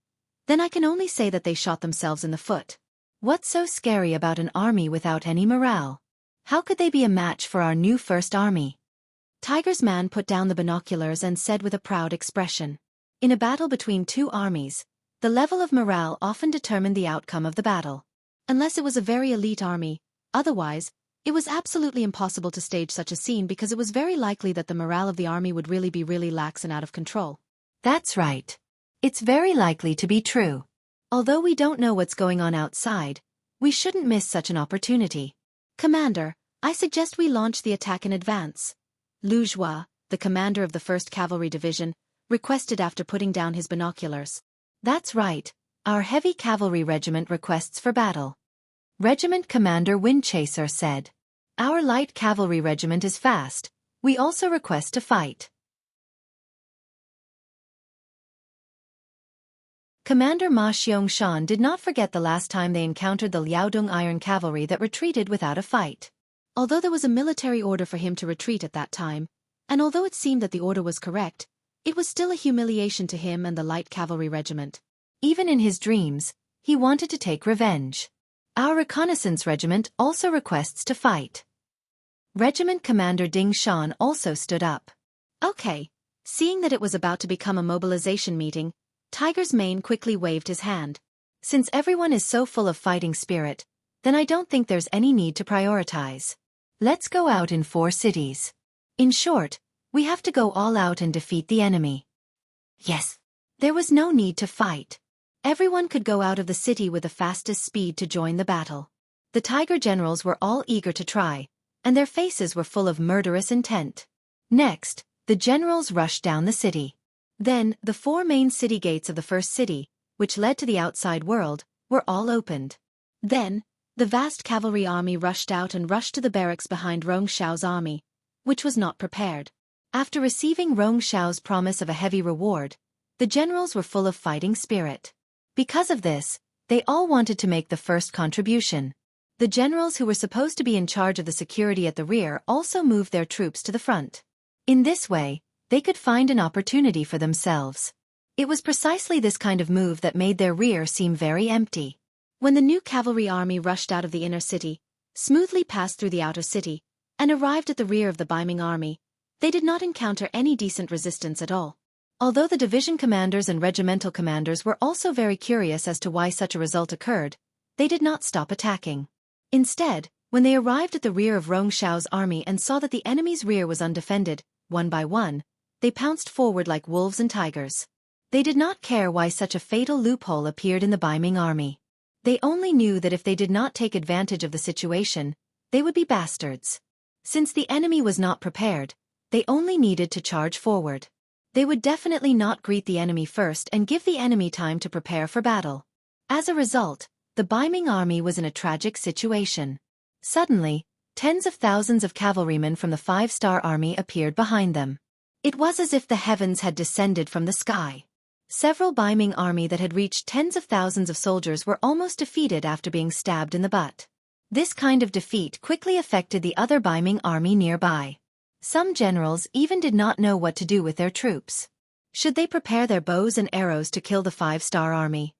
then I can only say that they shot themselves in the foot. What's so scary about an army without any morale? How could they be a match for our new 1st Army? Tiger's man put down the binoculars and said with a proud expression. In a battle between two armies, the level of morale often determined the outcome of the battle. Unless it was a very elite army, otherwise, it was absolutely impossible to stage such a scene because it was very likely that the morale of the army would really be lax and out of control. That's right. It's very likely to be true. Although we don't know what's going on outside, we shouldn't miss such an opportunity. Commander, I suggest we launch the attack in advance. Lu Zhua, the commander of the 1st Cavalry Division, requested after putting down his binoculars. That's right, our heavy cavalry regiment requests for battle. Regiment Commander Windchaser said. Our light cavalry regiment is fast, we also request to fight. Commander Ma Xiangshan did not forget the last time they encountered the Liaodong Iron Cavalry that retreated without a fight. Although there was a military order for him to retreat at that time, and although it seemed that the order was correct, it was still a humiliation to him and the light cavalry regiment. Even in his dreams, he wanted to take revenge. Our reconnaissance regiment also requests to fight. Regiment Commander Ding Shan also stood up. Okay. Seeing that it was about to become a mobilization meeting, Tiger's mane quickly waved his hand. Since everyone is so full of fighting spirit, then I don't think there's any need to prioritize. Let's go out in 4 cities. In short, we have to go all out and defeat the enemy. Yes. There was no need to fight. Everyone could go out of the city with the fastest speed to join the battle. The Tiger generals were all eager to try, and their faces were full of murderous intent. Next, the generals rushed down the city. Then, the 4 main city gates of the first city, which led to the outside world, were all opened. Then, the vast cavalry army rushed out and rushed to the barracks behind Rong Xiao's army, which was not prepared. After receiving Rong Xiao's promise of a heavy reward, the generals were full of fighting spirit. Because of this, they all wanted to make the first contribution. The generals who were supposed to be in charge of the security at the rear also moved their troops to the front. In this way, they could find an opportunity for themselves. It was precisely this kind of move that made their rear seem very empty. When the new cavalry army rushed out of the inner city, smoothly passed through the outer city, and arrived at the rear of the Beiming army, they did not encounter any decent resistance at all. Although the division commanders and regimental commanders were also very curious as to why such a result occurred, they did not stop attacking. Instead, when they arrived at the rear of Rong Xiao's army and saw that the enemy's rear was undefended, one by one, they pounced forward like wolves and tigers. They did not care why such a fatal loophole appeared in the Baiming army. They only knew that if they did not take advantage of the situation, they would be bastards. Since the enemy was not prepared, they only needed to charge forward. They would definitely not greet the enemy first and give the enemy time to prepare for battle. As a result, the Baiming army was in a tragic situation. Suddenly, tens of thousands of cavalrymen from the five-star army appeared behind them. It was as if the heavens had descended from the sky. Several Baiming army that had reached tens of thousands of soldiers were almost defeated after being stabbed in the butt. This kind of defeat quickly affected the other Baiming army nearby. Some generals even did not know what to do with their troops. Should they prepare their bows and arrows to kill the five-star army?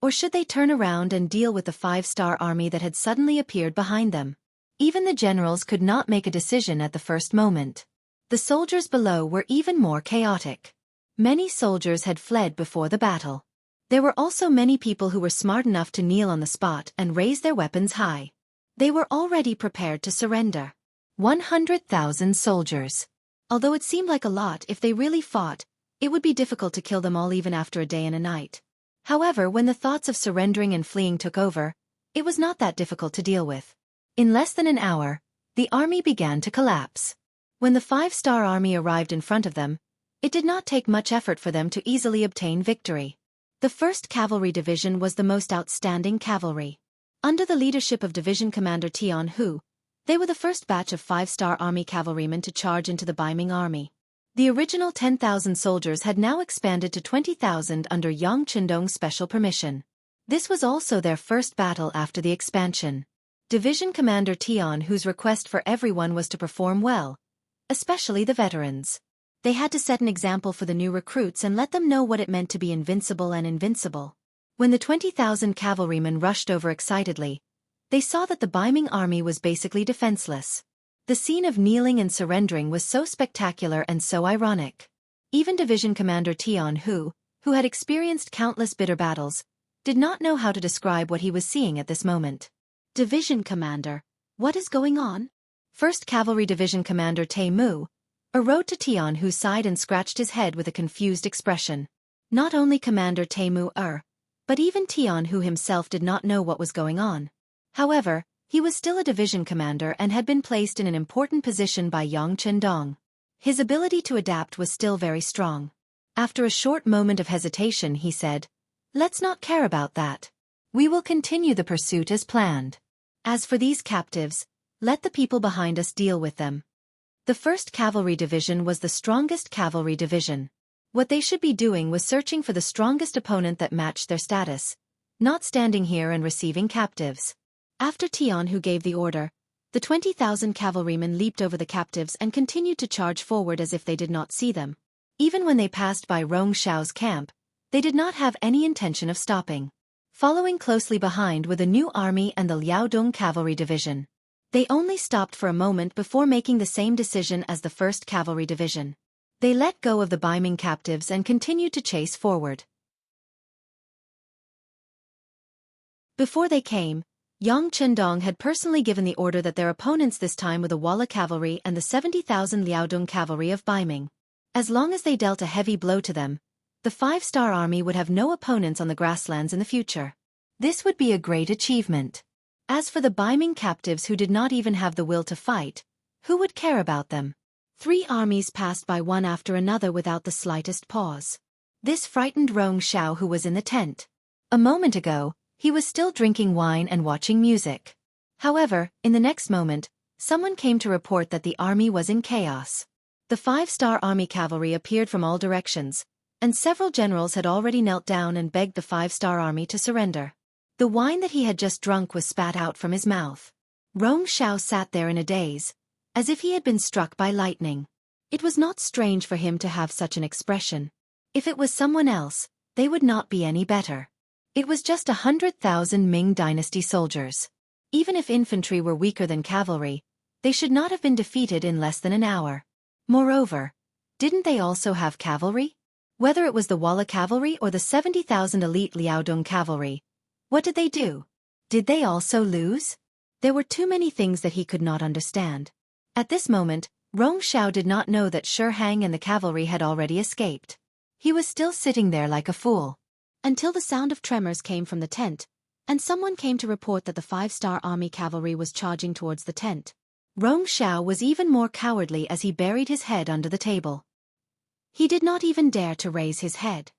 Or should they turn around and deal with the five-star army that had suddenly appeared behind them? Even the generals could not make a decision at the first moment. The soldiers below were even more chaotic. Many soldiers had fled before the battle. There were also many people who were smart enough to kneel on the spot and raise their weapons high. They were already prepared to surrender. 100,000 soldiers. Although it seemed like a lot if they really fought, it would be difficult to kill them all even after a day and a night. However, when the thoughts of surrendering and fleeing took over, it was not that difficult to deal with. In less than an hour, the army began to collapse. When the five-star army arrived in front of them, it did not take much effort for them to easily obtain victory. The 1st Cavalry Division was the most outstanding cavalry. Under the leadership of Division Commander Jianghu, they were the first batch of five-star army cavalrymen to charge into the Baiming army. The original 10,000 soldiers had now expanded to 20,000 under Yang Qindong's special permission. This was also their first battle after the expansion. Division Commander Tianhu's request for everyone was to perform well, especially the veterans. They had to set an example for the new recruits and let them know what it meant to be invincible and invincible. When the 20,000 cavalrymen rushed over excitedly, they saw that the Baiming army was basically defenseless. The scene of kneeling and surrendering was so spectacular and so ironic. Even Division Commander Tianhu, who had experienced countless bitter battles, did not know how to describe what he was seeing at this moment. Division Commander, what is going on? 1st Cavalry Division Commander Mu rode to Tianhu's side and scratched his head with a confused expression. Not only Commander Mu but even Tianhu himself did not know what was going on. However, he was still a division commander and had been placed in an important position by Yang Qindong. His ability to adapt was still very strong. After a short moment of hesitation he said, "Let's not care about that. We will continue the pursuit as planned. As for these captives, let the people behind us deal with them." The 1st Cavalry Division was the strongest cavalry division. What they should be doing was searching for the strongest opponent that matched their status, not standing here and receiving captives. After Tianhu gave the order, the 20,000 cavalrymen leaped over the captives and continued to charge forward as if they did not see them. Even when they passed by Rong Xiao's camp, they did not have any intention of stopping. Following closely behind were the new army and the Liaodong Cavalry Division. They only stopped for a moment before making the same decision as the 1st Cavalry Division. They let go of the Baiming captives and continued to chase forward. Before they came, Yang Qindong had personally given the order that their opponents this time were the Walla Cavalry and the 70,000 Liaodong Cavalry of Baiming. As long as they dealt a heavy blow to them, the five-star army would have no opponents on the grasslands in the future. This would be a great achievement. As for the Baiming captives who did not even have the will to fight, who would care about them? 3 armies passed by one after another without the slightest pause. This frightened Rong Xiao, who was in the tent. A moment ago, he was still drinking wine and watching music. However, in the next moment, someone came to report that the army was in chaos. The five-star army cavalry appeared from all directions, and several generals had already knelt down and begged the five-star army to surrender. The wine that he had just drunk was spat out from his mouth. Rong Xiao sat there in a daze, as if he had been struck by lightning. It was not strange for him to have such an expression. If it was someone else, they would not be any better. It was just 100,000 Ming Dynasty soldiers. Even if infantry were weaker than cavalry, they should not have been defeated in less than an hour. Moreover, didn't they also have cavalry? Whether it was the Walla cavalry or the 70,000 elite Liaodong cavalry, what did they do? Did they also lose? There were too many things that he could not understand. At this moment, Rong Xiao did not know that Shi Hang and the cavalry had already escaped. He was still sitting there like a fool. Until the sound of tremors came from the tent, and someone came to report that the 5-star army cavalry was charging towards the tent. Rong Xiao was even more cowardly as he buried his head under the table. He did not even dare to raise his head.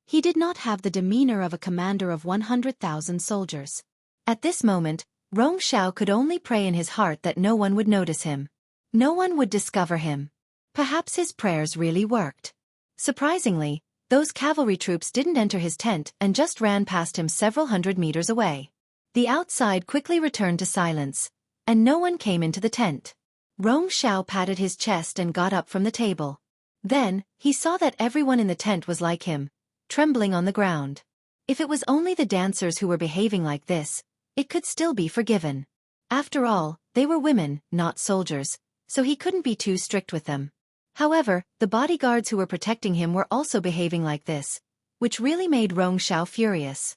He did not have the demeanor of a commander of 100,000 soldiers. At this moment, Rong Xiao could only pray in his heart that no one would notice him. No one would discover him. Perhaps his prayers really worked. Surprisingly, those cavalry troops didn't enter his tent and just ran past him several hundred meters away. The outside quickly returned to silence, and no one came into the tent. Rong Xiao patted his chest and got up from the table. Then, he saw that everyone in the tent was like him, trembling on the ground. If it was only the dancers who were behaving like this, it could still be forgiven. After all, they were women, not soldiers, so he couldn't be too strict with them. However, the bodyguards who were protecting him were also behaving like this, which really made Rong Xiao furious.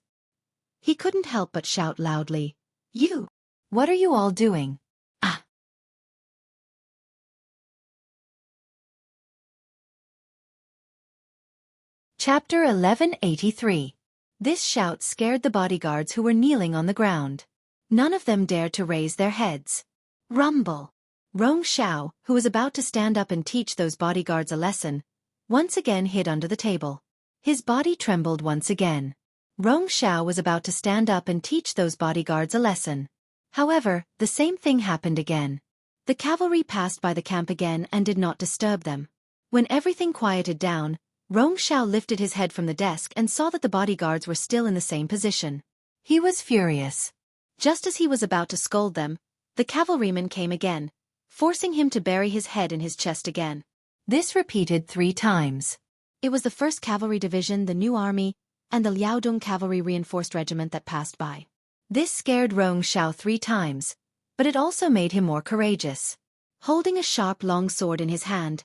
He couldn't help but shout loudly, "You! What are you all doing? Ah!" Chapter 1183. This shout scared the bodyguards who were kneeling on the ground. None of them dared to raise their heads. Rumble! Rong Xiao, who was about to stand up and teach those bodyguards a lesson, once again hid under the table. His body trembled once again. Rong Xiao was about to stand up and teach those bodyguards a lesson. However, the same thing happened again. The cavalry passed by the camp again and did not disturb them. When everything quieted down, Rong Xiao lifted his head from the desk and saw that the bodyguards were still in the same position. He was furious. Just as he was about to scold them, the cavalryman came again, forcing him to bury his head in his chest again. This repeated 3 times. It was the 1st Cavalry Division, the New Army, and the Liaodong Cavalry Reinforced Regiment that passed by. This scared Rong Xiao 3 times, but it also made him more courageous. Holding a sharp long sword in his hand,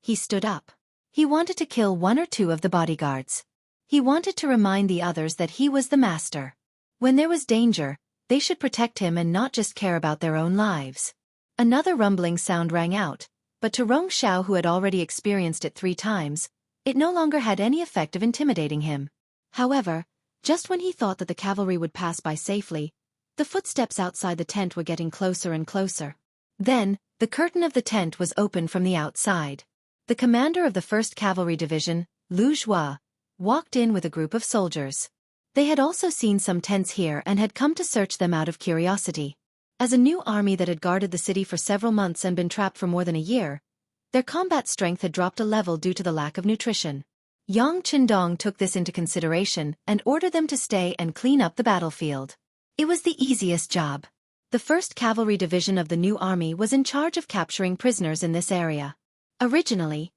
he stood up. He wanted to kill 1 or 2 of the bodyguards. He wanted to remind the others that he was the master. When there was danger, they should protect him and not just care about their own lives. Another rumbling sound rang out, but to Rong Xiao, who had already experienced it 3 times, it no longer had any effect of intimidating him. However, just when he thought that the cavalry would pass by safely, the footsteps outside the tent were getting closer and closer. Then, the curtain of the tent was opened from the outside. The commander of the 1st Cavalry Division, Lu Zhua, walked in with a group of soldiers. They had also seen some tents here and had come to search them out of curiosity. As a new army that had guarded the city for several months and been trapped for more than a year, their combat strength had dropped a level due to the lack of nutrition. Yang Qindong took this into consideration and ordered them to stay and clean up the battlefield. It was the easiest job. The 1st Cavalry Division of the new army was in charge of capturing prisoners in this area. Originally,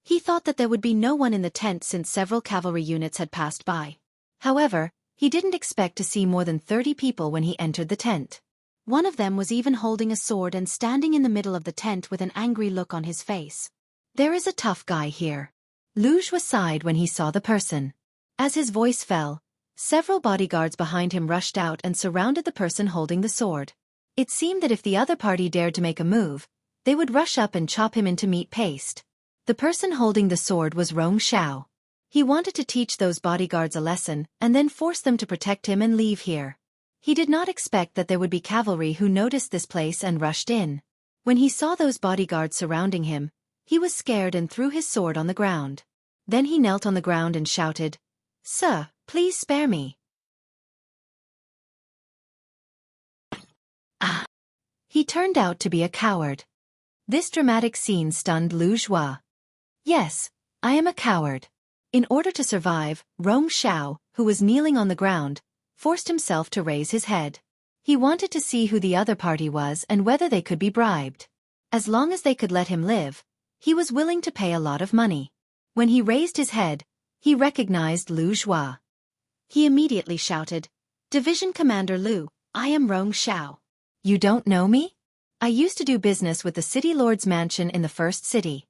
he thought that there would be no one in the tent since several cavalry units had passed by. However, he didn't expect to see more than 30 people when he entered the tent. One of them was even holding a sword and standing in the middle of the tent with an angry look on his face. There is a tough guy here. Lu Zhua sighed when he saw the person. As his voice fell, several bodyguards behind him rushed out and surrounded the person holding the sword. It seemed that if the other party dared to make a move, they would rush up and chop him into meat paste. The person holding the sword was Rong Xiao. He wanted to teach those bodyguards a lesson and then force them to protect him and leave here. He did not expect that there would be cavalry who noticed this place and rushed in. When he saw those bodyguards surrounding him, he was scared and threw his sword on the ground. Then he knelt on the ground and shouted, "Sir, please spare me." Ah! He turned out to be a coward. This dramatic scene stunned Lu Zhua. "Yes, I am a coward." In order to survive, Rong Xiao, who was kneeling on the ground, forced himself to raise his head. He wanted to see who the other party was and whether they could be bribed. As long as they could let him live, he was willing to pay a lot of money. When he raised his head, he recognized Lu Zhua. He immediately shouted, "Division Commander Lu, I am Rong Xiao. You don't know me? I used to do business with the city lord's mansion in the first city."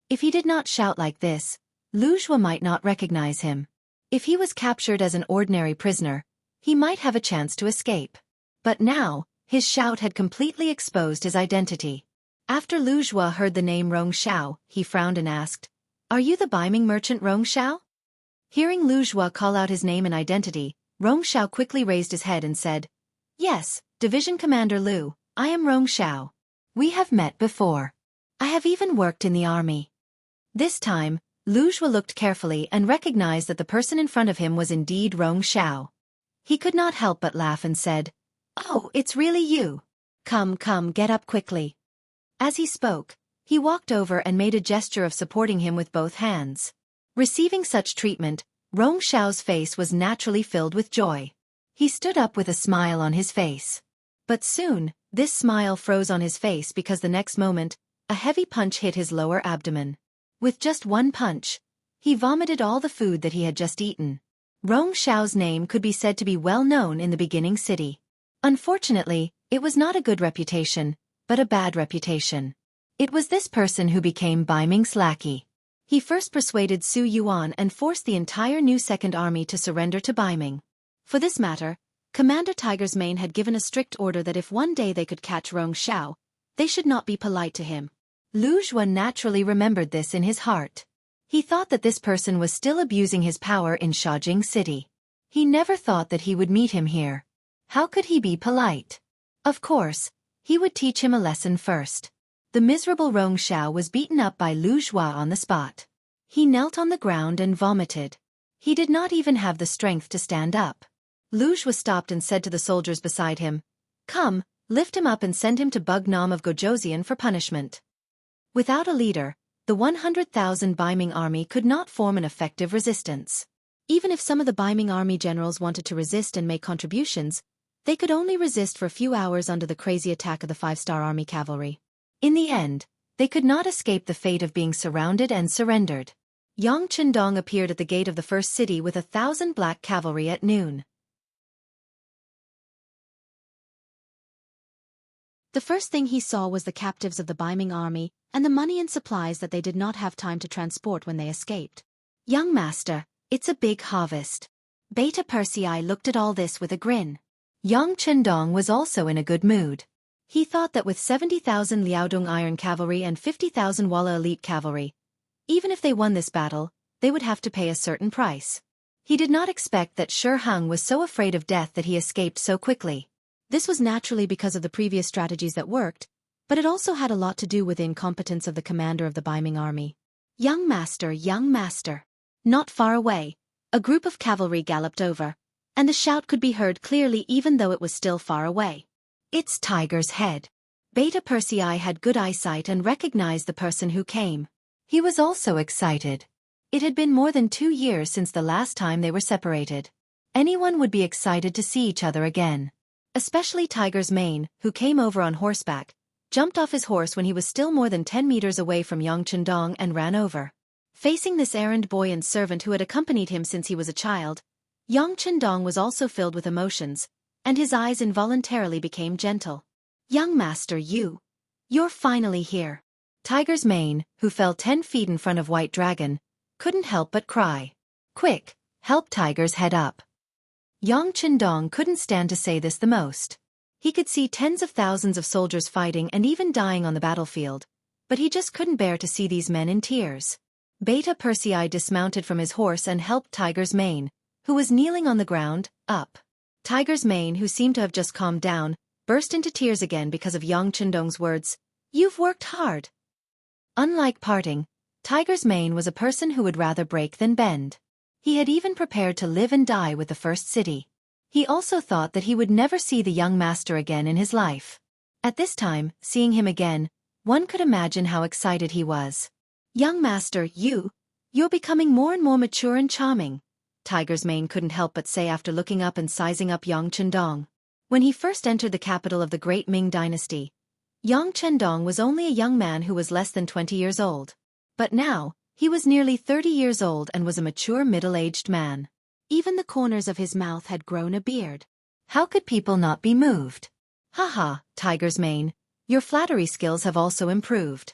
If he did not shout like this, Lu Zhua might not recognize him. If he was captured as an ordinary prisoner, he might have a chance to escape. But now, his shout had completely exposed his identity. After Lu Zhua heard the name Rong Xiao, he frowned and asked, "Are you the Biming merchant Rong Xiao?" Hearing Lu Zhua call out his name and identity, Rong Xiao quickly raised his head and said, "Yes, Division Commander Lu, I am Rong Xiao. We have met before. I have even worked in the army." This time, Lu Zhua looked carefully and recognized that the person in front of him was indeed Rong Xiao. He could not help but laugh and said, "Oh, it's really you. Come, get up quickly." As he spoke, he walked over and made a gesture of supporting him with both hands. Receiving such treatment, Rong Xiao's face was naturally filled with joy. He stood up with a smile on his face. But soon, this smile froze on his face because the next moment, a heavy punch hit his lower abdomen. With just one punch, he vomited all the food that he had just eaten. Rong Xiao's name could be said to be well known in the beginning city. Unfortunately, it was not a good reputation, but a bad reputation. It was this person who became Biming's lackey. He first persuaded Su Yuan and forced the entire new Second Army to surrender to Biming. For this matter, Commander Tiger's Mane had given a strict order that if one day they could catch Rong Xiao, they should not be polite to him. Lu Zhua naturally remembered this in his heart. He thought that this person was still abusing his power in Shaojing City. He never thought that he would meet him here. How could he be polite? Of course, he would teach him a lesson first. The miserable Rong Xiao was beaten up by Lu Zhua on the spot. He knelt on the ground and vomited. He did not even have the strength to stand up. Lu Zhua stopped and said to the soldiers beside him, "Come, lift him up and send him to Bugnam of Gojoseon for punishment." Without a leader, the 100,000 Biming army could not form an effective resistance. Even if some of the Biming army generals wanted to resist and make contributions, they could only resist for a few hours under the crazy attack of the 5-star army cavalry. In the end, they could not escape the fate of being surrounded and surrendered. Yang Chendong appeared at the gate of the first city with 1,000 black cavalry at noon. The first thing he saw was the captives of the Biming army and the money and supplies that they did not have time to transport when they escaped. "Young master, it's a big harvest." Beta Persei looked at all this with a grin. Yang Chendong was also in a good mood. He thought that with 70,000 Liaodong Iron Cavalry and 50,000 Walla Elite Cavalry, even if they won this battle, they would have to pay a certain price. He did not expect that Shi Hung was so afraid of death that he escaped so quickly. This was naturally because of the previous strategies that worked, but it also had a lot to do with the incompetence of the commander of the Biming army. Young master. Not far away, a group of cavalry galloped over, and the shout could be heard clearly even though it was still far away. "It's Tiger's Head." Beta Persei had good eyesight and recognized the person who came. He was also excited. It had been more than 2 years since the last time they were separated. Anyone would be excited to see each other again. Especially Tiger's Mane, who came over on horseback, jumped off his horse when he was still more than 10 meters away from Yang Chendong and ran over. Facing this errand boy and servant who had accompanied him since he was a child, Yang Chendong was also filled with emotions, and his eyes involuntarily became gentle. "Young master, you're finally here." Tiger's Mane, who fell 10 feet in front of White Dragon, couldn't help but cry. "Quick, help Tiger's Head up." Yang Chendong couldn't stand to say this the most. He could see tens of thousands of soldiers fighting and even dying on the battlefield, but he just couldn't bear to see these men in tears. Beta Persei dismounted from his horse and helped Tiger's Mane, who was kneeling on the ground, up. Tiger's Mane, who seemed to have just calmed down, burst into tears again because of Yang Chendong's words, "You've worked hard." Unlike parting, Tiger's Mane was a person who would rather break than bend. He had even prepared to live and die with the first city. He also thought that he would never see the young master again in his life. At this time, seeing him again, one could imagine how excited he was. "Young master, you're becoming more and more mature and charming," Tiger's Mane couldn't help but say after looking up and sizing up Yang Chendong. When he first entered the capital of the Great Ming Dynasty, Yang Chendong was only a young man who was less than 20 years old. But now, he was nearly 30 years old and was a mature middle-aged man. Even the corners of his mouth had grown a beard. How could people not be moved? "Haha, Tiger's Mane, your flattery skills have also improved."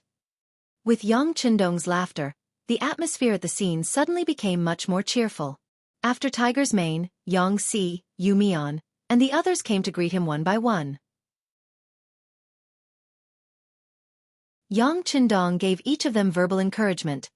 With Yang Chendong's laughter, the atmosphere at the scene suddenly became much more cheerful. After Tiger's Mane, Yang Si, Yu Mian, and the others came to greet him one by one. Yang Qindong gave each of them verbal encouragement,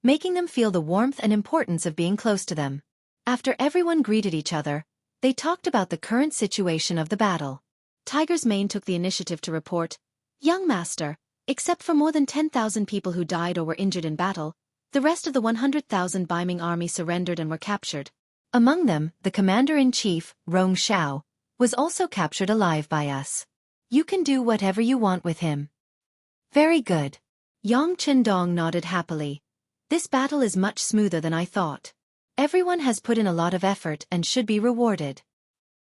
making them feel the warmth and importance of being close to them. After everyone greeted each other, they talked about the current situation of the battle. Tiger's Mane took the initiative to report, "Young Master, except for more than 10,000 people who died or were injured in battle, the rest of the 100,000 Baiming army surrendered and were captured. Among them, the commander-in-chief, Rong Xiao, was also captured alive by us. You can do whatever you want with him." "Very good." Yang Qindong nodded happily. "This battle is much smoother than I thought. Everyone has put in a lot of effort and should be rewarded."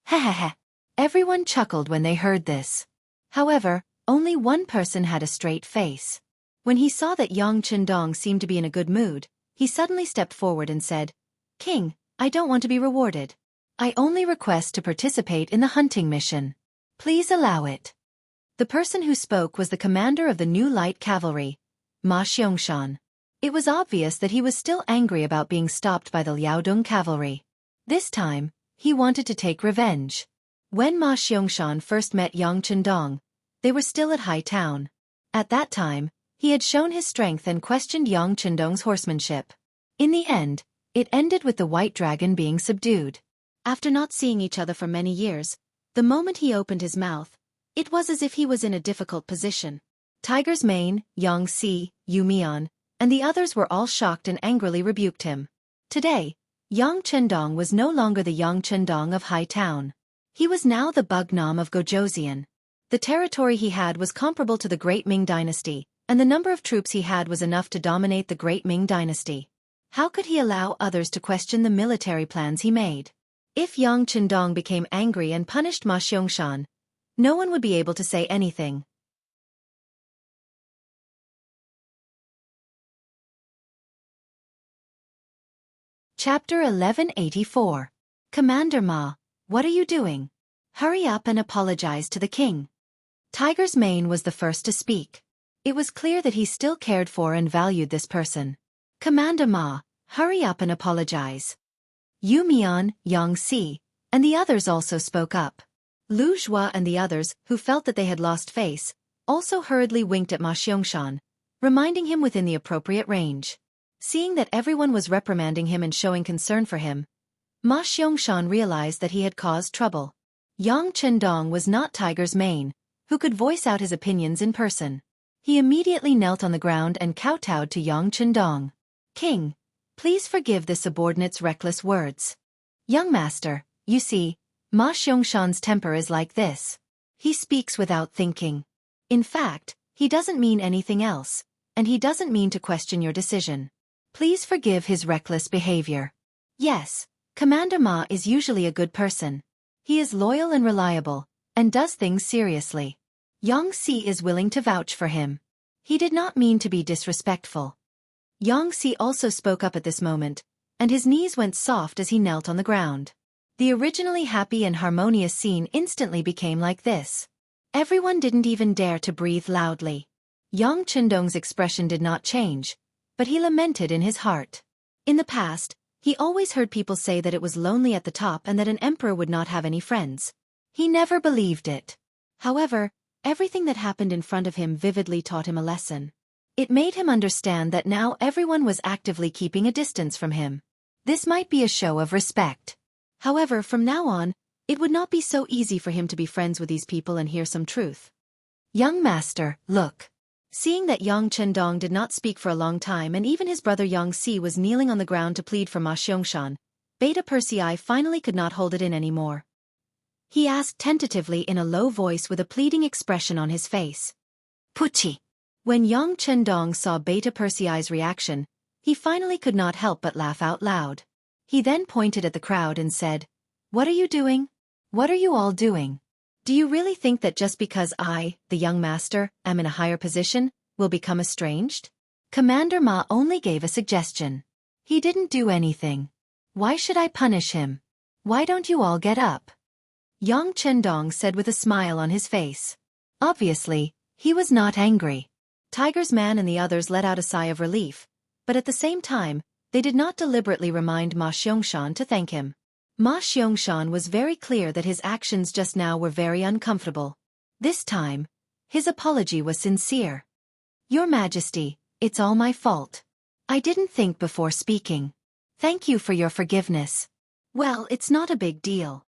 Hehehe. Everyone chuckled when they heard this. However, only one person had a straight face. When he saw that Yang Qindong seemed to be in a good mood, he suddenly stepped forward and said, "King, I don't want to be rewarded. I only request to participate in the hunting mission. Please allow it." The person who spoke was the commander of the new light cavalry, Ma Xiangshan. It was obvious that he was still angry about being stopped by the Liaodong cavalry. This time, he wanted to take revenge. When Ma Xiangshan first met Yang Qindong, they were still at High Town. At that time, he had shown his strength and questioned Yang Qindong's horsemanship. In the end, it ended with the white dragon being subdued. After not seeing each other for many years, the moment he opened his mouth, it was as if he was in a difficult position. Tiger's Mane, Yang Si, Yu Mian, and the others were all shocked and angrily rebuked him. Today, Yang Qindong was no longer the Yang Qindong of High Town. He was now the Bugnam of Gojoseon. The territory he had was comparable to the Great Ming Dynasty, and the number of troops he had was enough to dominate the Great Ming Dynasty. How could he allow others to question the military plans he made? If Yang Qindong became angry and punished Ma Xiangshan, no one would be able to say anything. Chapter 1184. Commander Ma, what are you doing? Hurry up and apologize to the king. Tiger's Mane was the first to speak. It was clear that he still cared for and valued this person. "Commander Ma, hurry up and apologize." Yu Mian, Yang Si, and the others also spoke up. Lu Zhua and the others, who felt that they had lost face, also hurriedly winked at Ma Xiangshan, reminding him within the appropriate range. Seeing that everyone was reprimanding him and showing concern for him, Ma Xiangshan realized that he had caused trouble. Yang Qindong was not Tiger's Mane, who could voice out his opinions in person. He immediately knelt on the ground and kowtowed to Yang Qindong. "King, please forgive the subordinate's reckless words. Young master, you see, Ma Xiangshan's temper is like this. He speaks without thinking. In fact, he doesn't mean anything else, and he doesn't mean to question your decision. Please forgive his reckless behavior." Yes, Commander Ma is usually a good person. He is loyal and reliable, and does things seriously. Yang Si is willing to vouch for him. He did not mean to be disrespectful. Yang Si also spoke up at this moment, and his knees went soft as he knelt on the ground. The originally happy and harmonious scene instantly became like this. Everyone didn't even dare to breathe loudly. Yang Qindong's expression did not change, but he lamented in his heart. In the past, he always heard people say that it was lonely at the top and that an emperor would not have any friends. He never believed it. However, everything that happened in front of him vividly taught him a lesson. It made him understand that now everyone was actively keeping a distance from him. This might be a show of respect. However, from now on, it would not be so easy for him to be friends with these people and hear some truth. "Young master, look." Seeing that Yang Qindong did not speak for a long time and even his brother Yang Si was kneeling on the ground to plead for Ma Xiangshan, Beta Persei finally could not hold it in anymore. He asked tentatively in a low voice with a pleading expression on his face. "Puchi." When Yang Qindong saw Beta Persei's reaction, he finally could not help but laugh out loud. He then pointed at the crowd and said, "What are you doing? What are you all doing? Do you really think that just because I, the young master, am in a higher position, will become estranged?" Commander Ma only gave a suggestion. "He didn't do anything. Why should I punish him? Why don't you all get up?" Yang Qindong said with a smile on his face. Obviously, he was not angry. Tiger's Man and the others let out a sigh of relief, but at the same time, they did not deliberately remind Ma Xiangshan to thank him. Ma Xiangshan was very clear that his actions just now were very uncomfortable. This time, his apology was sincere. Your Majesty, it's all my fault. I didn't think before speaking. Thank you for your forgiveness. Well, it's not a big deal.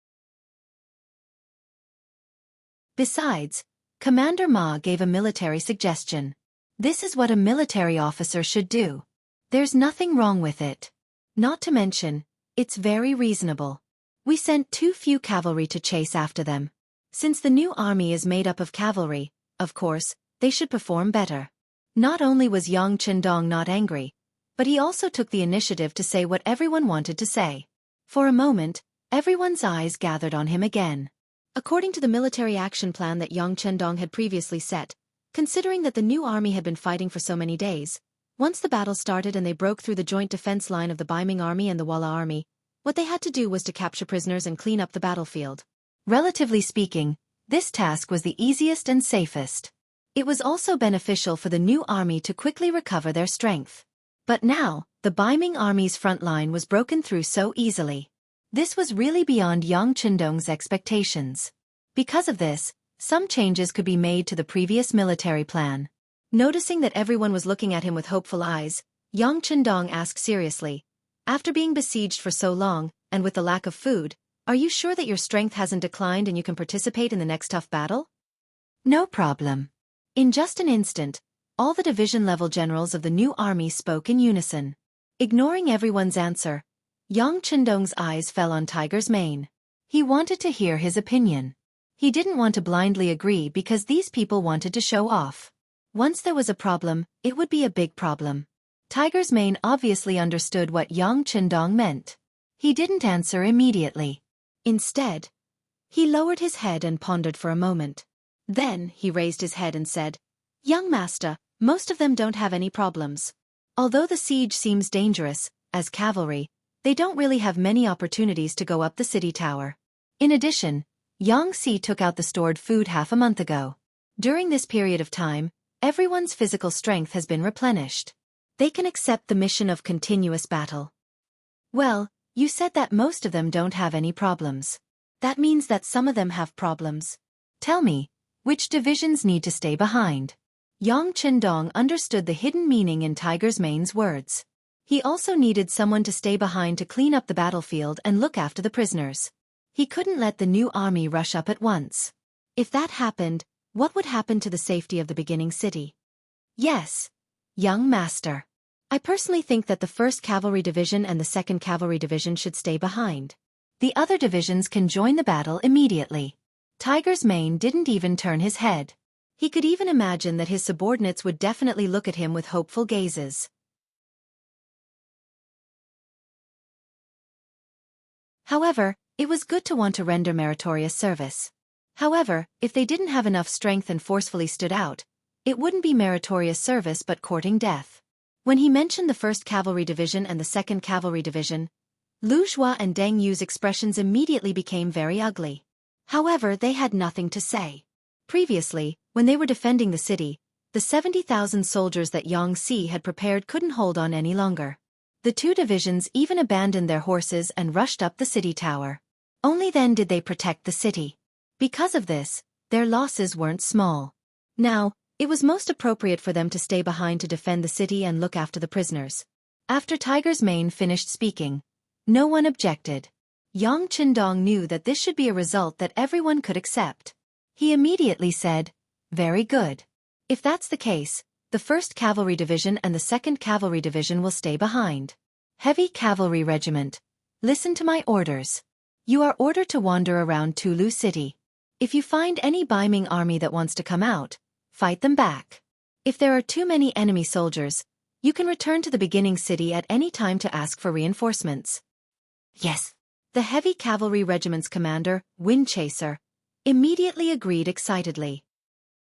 Besides, Commander Ma gave a military suggestion. This is what a military officer should do. There's nothing wrong with it. Not to mention, it's very reasonable. We sent too few cavalry to chase after them. Since the new army is made up of cavalry, of course, they should perform better. Not only was Yang Qindong not angry, but he also took the initiative to say what everyone wanted to say. For a moment, everyone's eyes gathered on him again. According to the military action plan that Yang Qindong had previously set, considering that the new army had been fighting for so many days, once the battle started and they broke through the joint defense line of the Baiming army and the Walla army, what they had to do was to capture prisoners and clean up the battlefield. Relatively speaking, this task was the easiest and safest. It was also beneficial for the new army to quickly recover their strength. But now, the Baiming army's front line was broken through so easily. This was really beyond Yang Qindong's expectations. Because of this, some changes could be made to the previous military plan. Noticing that everyone was looking at him with hopeful eyes, Yang Qindong asked seriously, "After being besieged for so long, and with the lack of food, are you sure that your strength hasn't declined and you can participate in the next tough battle?" "No problem." In just an instant, all the division-level generals of the new army spoke in unison. Ignoring everyone's answer, Yang Qindong's eyes fell on Tiger's mane. He wanted to hear his opinion. He didn't want to blindly agree because these people wanted to show off. Once there was a problem, it would be a big problem. Tiger's mane obviously understood what Yang Qindong meant. He didn't answer immediately. Instead, he lowered his head and pondered for a moment. Then, he raised his head and said, "Young master, most of them don't have any problems. Although the siege seems dangerous, as cavalry, they don't really have many opportunities to go up the city tower. In addition, Xianxia took out the stored food half a month ago. During this period of time, everyone's physical strength has been replenished. They can accept the mission of continuous battle." "Well, you said that most of them don't have any problems. That means that some of them have problems. Tell me, which divisions need to stay behind?" Yang Qindong understood the hidden meaning in Tiger's mane's words. He also needed someone to stay behind to clean up the battlefield and look after the prisoners. He couldn't let the new army rush up at once. If that happened, what would happen to the safety of the beginning city? "Yes, young master. I personally think that the 1st Cavalry Division and the 2nd Cavalry Division should stay behind. The other divisions can join the battle immediately." Tiger's mane didn't even turn his head. He could even imagine that his subordinates would definitely look at him with hopeful gazes. However, it was good to want to render meritorious service. However, if they didn't have enough strength and forcefully stood out, it wouldn't be meritorious service but courting death. When he mentioned the 1st Cavalry Division and the 2nd Cavalry Division, Lu Zhua and Deng Yu's expressions immediately became very ugly. However, they had nothing to say. Previously, when they were defending the city, the 70,000 soldiers that Xianxia had prepared couldn't hold on any longer. The two divisions even abandoned their horses and rushed up the city tower. Only then did they protect the city. Because of this, their losses weren't small. Now, it was most appropriate for them to stay behind to defend the city and look after the prisoners. After Tiger's mane finished speaking, no one objected. Yang Qindong knew that this should be a result that everyone could accept. He immediately said, "Very good. If that's the case, the 1st Cavalry Division and the 2nd Cavalry Division will stay behind. Heavy Cavalry Regiment, listen to my orders. You are ordered to wander around Tulu City. If you find any Baiming army that wants to come out, fight them back. If there are too many enemy soldiers, you can return to the beginning city at any time to ask for reinforcements." "Yes." The Heavy Cavalry Regiment's commander, Windchaser, immediately agreed excitedly.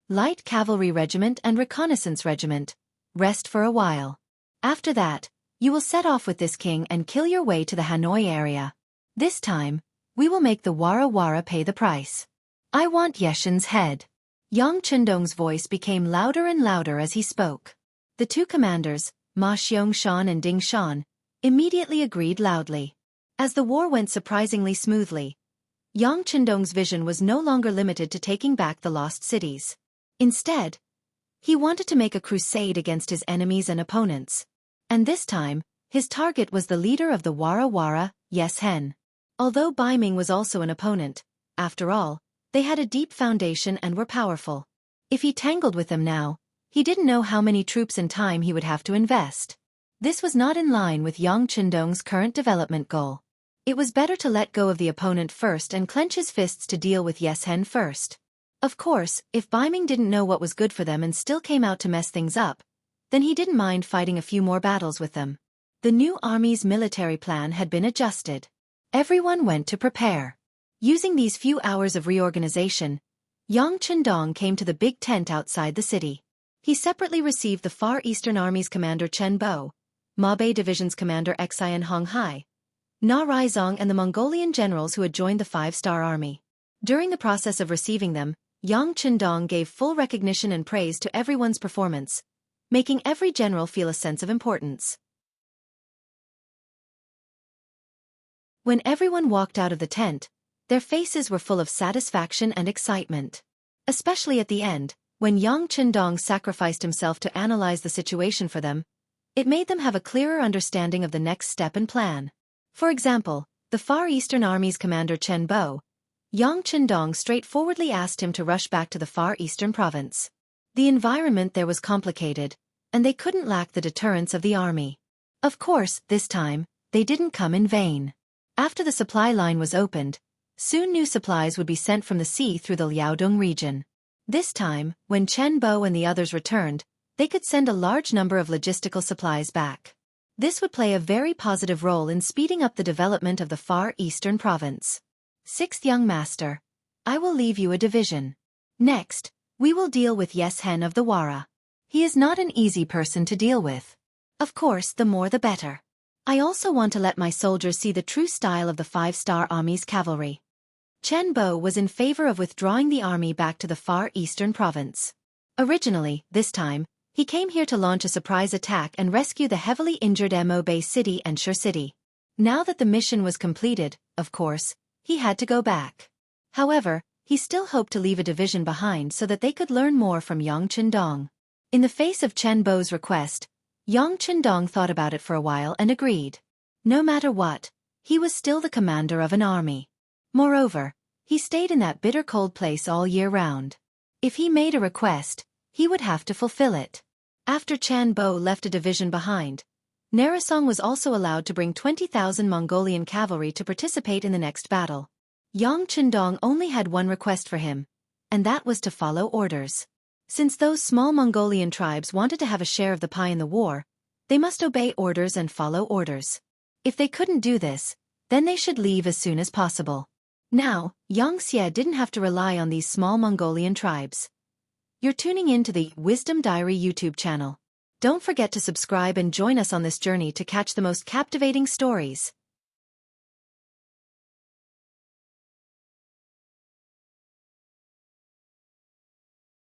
"Light Cavalry Regiment and Reconnaissance Regiment, rest for a while. After that, you will set off with this king and kill your way to the Hanoi area. This time, we will make the Wara Wara pay the price. I want Yeshin's head." Yang Qindong's voice became louder and louder as he spoke. The two commanders, Ma Xiangshan and Ding Shan, immediately agreed loudly. As the war went surprisingly smoothly, Yang Qindong's vision was no longer limited to taking back the lost cities. Instead, He wanted to make a crusade against his enemies and opponents. And this time, his target was the leader of the Wara Wara, Yes-hen. Although Bai Ming was also an opponent, after all, they had a deep foundation and were powerful. If he tangled with them now, he didn't know how many troops and time he would have to invest. This was not in line with Yang Qindong's current development goal. It was better to let go of the opponent first and clench his fists to deal with Yes-hen first. Of course, if Bai Ming didn't know what was good for them and still came out to mess things up, then he didn't mind fighting a few more battles with them. The new army's military plan had been adjusted. Everyone went to prepare. Using these few hours of reorganization, Yang Qindong came to the big tent outside the city. He separately received the Far Eastern Army's commander Chen Bo, Mabei Division's commander Xian Hong Hai, Na Raizong and the Mongolian generals who had joined the Five-Star Army. During the process of receiving them, Yang Qindong gave full recognition and praise to everyone's performance, making every general feel a sense of importance. When everyone walked out of the tent, their faces were full of satisfaction and excitement. Especially at the end, when Yang Qindong sacrificed himself to analyze the situation for them, it made them have a clearer understanding of the next step and plan. For example, the Far Eastern Army's commander Chen Bo, Yang Qindong straightforwardly asked him to rush back to the Far Eastern province. The environment there was complicated, and they couldn't lack the deterrence of the army. Of course, this time, they didn't come in vain. After the supply line was opened, soon new supplies would be sent from the sea through the Liaodong region. This time, when Chen Bo and the others returned, they could send a large number of logistical supplies back. This would play a very positive role in speeding up the development of the Far Eastern province. Sixth young master, I will leave you a division. Next, we will deal with Yes-hen of the Wara. He is not an easy person to deal with. Of course, the more the better. I also want to let my soldiers see the true style of the Five-Star Army's cavalry. Chen Bo was in favor of withdrawing the army back to the Far Eastern province. Originally, this time, he came here to launch a surprise attack and rescue the heavily injured Mo Bay City and Shur City. Now that the mission was completed, of course, he had to go back. However, he still hoped to leave a division behind so that they could learn more from Yang Qindong. In the face of Chen Bo's request, Yang Qindong thought about it for a while and agreed. No matter what, he was still the commander of an army. Moreover, he stayed in that bitter cold place all year round. If he made a request, he would have to fulfill it. After Chen Bo left a division behind, Narisong was also allowed to bring 20,000 Mongolian cavalry to participate in the next battle. Yang Qindong only had one request for him, and that was to follow orders. Since those small Mongolian tribes wanted to have a share of the pie in the war, they must obey orders and follow orders. If they couldn't do this, then they should leave as soon as possible. Now, Xianxia didn't have to rely on these small Mongolian tribes. You're tuning in to the Wisdom Diary YouTube channel. Don't forget to subscribe and join us on this journey to catch the most captivating stories.